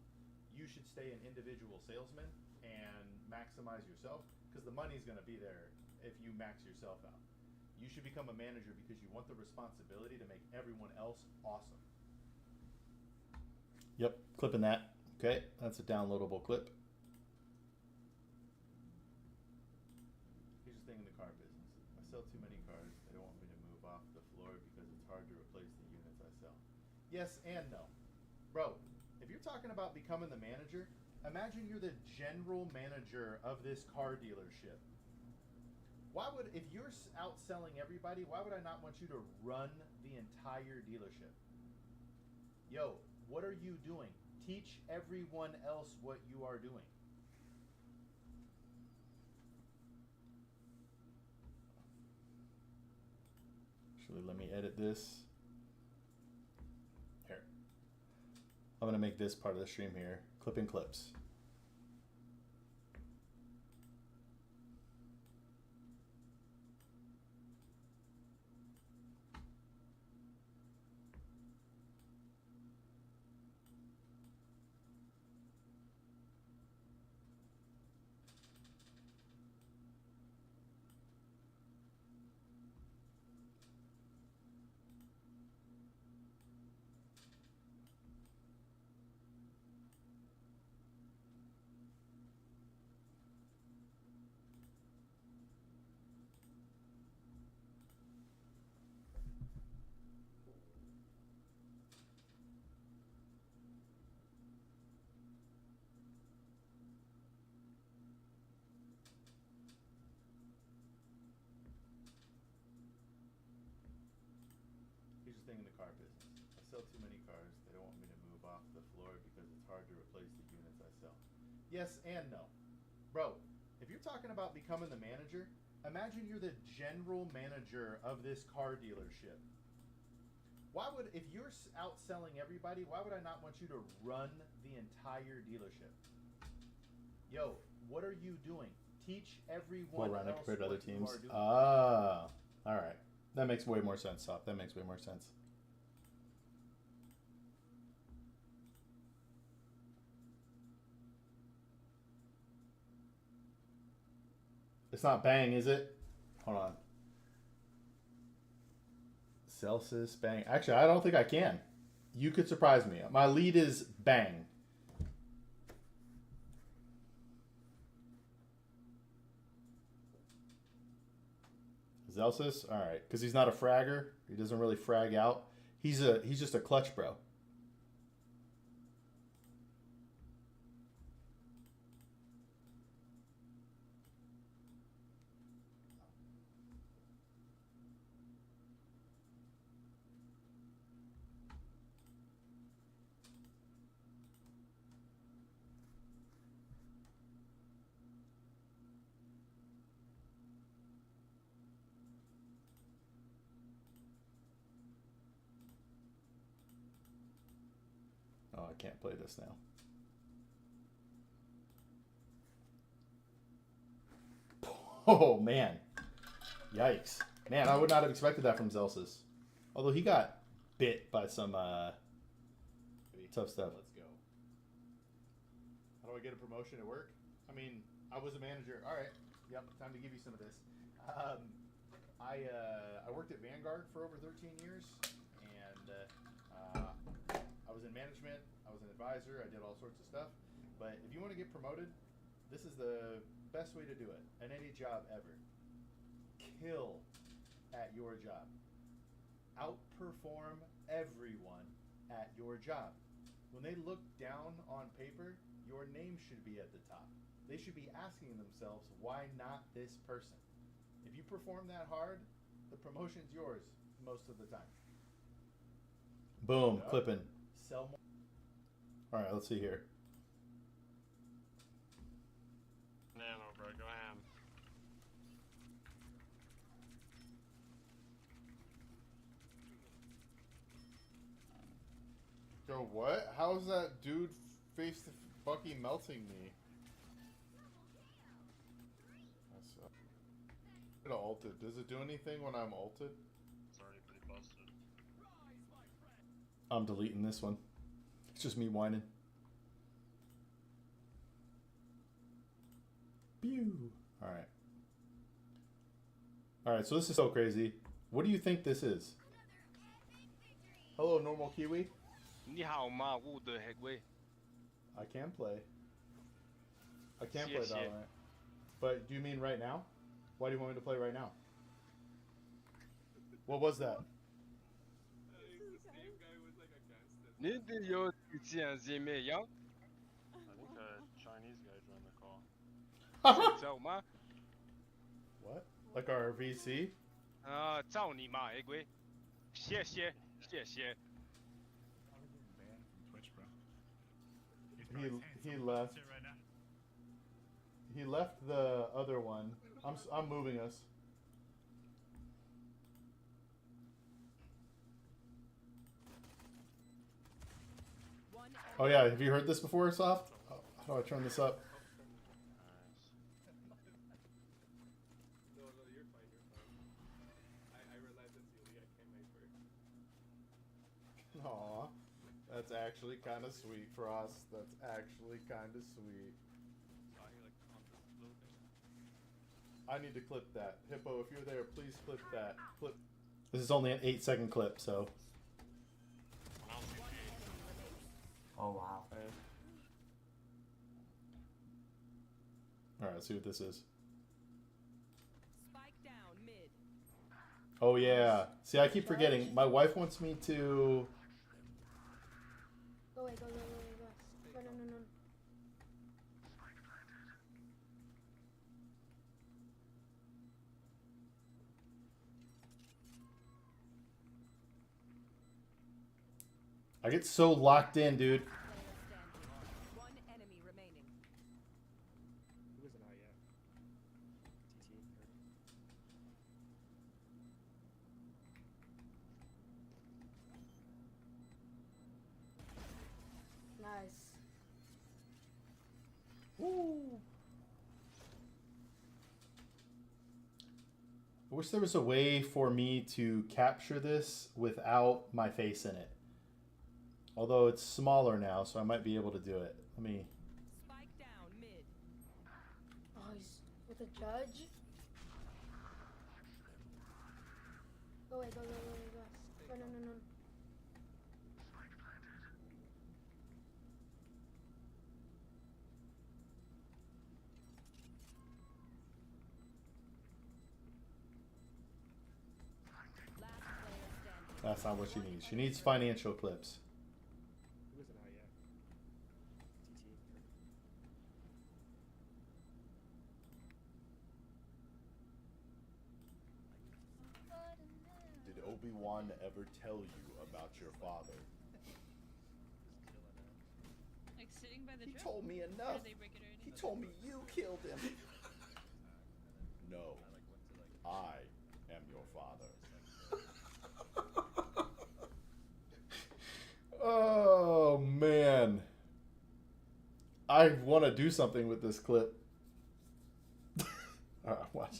you should stay an individual salesman and maximize yourself, because the money's going to be there if you max yourself out. You should become a manager because you want the responsibility to make everyone else awesome. Yep, clipping that. Okay, that's a downloadable clip. Here's the thing in the car business. I sell too many cars. They don't want me to move off the floor because it's hard to replace the units I sell. Yes and no. Bro, if you're talking about becoming the manager, imagine you're the general manager of this car dealership. If you're outselling everybody, why would I not want you to run the entire dealership? Yo, what are you doing? Teach everyone else what you are doing. Actually, let me edit this. Here. I'm going to make this part of the stream here. Clipping clips. Thing in the car business. I sell too many cars. They don't want me to move off the floor because it's hard to replace the units I sell. Yes and no. Bro, if you're talking about becoming the manager, imagine you're the general manager of this car dealership. If you're outselling everybody, why would I not want you to run the entire dealership? Yo, what are you doing? Teach everyone else compared to other what you teams. are doing. Ah, all right. That makes way more sense, Sop. That makes way more sense. It's not bang, is it? Hold on. Celsius, bang. Actually, I don't think I can. You could surprise me. My lead is bang. Celsius? All right. Because he's not a fragger. He doesn't really frag out. He's just a clutch bro. can't play this now. Oh, man. Yikes. Man, I would not have expected that from Zelsis. Although he got bit by some tough stuff. Let's go. How do I get a promotion at work? I mean, I was a manager. All right. Yep, time to give you some of this. I worked at Vanguard for over 13 years, and I was in management. I was an advisor. I did all sorts of stuff. But if you want to get promoted, this is the best way to do it in any job ever. Kill at your job. Outperform everyone at your job. When they look down on paper, your name should be at the top. They should be asking themselves, why not this person? If you perform that hard, the promotion's yours most of the time. Boom, clipping. Sell more. All right, let's see here. Nano, bro, go ham. Yo, what? How is that dude face to fucking melting me? That's ulted. Does it do anything when I'm ulted? It's already pretty busted. I'm deleting this one. It's just me whining. Pew. All right. All right, so this is so crazy. What do you think this is? Hello, normal Kiwi. 你好吗？我的黑龟。 I can play. I can play Yes, yeah. Valorant. But do you mean right now? Why do you want me to play right now? What was that? 你的有见见没有？ I think a Chinese guy joined the call. 知道吗？ What? Like our VC? 操你妈黑龟！谢谢谢谢。 He left. He left the other one. I'm moving us. Oh yeah, have you heard this before, Soft? How do I turn this up? Aw, that's actually kind of sweet for us. That's actually kind of sweet. I need to clip that. Hippo, if you're there, please clip that. Clip. This is only an 8-second clip, so. Oh wow. Alright, let's see what this is. Spike down mid. Oh yeah. See, I keep forgetting. My wife wants me to... Go away, go. No. I get so locked in, dude. One enemy remaining. Who isn't out yet? Nice. Woo. I wish there was a way for me to capture this without my face in it. Although it's smaller now, so I might be able to do it. Let me... Spike down mid. Oh, he's with a judge. Go away, go. No. Last player standing. That's not what she needs. She needs financial clips. Who isn't out yet? Did Obi-Wan ever tell you about your father? Like sitting by the He drip? told me Or enough. did they break it already? He told me you killed him. No, I am your father. Oh, man. I want to do something with this clip. Alright, watch.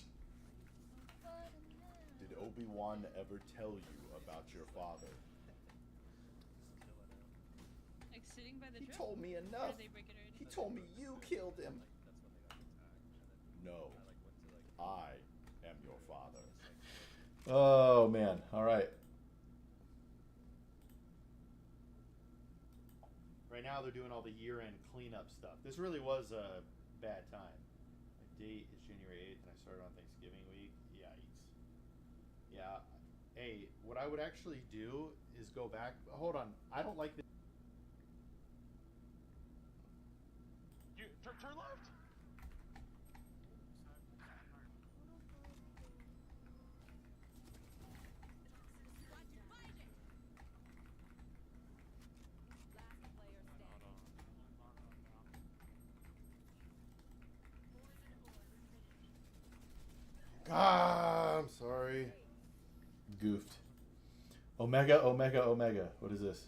Did Obi-Wan ever tell you about your father? Like sitting by the He truck? told me Or enough. did they break it already? He told me you killed him. No, I am your father. Oh man. Alright. Right now they're doing all the year-end cleanup stuff. This really was a bad time. My date is January 8th and I started on Thanksgiving week. Yikes. Yeah. Hey, what I would actually do is go back. Hold on. I don't like this. You turn left. Ah, I'm sorry. Goofed. Omega, Omega, Omega. What is this?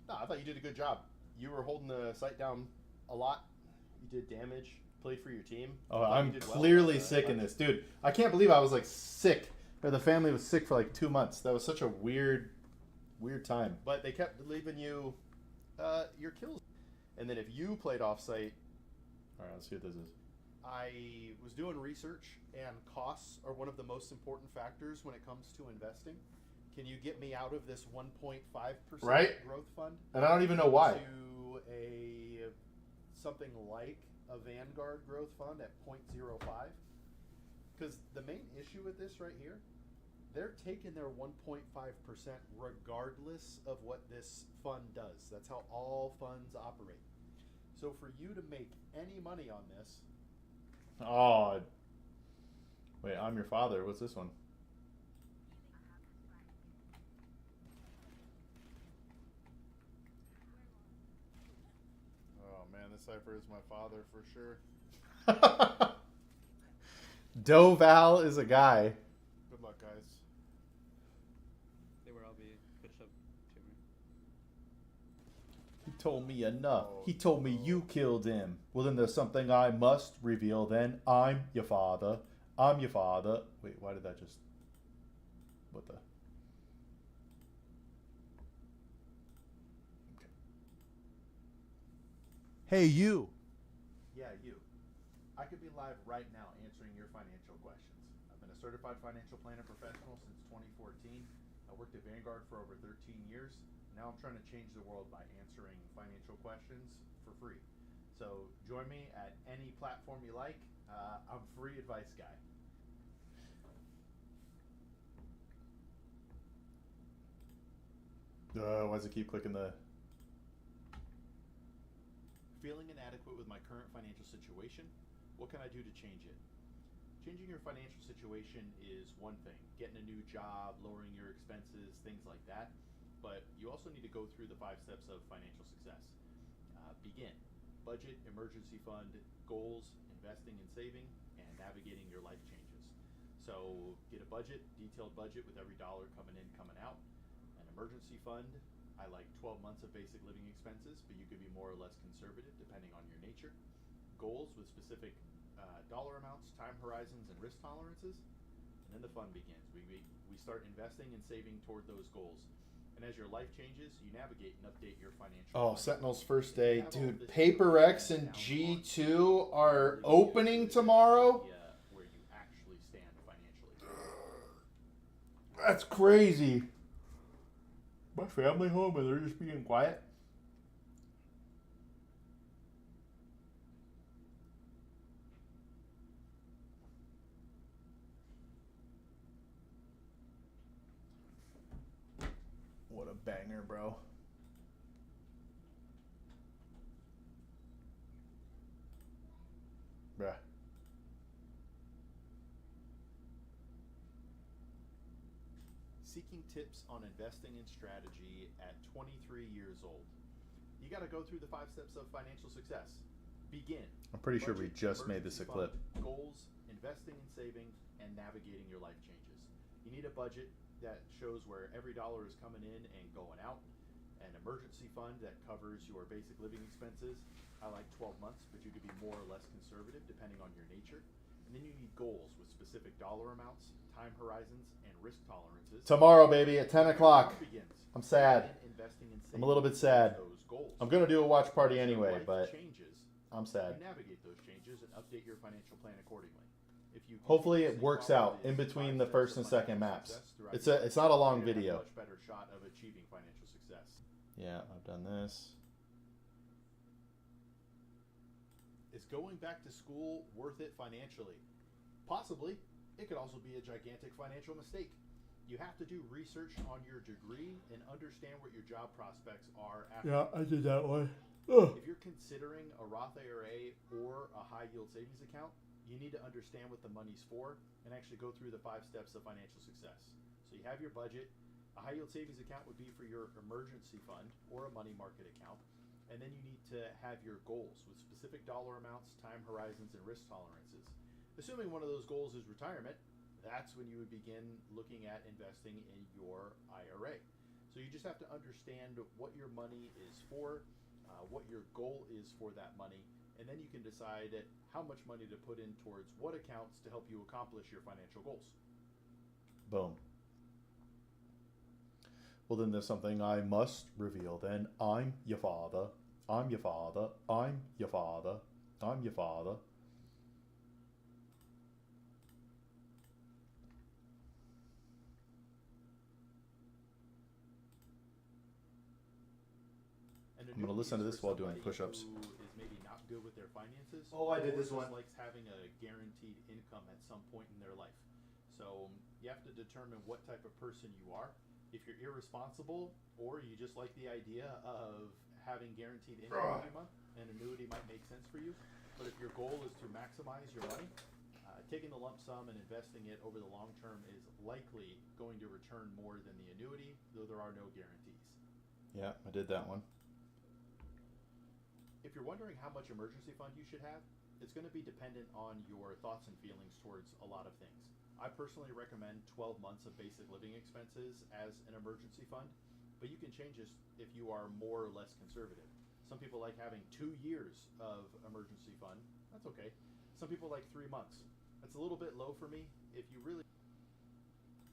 No, I thought you did a good job. You were holding the site down a lot. You did damage. Played for your team. Oh, I thought you I'm did well. clearly sick in this. Dude, I can't believe I was like sick. Or the family was sick for like 2 months. That was such a weird time. But they kept leaving you your kills. And then if you played off-site... Alright, let's see what this is. I was doing research, and costs are one of the most important factors when it comes to investing. Can you get me out of this 1.5% Right? growth fund? And I don't even know why. To something like a Vanguard growth fund at 0.05. Because the main issue with this right here, they're taking their 1.5% regardless of what this fund does. That's how all funds operate. So for you to make any money on this... Oh. Wait, I'm your father. What's this one? Oh man, this cipher is my father for sure. Doval is a guy. Good luck, guys. They were all be pushed up to me. He told me enough. He told me you killed him. Well, then there's something I must reveal then. I'm your father. I'm your father. Wait, why did that just... What the... Okay. Hey, you. Yeah, you. I could be live right now answering your financial questions. I've been a certified financial planner professional since 2014. I worked at Vanguard for over 13 years. Now I'm trying to change the world by answering financial questions for free. So join me at any platform you like. I'm free advice guy. Why does it keep clicking the... Feeling inadequate with my current financial situation? What can I do to change it? Changing your financial situation is one thing. Getting a new job, lowering your expenses, things like that. But you also need to go through the 5 steps of financial success. Begin. Budget, emergency fund, goals, investing and saving, and navigating your life changes. So get a budget, detailed budget with every dollar coming in, coming out. An emergency fund, I like 12 months of basic living expenses, but you could be more or less conservative depending on your nature. Goals with specific dollar amounts, time horizons, and risk tolerances. And then the fun begins. We start investing and saving toward those goals. And as your life changes, you navigate and update your financial Oh, plan. Sentinel's first day. Dude, PaperX and G2 are opening tomorrow? Where you actually stand financially. That's crazy. My family home and they're just being quiet? What a banger, bro. Bruh. Seeking tips on investing and strategy at 23 years old. You got to go through the 5 steps of financial success. Begin. I'm pretty sure we Budget, just made this a emergency clip. fund, goals, investing and saving, and navigating your life changes. You need a budget that shows where every dollar is coming in and going out. an emergency fund that covers your basic living expenses. I like 12 months, but you could be more or less conservative depending on your nature. And then you need goals with specific dollar amounts, time horizons, and risk tolerances. Tomorrow, baby, at 10 o'clock. Begins. I'm sad. Investing in I'm a little bit sad. those goals. I'm going to do a watch party As your anyway, life but changes, I'm sad. you navigate those changes and update your financial plan accordingly. If you Hopefully it continuously works follow out in these between 5 the steps first of and second financial maps. success throughout It's your a it's not a long you're gonna have video. a much better shot of achieving financial success. Yeah, I've done this. Is going back to school worth it financially? Possibly. It could also be a gigantic financial mistake. You have to do research on your degree and understand what your job prospects are after. Yeah, I did that one. If you're considering a Roth IRA or a high yield savings account, you need to understand what the money's for and actually go through the 5 steps of financial success. So you have your budget. A high yield savings account would be for your emergency fund or a money market account. And then you need to have your goals with specific dollar amounts, time horizons, and risk tolerances. Assuming one of those goals is retirement, that's when you would begin looking at investing in your IRA. So you just have to understand what your money is for, what your goal is for that money, and then you can decide how much money to put in towards what accounts to help you accomplish your financial goals. Boom. Well, then there's something I must reveal then. I'm your father. I'm your father. I'm your father. I'm your father. I'm going to listen to this while doing push-ups. Who is maybe not good with their finances. Oh, I did or this just one. likes having a guaranteed income at some point in their life. So you have to determine what type of person you are. If you're irresponsible, or you just like the idea of having guaranteed income every month, an annuity might make sense for you. But if your goal is to maximize your money, taking the lump sum and investing it over the long term is likely going to return more than the annuity, though there are no guarantees. Yeah, I did that one. If you're wondering how much emergency fund you should have, it's going to be dependent on your thoughts and feelings towards a lot of things. I personally recommend 12 months of basic living expenses as an emergency fund, but you can change this if you are more or less conservative. Some people like having 2 years of emergency fund. That's okay. Some people like 3 months. That's a little bit low for me. If you really...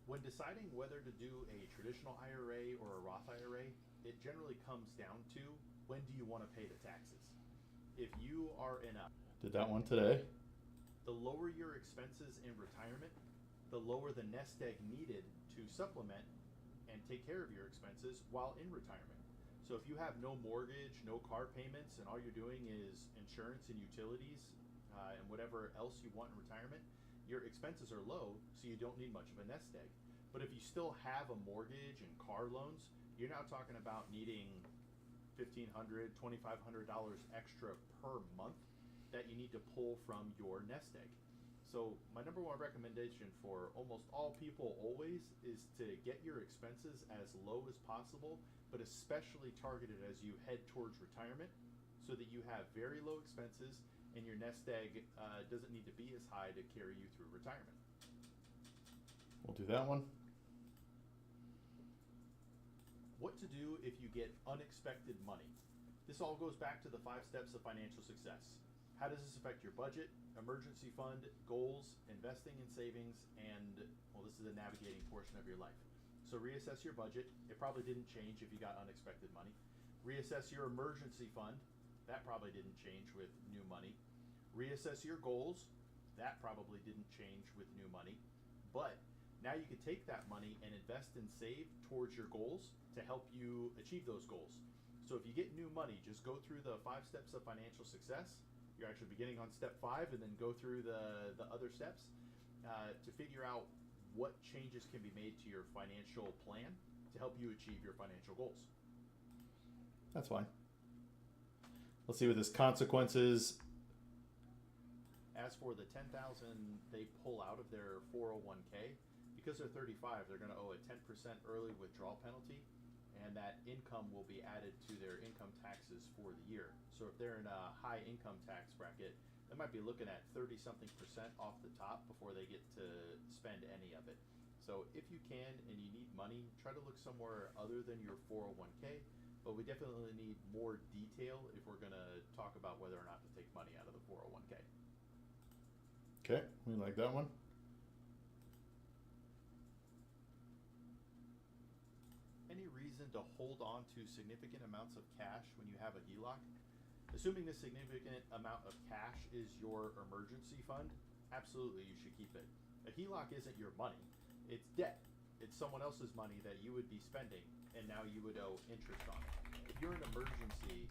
When deciding whether to do a traditional IRA or a Roth IRA, it generally comes down to when do you want to pay the taxes. If you are in a... Did that one today. The lower your expenses in retirement, the lower the nest egg needed to supplement and take care of your expenses while in retirement. So if you have no mortgage, no car payments, and all you're doing is insurance and utilities and whatever else you want in retirement, your expenses are low, so you don't need much of a nest egg. But if you still have a mortgage and car loans, you're now talking about needing $1,500, $2,500 extra per month that you need to pull from your nest egg. So my number one recommendation for almost all people always is to get your expenses as low as possible, but especially targeted as you head towards retirement so that you have very low expenses and your nest egg doesn't need to be as high to carry you through retirement. We'll do that one. What to do if you get unexpected money. This all goes back to the 5 steps of financial success. How does this affect your budget, emergency fund, goals, investing and savings, and, well, this is the navigating portion of your life. So reassess your budget. It probably didn't change if you got unexpected money. Reassess your emergency fund. That probably didn't change with new money. Reassess your goals. That probably didn't change with new money. But now you can take that money and invest and save towards your goals to help you achieve those goals. So if you get new money, just go through the 5 steps of financial success. You're actually beginning on step 5 and then go through the other steps to figure out what changes can be made to your financial plan to help you achieve your financial goals. That's fine. Let's see what this consequences. As for the $10,000 they pull out of their 401k, because they're 35, they're going to owe a 10% early withdrawal penalty, and that income will be added to their income taxes for the year. So if they're in a high income tax bracket, they might be looking at 30-something% off the top before they get to spend any of it. So if you can and you need money, try to look somewhere other than your 401k but we definitely need more detail if we're going to talk about whether or not to take money out of the 401k. Okay, we like that one. Any reason to hold on to significant amounts of cash when you have a HELOC? Assuming the significant amount of cash is your emergency fund, absolutely you should keep it. A HELOC isn't your money, it's debt. It's someone else's money that you would be spending, and now you would owe interest on it. If you're an emergency,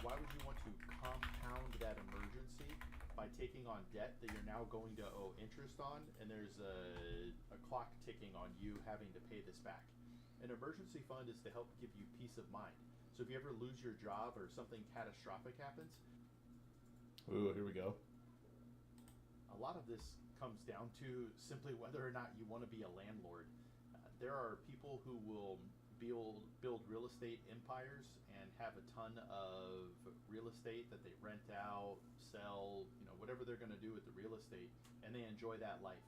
why would you want to compound that emergency by taking on debt that you're now going to owe interest on, and there's a clock ticking on you having to pay this back? An emergency fund is to help give you peace of mind. So if you ever lose your job or something catastrophic happens, Ooh, here we go. a lot of this comes down to simply whether or not you want to be a landlord. There are people who will build real estate empires and have a ton of real estate that they rent out, sell, whatever they're going to do with the real estate, and they enjoy that life.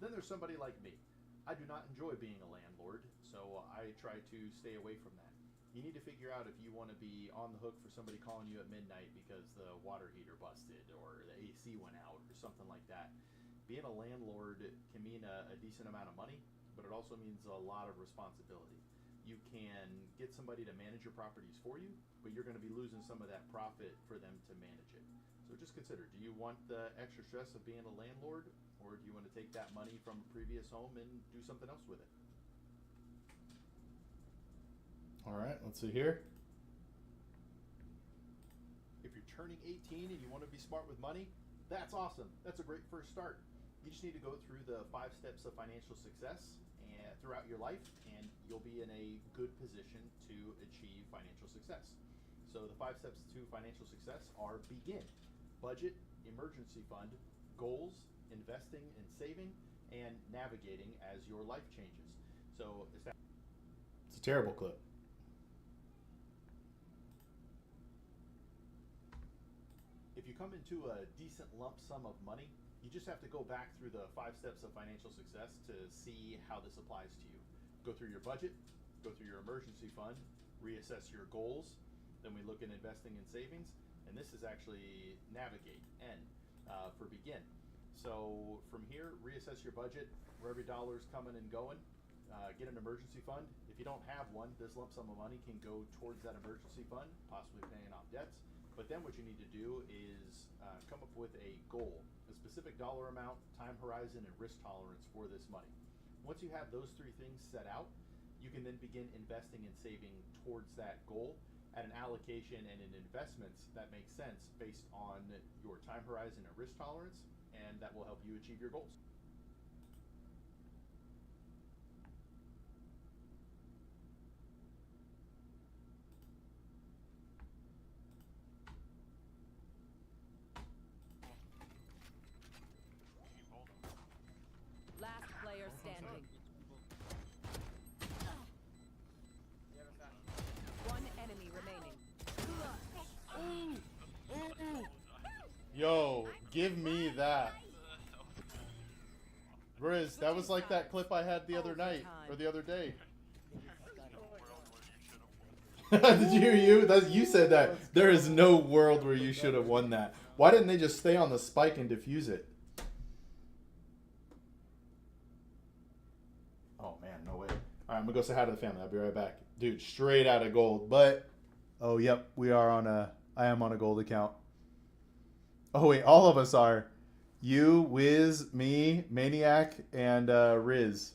Then there's somebody like me. I do not enjoy being a landlord, so I try to stay away from that. You need to figure out if you want to be on the hook for somebody calling you at midnight because the water heater busted or the AC went out or something like that. Being a landlord can mean a decent amount of money, but it also means a lot of responsibility. You can get somebody to manage your properties for you, but you're going to be losing some of that profit for them to manage it. So just consider, do you want the extra stress of being a landlord, or do you want to take that money from a previous home and do something else with it? All right, let's see here. If you're turning 18 and you want to be smart with money, that's awesome. That's a great first start. You just need to go through the 5 steps of financial success and throughout your life, and you'll be in a good position to achieve financial success. So the 5 steps to financial success are: begin, budget, emergency fund, goals, investing and saving, and navigating as your life changes. So it's a terrible clip. If you come into a decent lump sum of money, you just have to go back through the 5 steps of financial success to see how this applies to you. Go through your budget, go through your emergency fund, reassess your goals, then we look at investing and savings, and this is actually navigate, N, for begin. So from here, reassess your budget, where every dollar is coming and going. Get an emergency fund. If you don't have one, this lump sum of money can go towards that emergency fund, possibly paying off debts. But then what you need to do is come up with a goal, a specific dollar amount, time horizon, and risk tolerance for this money. Once you have those 3 things set out, you can then begin investing and saving towards that goal at an allocation and in investments that make sense based on your time horizon and risk tolerance, and that will help you achieve your goals. Last player standing. One enemy remaining. Yo, give me that. Riz, that was like that clip I had the other night, or the other day. Did you hear you? You said that. There is no world where you should have won that. Why didn't they just stay on the spike and defuse it? Oh man, no way. Alright, I'm gonna go say hi to the family. I'll be right back. Dude, straight out of gold. But, oh yep, I am on a gold account. Oh wait, all of us are. You, Wiz, me, Maniac, and Riz.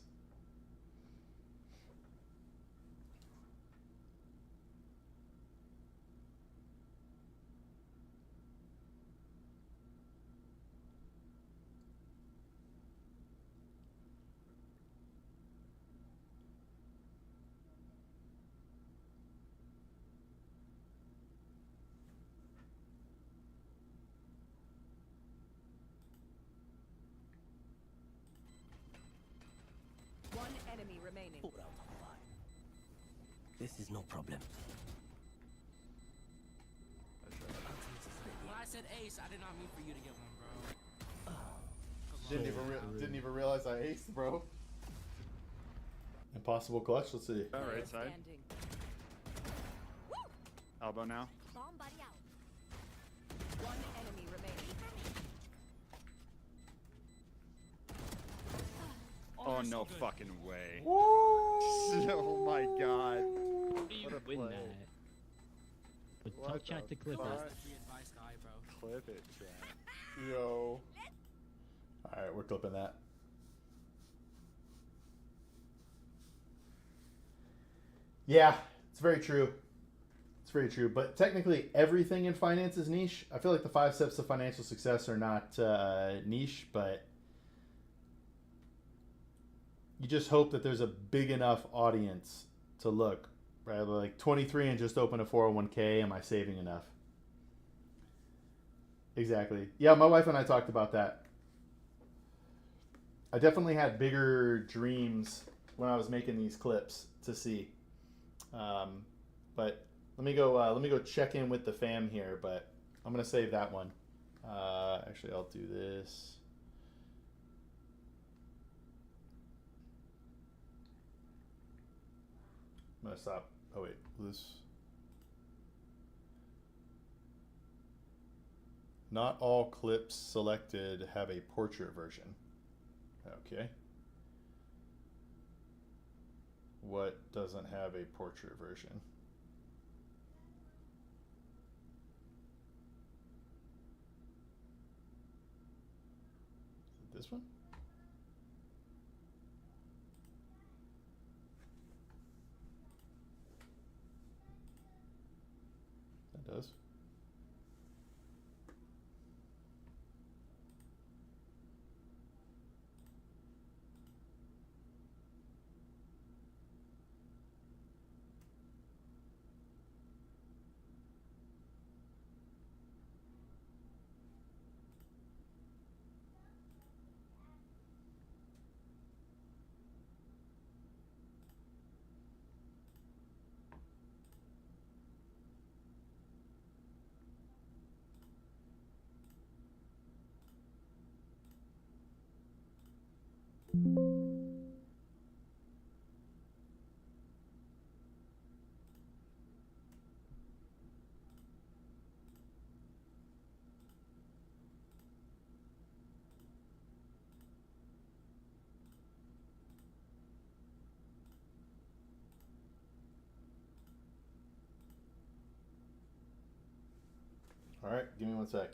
One enemy remaining. This is no problem. When I said ace, I did not mean for you to get one, bro. Didn't even realize I aced, bro. Impossible clutch. Let's see. All right, side. Elbow now. Bomb buddy out. One enemy remaining. Oh, no fucking way. Woo! Oh my god. How do you What a win play. that? But What tell the chat to clip fuck? it. Free advice guy, bro. Clip it, chat. Yo. Alright, we're clipping that. Yeah, it's very true. It's very true. But technically, everything in finance is niche. I feel like the 5 steps of financial success are not niche, but you just hope that there's a big enough audience to look. Right? Like 23 and just open a 401k. Am I saving enough? Exactly. Yeah, my wife and I talked about that. I definitely had bigger dreams when I was making these clips to see. But let me go check in with the fam here, but I'm gonna save that one. Actually, I'll do this. I'm gonna stop. Oh wait, this. Not all clips selected have a portrait version. Okay. What doesn't have a portrait version? Is it this one? That does. All right, give me one sec.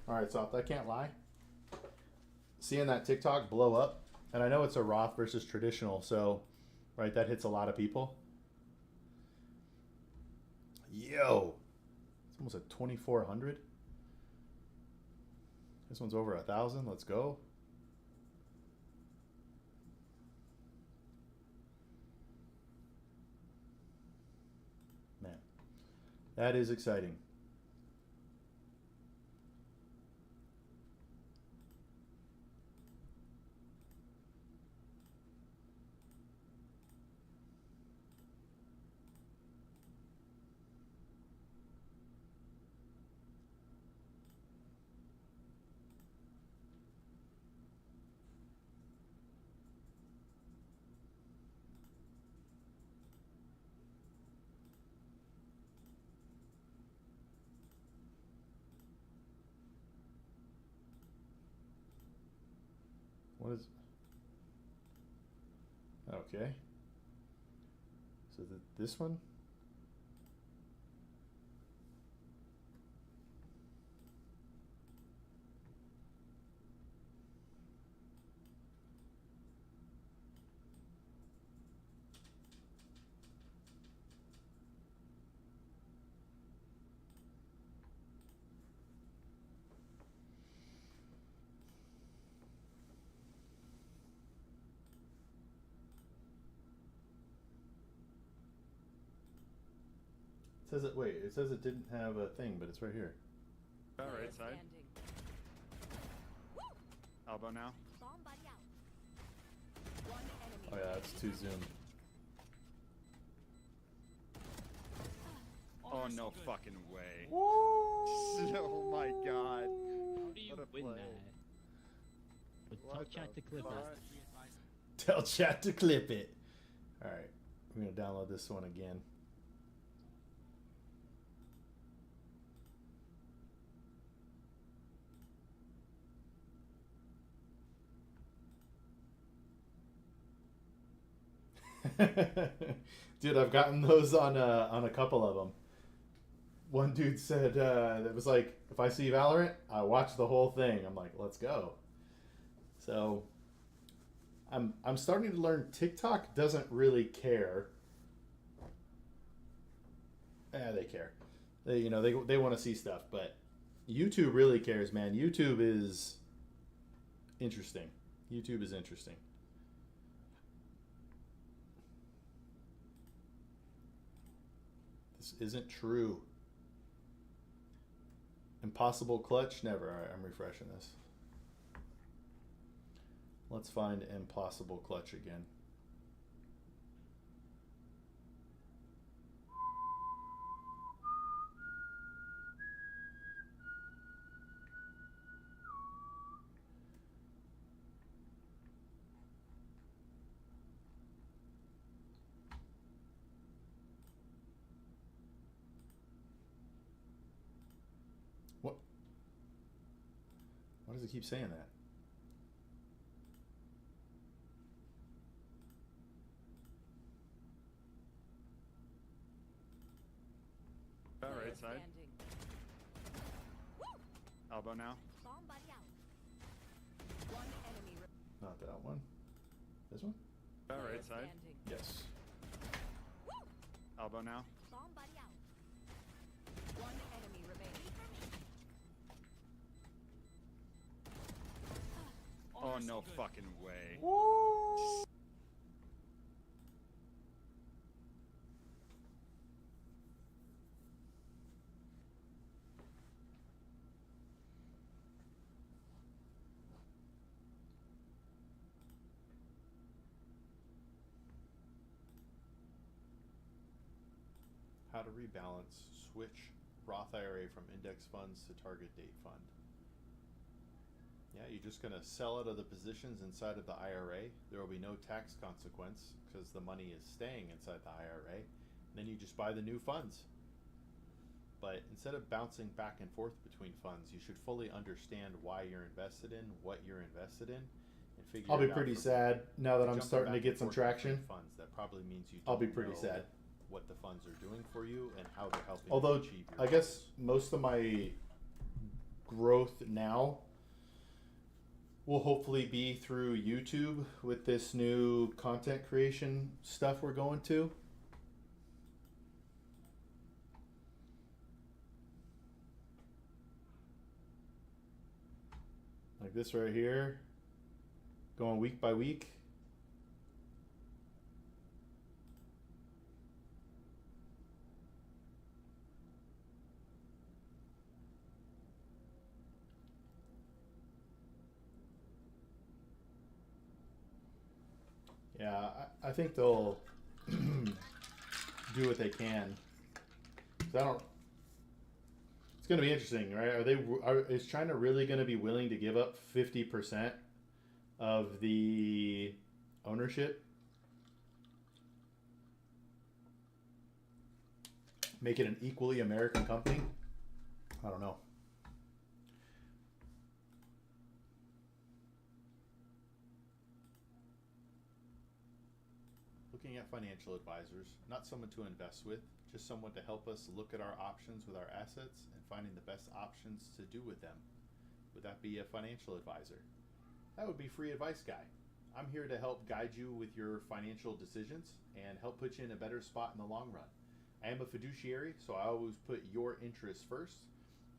All right, Soft, I can't lie. Seeing that TikTok blow up, and I know it's a Roth versus traditional, so, right, that hits a lot of people. Yo, it's almost at 2,400. This one's over 1,000. Let's go. Man, that is exciting. What is... Okay. So this one? It says it. Wait, it says it didn't have a thing, but it's right here. All right side. Elbow now. Oh yeah, it's too zoomed. Oh no fucking way. Woo! Oh my god. How do you What a win play. that? But tell What chat the to clip fuck? it. Tell chat to clip it. All right, I'm gonna download this one again. Dude, I've gotten those on a couple of them. One dude said it was like, if I see Valorant, I watch the whole thing. I'm like, let's go. So I'm starting to learn TikTok doesn't really care. They care. They want to see stuff, but YouTube really cares, man. YouTube is interesting. YouTube is interesting. This isn't true. Impossible clutch? Never. All right, I'm refreshing this. Let's find impossible clutch again. What? Why does it keep saying that? All right side. Elbow now. Not that one. This one? All right side. Yes. Elbow now. Oh no fucking way. How to rebalance, switch Roth IRA from index funds to target date fund. Yeah, you're just going to sell out of the positions inside of the IRA. There will be no tax consequence because the money is staying inside the IRA. Then you just buy the new funds. But instead of bouncing back and forth between funds, you should fully understand why you're invested in, what you're invested in, and figure I'll it be out pretty from sad now that I'm jumping starting to back get and some forth between traction. Funds. That probably means you I'll be don't pretty know sad. what the funds are doing for you and how they're helping Although, you achieve your I guess most of my growth now will hopefully be through YouTube with this new content creation stuff we're going to. Like this right here, going week by week. Yeah, I think they'll do what they can. 'Cause I don't. It's going to be interesting, right? Is China really going to be willing to give up 50% of the ownership? Make it an equally American company? I don't know. Looking at financial advisors, not someone to invest with, just someone to help us look at our options with our assets and finding the best options to do with them. Would that be a financial advisor? That would be Free Advice Guy. I'm here to help guide you with your financial decisions and help put you in a better spot in the long run. I am a fiduciary, so I always put your interests first,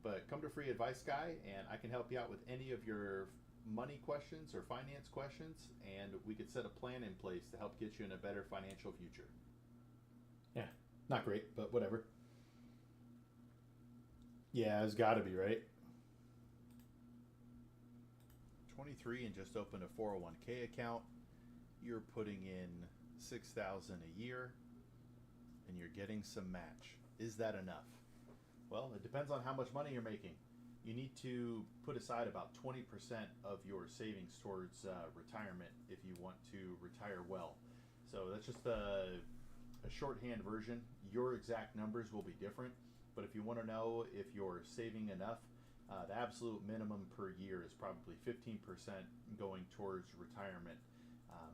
but come to Free Advice Guy and I can help you out with any of your money questions or finance questions, and we could set a plan in place to help get you in a better financial future. Yeah, not great, but whatever. Yeah, it's got to be, right? 23 and just opened a 401k account. You're putting in $6,000 a year and you're getting some match. Is that enough? Well, it depends on how much money you're making. You need to put aside about 20% of your savings towards retirement if you want to retire well. So that's just a shorthand version. Your exact numbers will be different, but if you want to know if you're saving enough, the absolute minimum per year is probably 15% going towards retirement.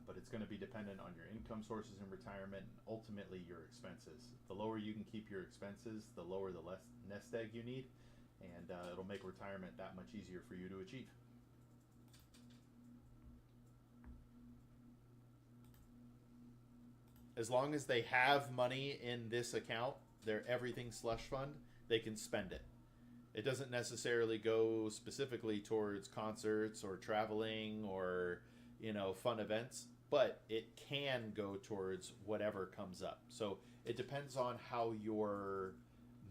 But it's going to be dependent on your income sources in retirement and ultimately your expenses. The lower you can keep your expenses, the lower the less nest egg you need. And it'll make retirement that much easier for you to achieve. As long as they have money in this account, their everything slush fund, they can spend it. It doesn't necessarily go specifically towards concerts or traveling or, fun events, but it can go towards whatever comes up. So it depends on how your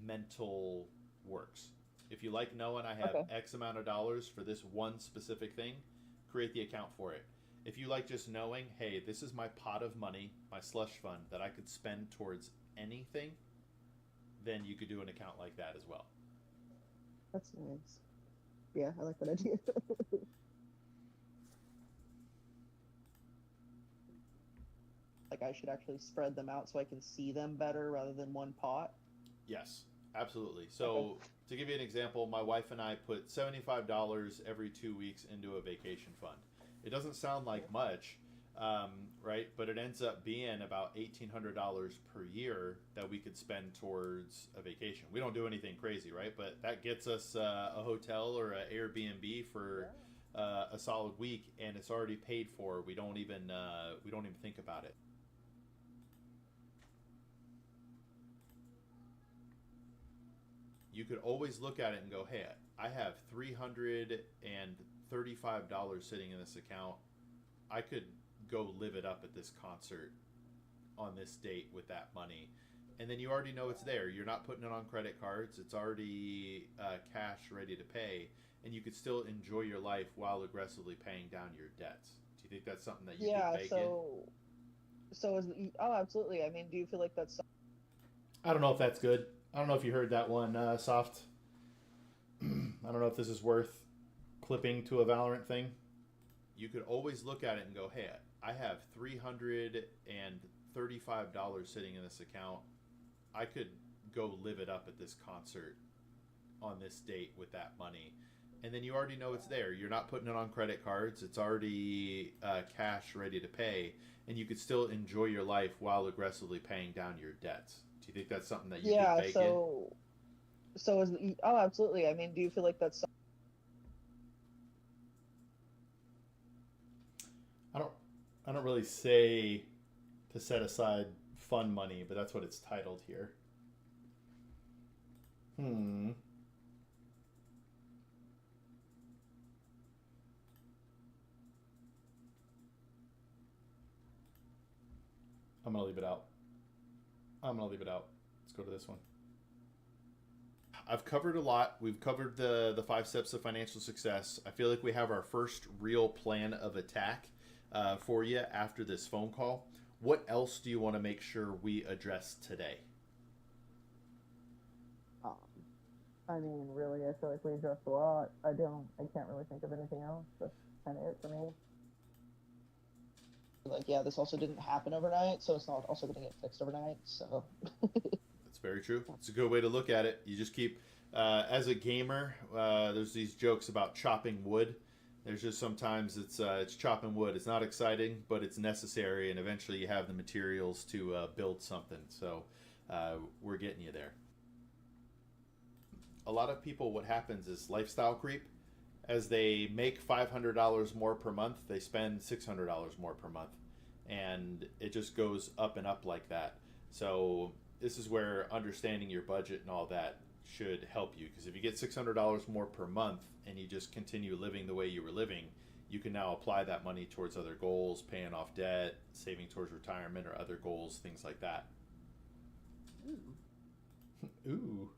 mental works. If you like knowing I have X amount of dollars for this one specific thing, create the account for it. If you like just knowing, hey, this is my pot of money, my slush fund that I could spend towards anything, then you could do an account like that as well. That's nice. Yeah, I like that idea. Like I should actually spread them out so I can see them better rather than one pot? Yes, absolutely. So to give you an example, my wife and I put $75 every 2 weeks into a vacation fund. It doesn't sound like much, right? But it ends up being about $1,800 per year that we could spend towards a vacation. We don't do anything crazy, right? But that gets us a hotel or an Airbnb for a solid week, and it's already paid for. We don't even think about it. You could always look at it and go, hey, I have $335 sitting in this account. I could go live it up at this concert on this date with that money. And then you already know it's there. You're not putting it on credit cards. It's already cash ready to pay. And you could still enjoy your life while aggressively paying down your dets. Do you think that's something that you could bake in? Absolutely. I mean, do you feel like that's... I don't know if that's good. I don't know if you heard that one, Soft. I don't know if this is worth clipping to a Valorant thing. You could always look at it and go, hey, I have $335 sitting in this account. I could go live it up at this concert on this date with that money. And then you already know it's there. You're not putting it on credit cards. It's already cash ready to pay. And you could still enjoy your life while aggressively paying down your dets. Do you think that's something that you could bake in? Absolutely. I mean, do you feel like that's... doesn't really say to set aside fund money, but that's what it's titled here. I'm gonna leave it out. Let's go to this one. I've covered a lot. We've covered the 5 steps of financial success. I feel like we have our first real plan of attack for you after this phone call. What else do you want to make sure we address today? I mean, really, I feel like we addressed a lot. I can't really think of anything else. That's kind of it for me. Like, yeah, this also didn't happen overnight, so it's not also going to get fixed overnight, so. That's very true. It's a good way to look at it. You just keep, as a gamer, there's these jokes about chopping wood. There's just sometimes it's chopping wood. It's not exciting, but it's necessary, and eventually you have the materials to build something. So we're getting you there. A lot of people, what happens is lifestyle creep. As they make $500 more per month, they spend $600 more per month. And it just goes up and up like that. So this is where understanding your budget and all that should help you. Because if you get $600 more per month and you just continue living the way you were living, you can now apply that money towards other goals, paying off debt, saving towards retirement or other goals, things like that. Ooh.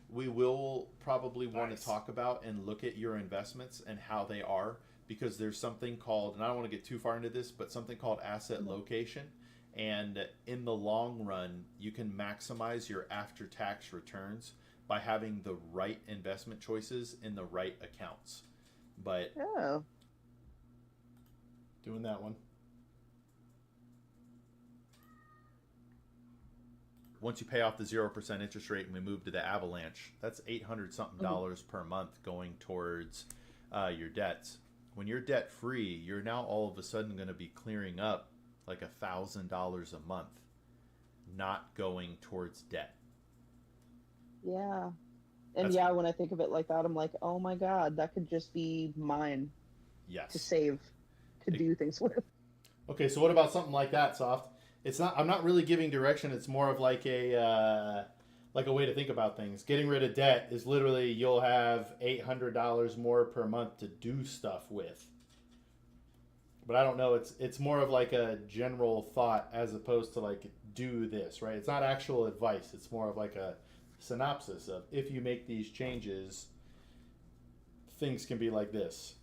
We will probably want to talk about and look at your investments and how they are, because there's something called, and I don't want to get too far into this, but something called asset location. And in the long run, you can maximize your after-tax returns by having the right investment choices in the right accounts. But doing that one. Once you pay off the 0% interest rate and we move to the avalanche, that's $800 something per month going towards your debts. When you're debt free, you're now all of a sudden going to be clearing up like $1,000 a month, not going towards debt. Yeah. And yeah, when I think of it like that, I'm like, oh my God, that could just be mine. Yes. To save, to do things with. Okay, so what about something like that, Soft? It's not. I'm not really giving direction. It's more of like a way to think about things. Getting rid of debt is literally you'll have $800 more per month to do stuff with. But I don't know. It's more of like a general thought as opposed to like do this, right? It's not actual advice. It's more of like a synopsis of if you make these changes, things can be like this.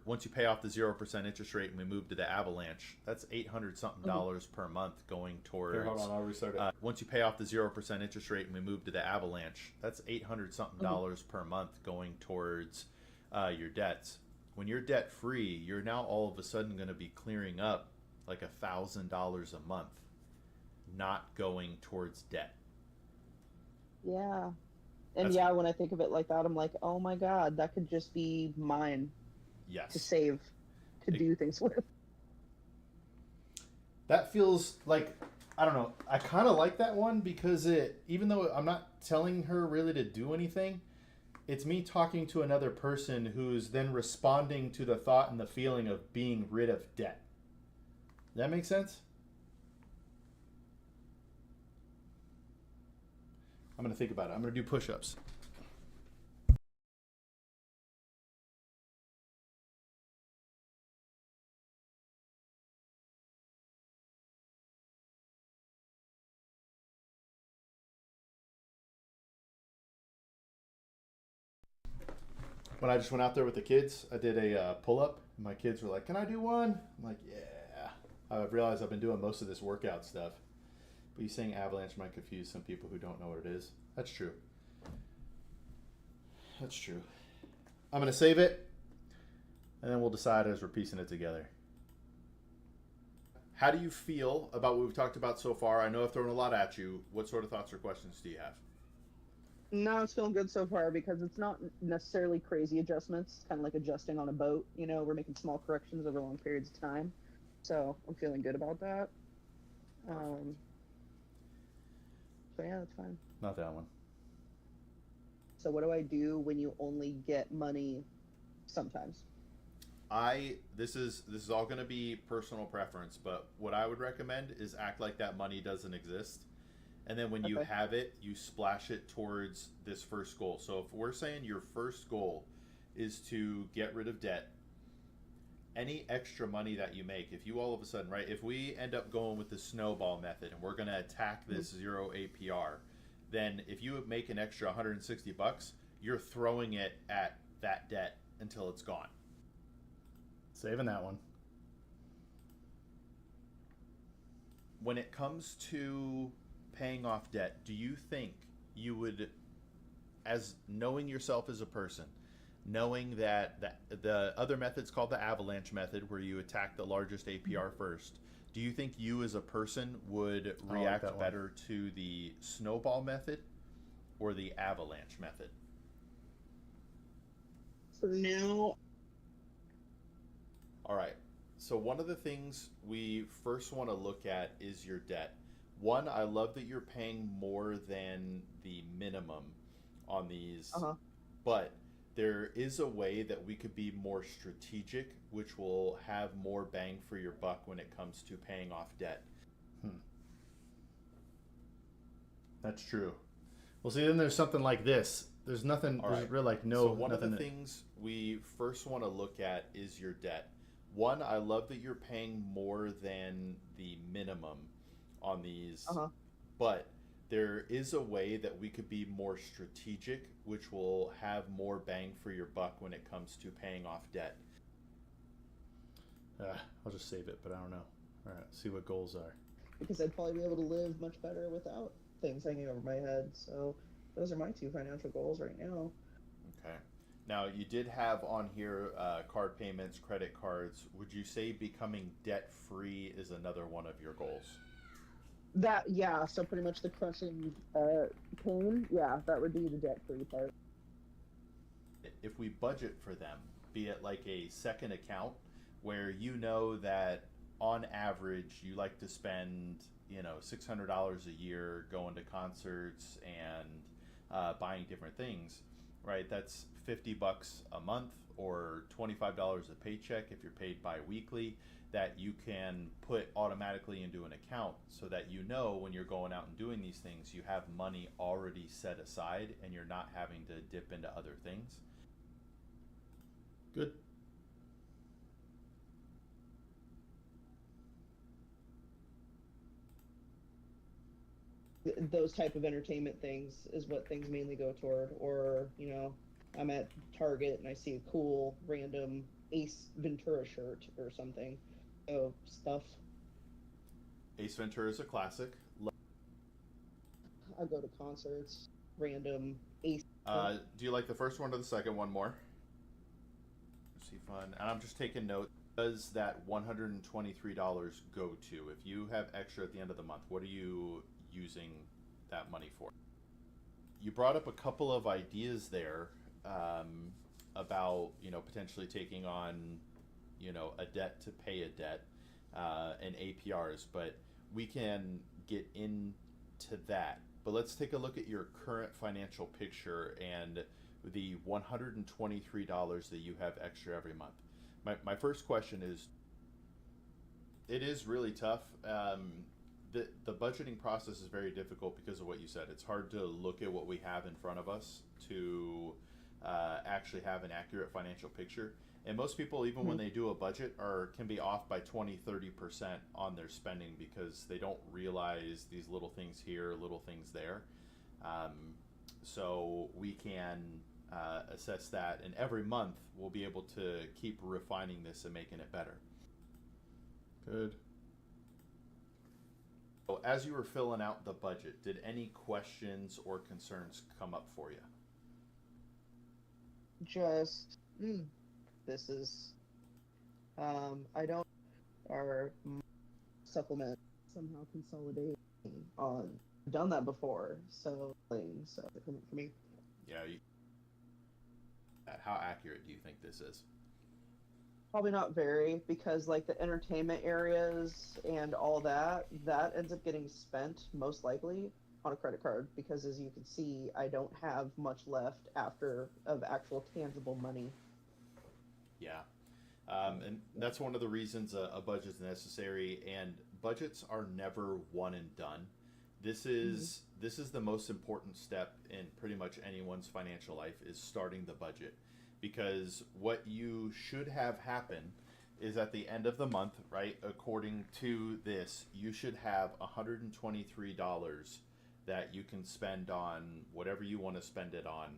Once you pay off the 0% interest rate and we move to the avalanche, that's $800 something per month going towards. Here, hold on, I'll restart it. Once you pay off the 0% interest rate and we move to the avalanche, that's $800 something per month going towards your debts. When you're debt free, you're now all of a sudden going to be clearing up like $1,000 a month, not going towards debt. Yeah. And yeah, when I think of it like that, I'm like, oh my God, that could just be mine. Yes. To save, to do things with. That feels like, I don't know, I kind of like that one because even though I'm not telling her really to do anything, it's me talking to another person who's then responding to the thought and the feeling of being rid of debt. Does that make sense? I'm going to think about it. I'm going to do push-ups. When I just went out there with the kids, I did a pull-up. My kids were like, can I do one? I'm like, yeah. I've realized I've been doing most of this workout stuff. But you saying avalanche might confuse some people who don't know what it is. That's true. That's true. I'm going to save it, and then we'll decide as we're piecing it together. How do you feel about what we've talked about so far? I know I've thrown a lot at you. What sort of thoughts or questions do you have? No, it's feeling good so far because it's not necessarily crazy adjustments. It's kind of like adjusting on a boat. You know, we're making small corrections over long periods of time. So I'm feeling good about that. So yeah, that's fine. Not that one. So what do I do when you only get money sometimes? This is all going to be personal preference, but what I would recommend is act like that money doesn't exist. And then when you have it, you splash it towards this first goal. So if we're saying your first goal is to get rid of debt, any extra money that you make, if you all of a sudden, right, if we end up going with the snowball method and we're going to attack this 0 APR, then if you make an extra 160 bucks, you're throwing it at that debt until it's gone. Saving that one. When it comes to paying off debt, do you think you would, as knowing yourself as a person, knowing that the other method's called the avalanche method, where you attack the largest APR first, do you think you as a person would react better to the snowball method or the avalanche method? For now. All right. So one of the things we first want to look at is your debt. One, I love that you're paying more than the minimum on these, but there is a way that we could be more strategic, which will have more bang for your buck when it comes to paying off debt. That's true. Well, see, then there's something like this. There's nothing. There's really like no. So one of the things we first want to look at is your debt. One, I love that you're paying more than the minimum on these, but there is a way that we could be more strategic, which will have more bang for your buck when it comes to paying off debt. I'll just save it, but I don't know. All right, see what goals are. Because I'd probably be able to live much better without things hanging over my head. So those are my two financial goals right now. Okay. Now, you did have on here card payments, credit cards. Would you say becoming debt-free is another one of your goals? That, yeah, so pretty much the crushing pain, yeah, that would be the debt-free part. If we budget for them, be it like a second account where you know that on average you like to spend, $600 a year going to concerts and buying different things, right? That's $50 a month or $25 a paycheck if you're paid bi-weekly, that you can put automatically into an account so that when you're going out and doing these things, you have money already set aside and you're not having to dip into other things. Good. Those type of entertainment things is what things mainly go toward. Or, I'm at Target and I see a cool random Ace Ventura shirt or something. So, stuff. Ace Ventura is a classic. I go to concerts, random Ace. Do you like the first one or the second one more? See, fun. And I'm just taking note. Does that $123 go to? If you have extra at the end of the month, what are you using that money for? You brought up a couple of ideas there about potentially taking on a debt to pay a debt and APRs, but we can get into that. But let's take a look at your current financial picture and the $123 that you have extra every month. My first question is, it is really tough. The budgeting process is very difficult because of what you said. It's hard to look at what we have in front of us to actually have an accurate financial picture. And most people, even when they do a budget, can be off by 20-30% on their spending because they don't realize these little things here, little things there. So we can assess that, and every month we'll be able to keep refining this and making it better. Good. So as you were filling out the budget, did any questions or concerns come up for you? Just, this is, I don't, our supplement somehow consolidate on done that before. So for me, Yeah. How accurate do you think this is? probably not very, because like the entertainment areas and all that ends up getting spent most likely on a credit card, because as you can see, I don't have much left after of actual tangible money. Yeah. And that's one of the reasons a budget's necessary, and budgets are never one and done. This is the most important step in pretty much anyone's financial life, is starting the budget. Because what you should have happen is at the end of the month, right, according to this, you should have $123 that you can spend on whatever you want to spend it on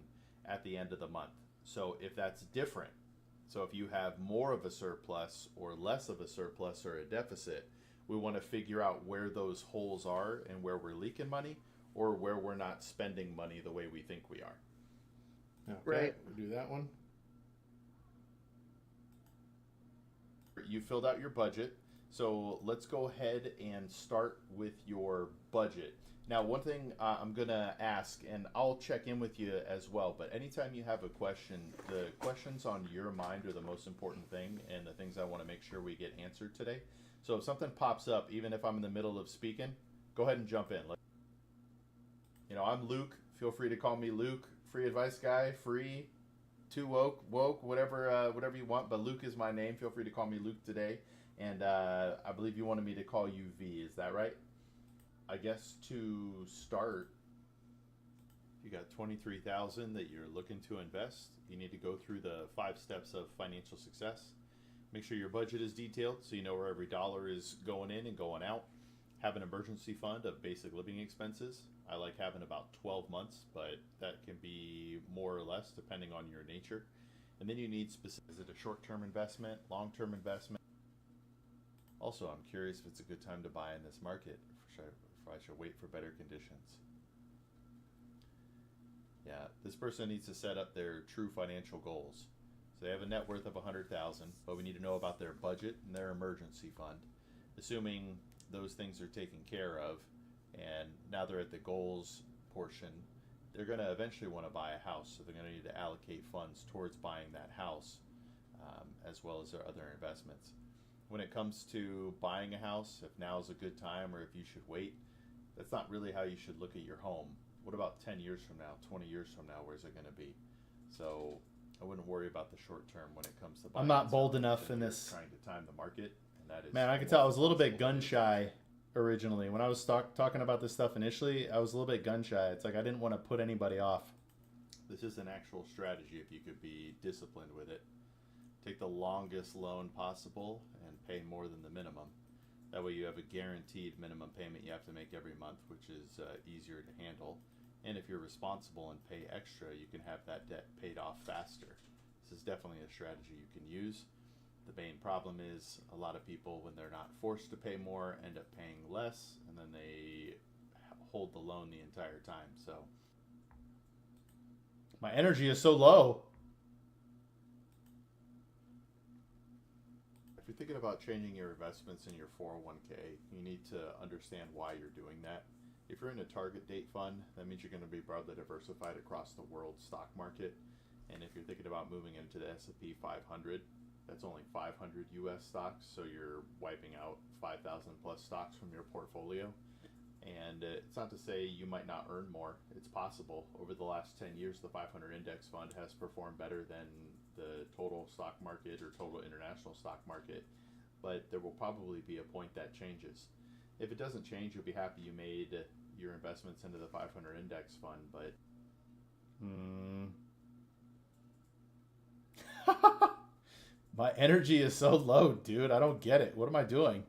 at the end of the month. So if that's different, so if you have more of a surplus or less of a surplus or a deficit, we want to figure out where those holes are and where we're leaking money, or where we're not spending money the way we think we are. Okay, right. We'll do that one. You filled out your budget, so let's go ahead and start with your budget. Now, one thing I'm going to ask, and I'll check in with you as well, but anytime you have a question, the questions on your mind are the most important thing, and the things I want to make sure we get answered today. So if something pops up, even if I'm in the middle of speaking, go ahead and jump in. You know, I'm Luke. Feel free to call me Luke. Free advice guy, free, too woke, whatever you want, but Luke is my name. Feel free to call me Luke today. And I believe you wanted me to call you V, is that right? I guess to start, you got $23,000 that you're looking to invest. You need to go through the 5 steps of financial success. Make sure your budget is detailed so you know where every dollar is going in and going out. Have an emergency fund of basic living expenses. I like having about 12 months, but that can be more or less depending on your nature. And then you need specific, is it a short-term investment, long-term investment? Also, I'm curious if it's a good time to buy in this market, or if I should wait for better conditions. Yeah, this person needs to set up their true financial goals. So they have a net worth of $100,000, but we need to know about their budget and their emergency fund. Assuming those things are taken care of, and now they're at the goals portion, they're going to eventually want to buy a house, so they're going to need to allocate funds towards buying that house, as well as their other investments. When it comes to buying a house, if now is a good time or if you should wait, that's not really how you should look at your home. What about 10 years from now, 20 years from now, where's it going to be? So I wouldn't worry about the short term when it comes to buying. I'm not bold enough in this. Trying to time the market, and that is. Man, I can tell I was a little bit gun shy originally. When I was talking about this stuff initially, I was a little bit gun shy. It's like I didn't want to put anybody off. This is an actual strategy if you could be disciplined with it. Take the longest loan possible and pay more than the minimum. That way you have a guaranteed minimum payment you have to make every month, which is easier to handle. And if you're responsible and pay extra, you can have that debt paid off faster. This is definitely a strategy you can use. The main problem is a lot of people, when they're not forced to pay more, end up paying less, and then they hold the loan the entire time. So my energy is so low. if you're thinking about changing your investments in your 401k, you need to understand why you're doing that. If you're in a target date fund, that means you're going to be broadly diversified across the world stock market. And if you're thinking about moving into the S&P 500, that's only 500 US stocks, so you're wiping out 5,000 plus stocks from your portfolio. And it's not to say you might not earn more. It's possible. Over the last 10 years, the 500 index fund has performed better than the total stock market or total international stock market. But there will probably be a point that changes. If it doesn't change, you'll be happy you made your investments into the 500 index fund, but... My energy is so low, dude. I don't get it. What am I doing?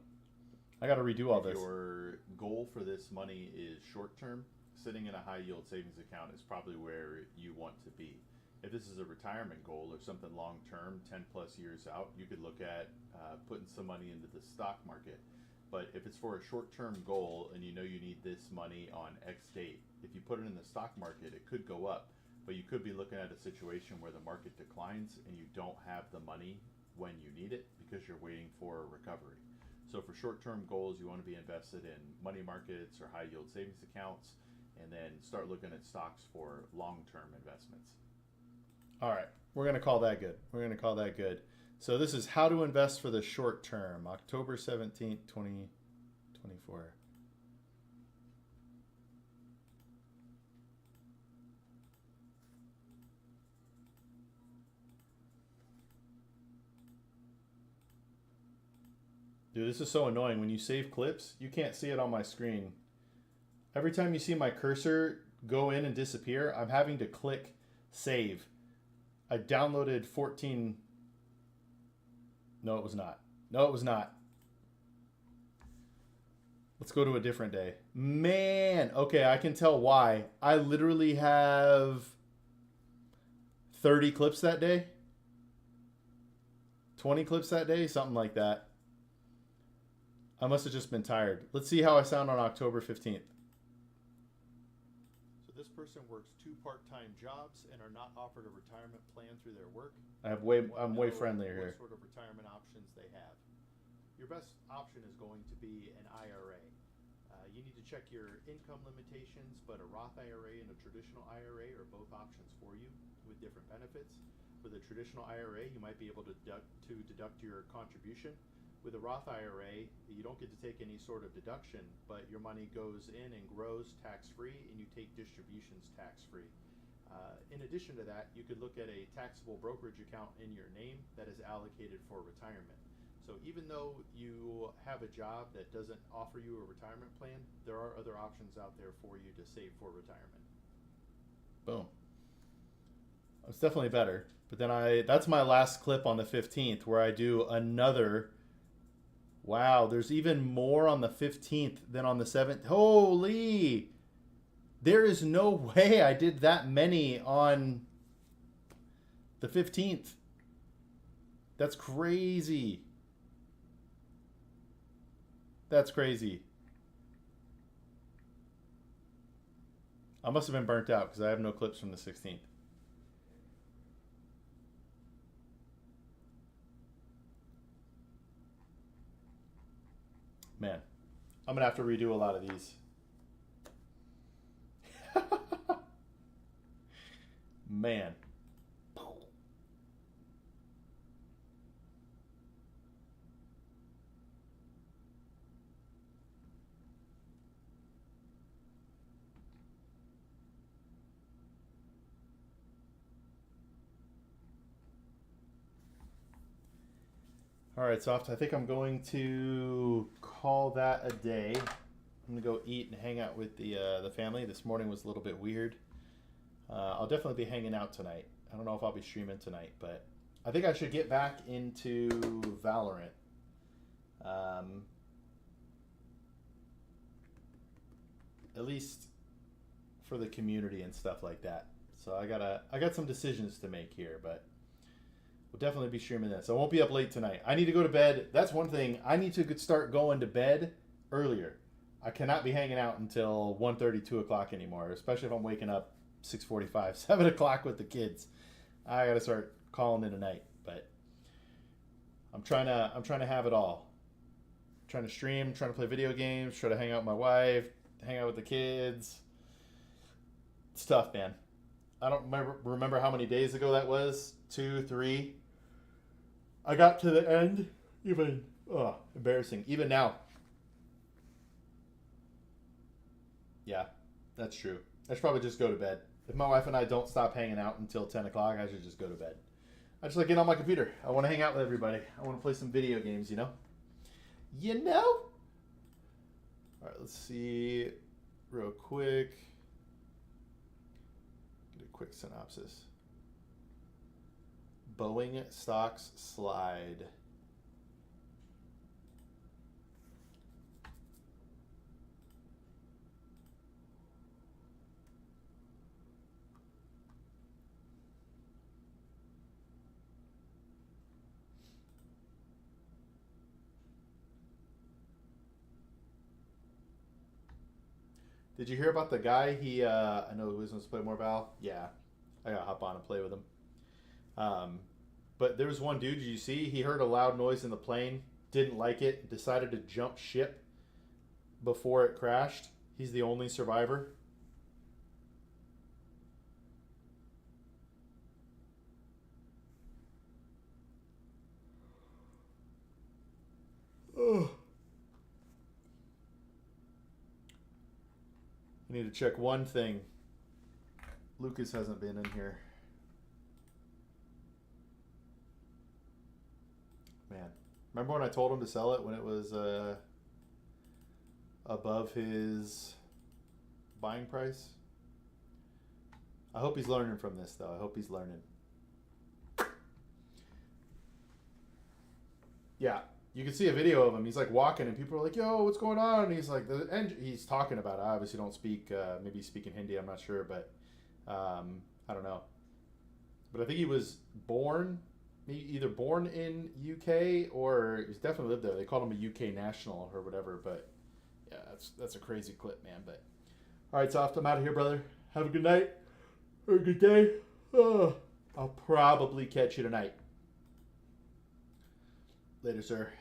I got to redo all this. If your goal for this money is short term, sitting in a high yield savings account is probably where you want to be. If this is a retirement goal or something long term, 10 plus years out, you could look at putting some money into the stock market. But if it's for a short term goal and you know you need this money on X date, if you put it in the stock market, it could go up. But you could be looking at a situation where the market declines and you don't have the money when you need it because you're waiting for a recovery. So for short-term goals, you want to be invested in money markets or high-yield savings accounts, and then start looking at stocks for long-term investments. All right, we're going to call that good. We're going to call that good. So this is how to invest for the short term, October 17th, 2024. Dude, this is so annoying. When you save clips, you can't see it on my screen. Every time you see my cursor go in and disappear, I'm having to click save. I downloaded 14... No, it was not. No, it was not. Let's go to a different day. Man, okay, I can tell why. I literally have 30 clips that day. 20 clips that day, something like that. I must have just been tired. Let's see how I sound on October 15th. So this person works 2 part-time jobs and are not offered a retirement plan through their work. I'm Want to way know friendlier here. what sort of retirement options they have. Your best option is going to be an IRA. You need to check your income limitations, but a Roth IRA and a traditional IRA are both options for you with different benefits. With a traditional IRA, you might be able to deduct your contribution. With a Roth IRA, you don't get to take any sort of deduction, but your money goes in and grows tax-free, and you take distributions tax-free. In addition to that, you could look at a taxable brokerage account in your name that is allocated for retirement. So even though you have a job that doesn't offer you a retirement plan, there are other options out there for you to save for retirement. Boom. It's definitely better. But then that's my last clip on the 15th where I do another. Wow, there's even more on the 15th than on the 7th. Holy! There is no way I did that many on the 15th. That's crazy. That's crazy. I must have been burnt out because I have no clips from the 16th. Man, I'm going to have to redo a lot of these. Man. All right, Soft, I think I'm going to call that a day. I'm going to go eat and hang out with the family. This morning was a little bit weird. I'll definitely be hanging out tonight. I don't know if I'll be streaming tonight, but I think I should get back into Valorant. At least for the community and stuff like that. So I got some decisions to make here, but we'll definitely be streaming this. I won't be up late tonight. I need to go to bed. That's one thing. I need to start going to bed earlier. I cannot be hanging out until 1:30, 2 o'clock anymore, especially if I'm waking up 6:45, 7 o'clock with the kids. I got to start calling it a night, but I'm trying to have it all. I'm trying to stream, trying to play video games, try to hang out with my wife, hang out with the kids. It's tough, man. I don't remember how many days ago that was. 2, 3. I got to the end. Even embarrassing. Even now. Yeah, that's true. I should probably just go to bed. If my wife and I don't stop hanging out until 10 o'clock, I should just go to bed. I just like getting on my computer. I want to hang out with everybody. I want to play some video games, you know? You know? All right, let's see real quick. Get a quick synopsis. Boeing stocks slide. Did you hear about the guy? I know he was supposed to play more Val. Yeah, I gotta hop on and play with him. But there was one dude, did you see? He heard a loud noise in the plane, didn't like it, decided to jump ship before it crashed. He's the only survivor. Oh. I need to check one thing. Lucas hasn't been in here. Man. Remember when I told him to sell it when it was above his buying price? I hope he's learning from this, though. I hope he's learning. Yeah, you can see a video of him. He's like walking, and people are like, "Yo, what's going on?" And he's like, he's talking about it. I obviously don't speak, maybe speaking Hindi. I'm not sure, but I don't know. But I think he was born, either born in UK or he's definitely lived there. They called him a UK national or whatever. But yeah, that's a crazy clip, man. But all right, Soft, I'm out of here, brother. Have a good night or a good day. I'll probably catch you tonight. Later, sir.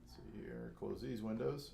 Let's see here. Close these windows.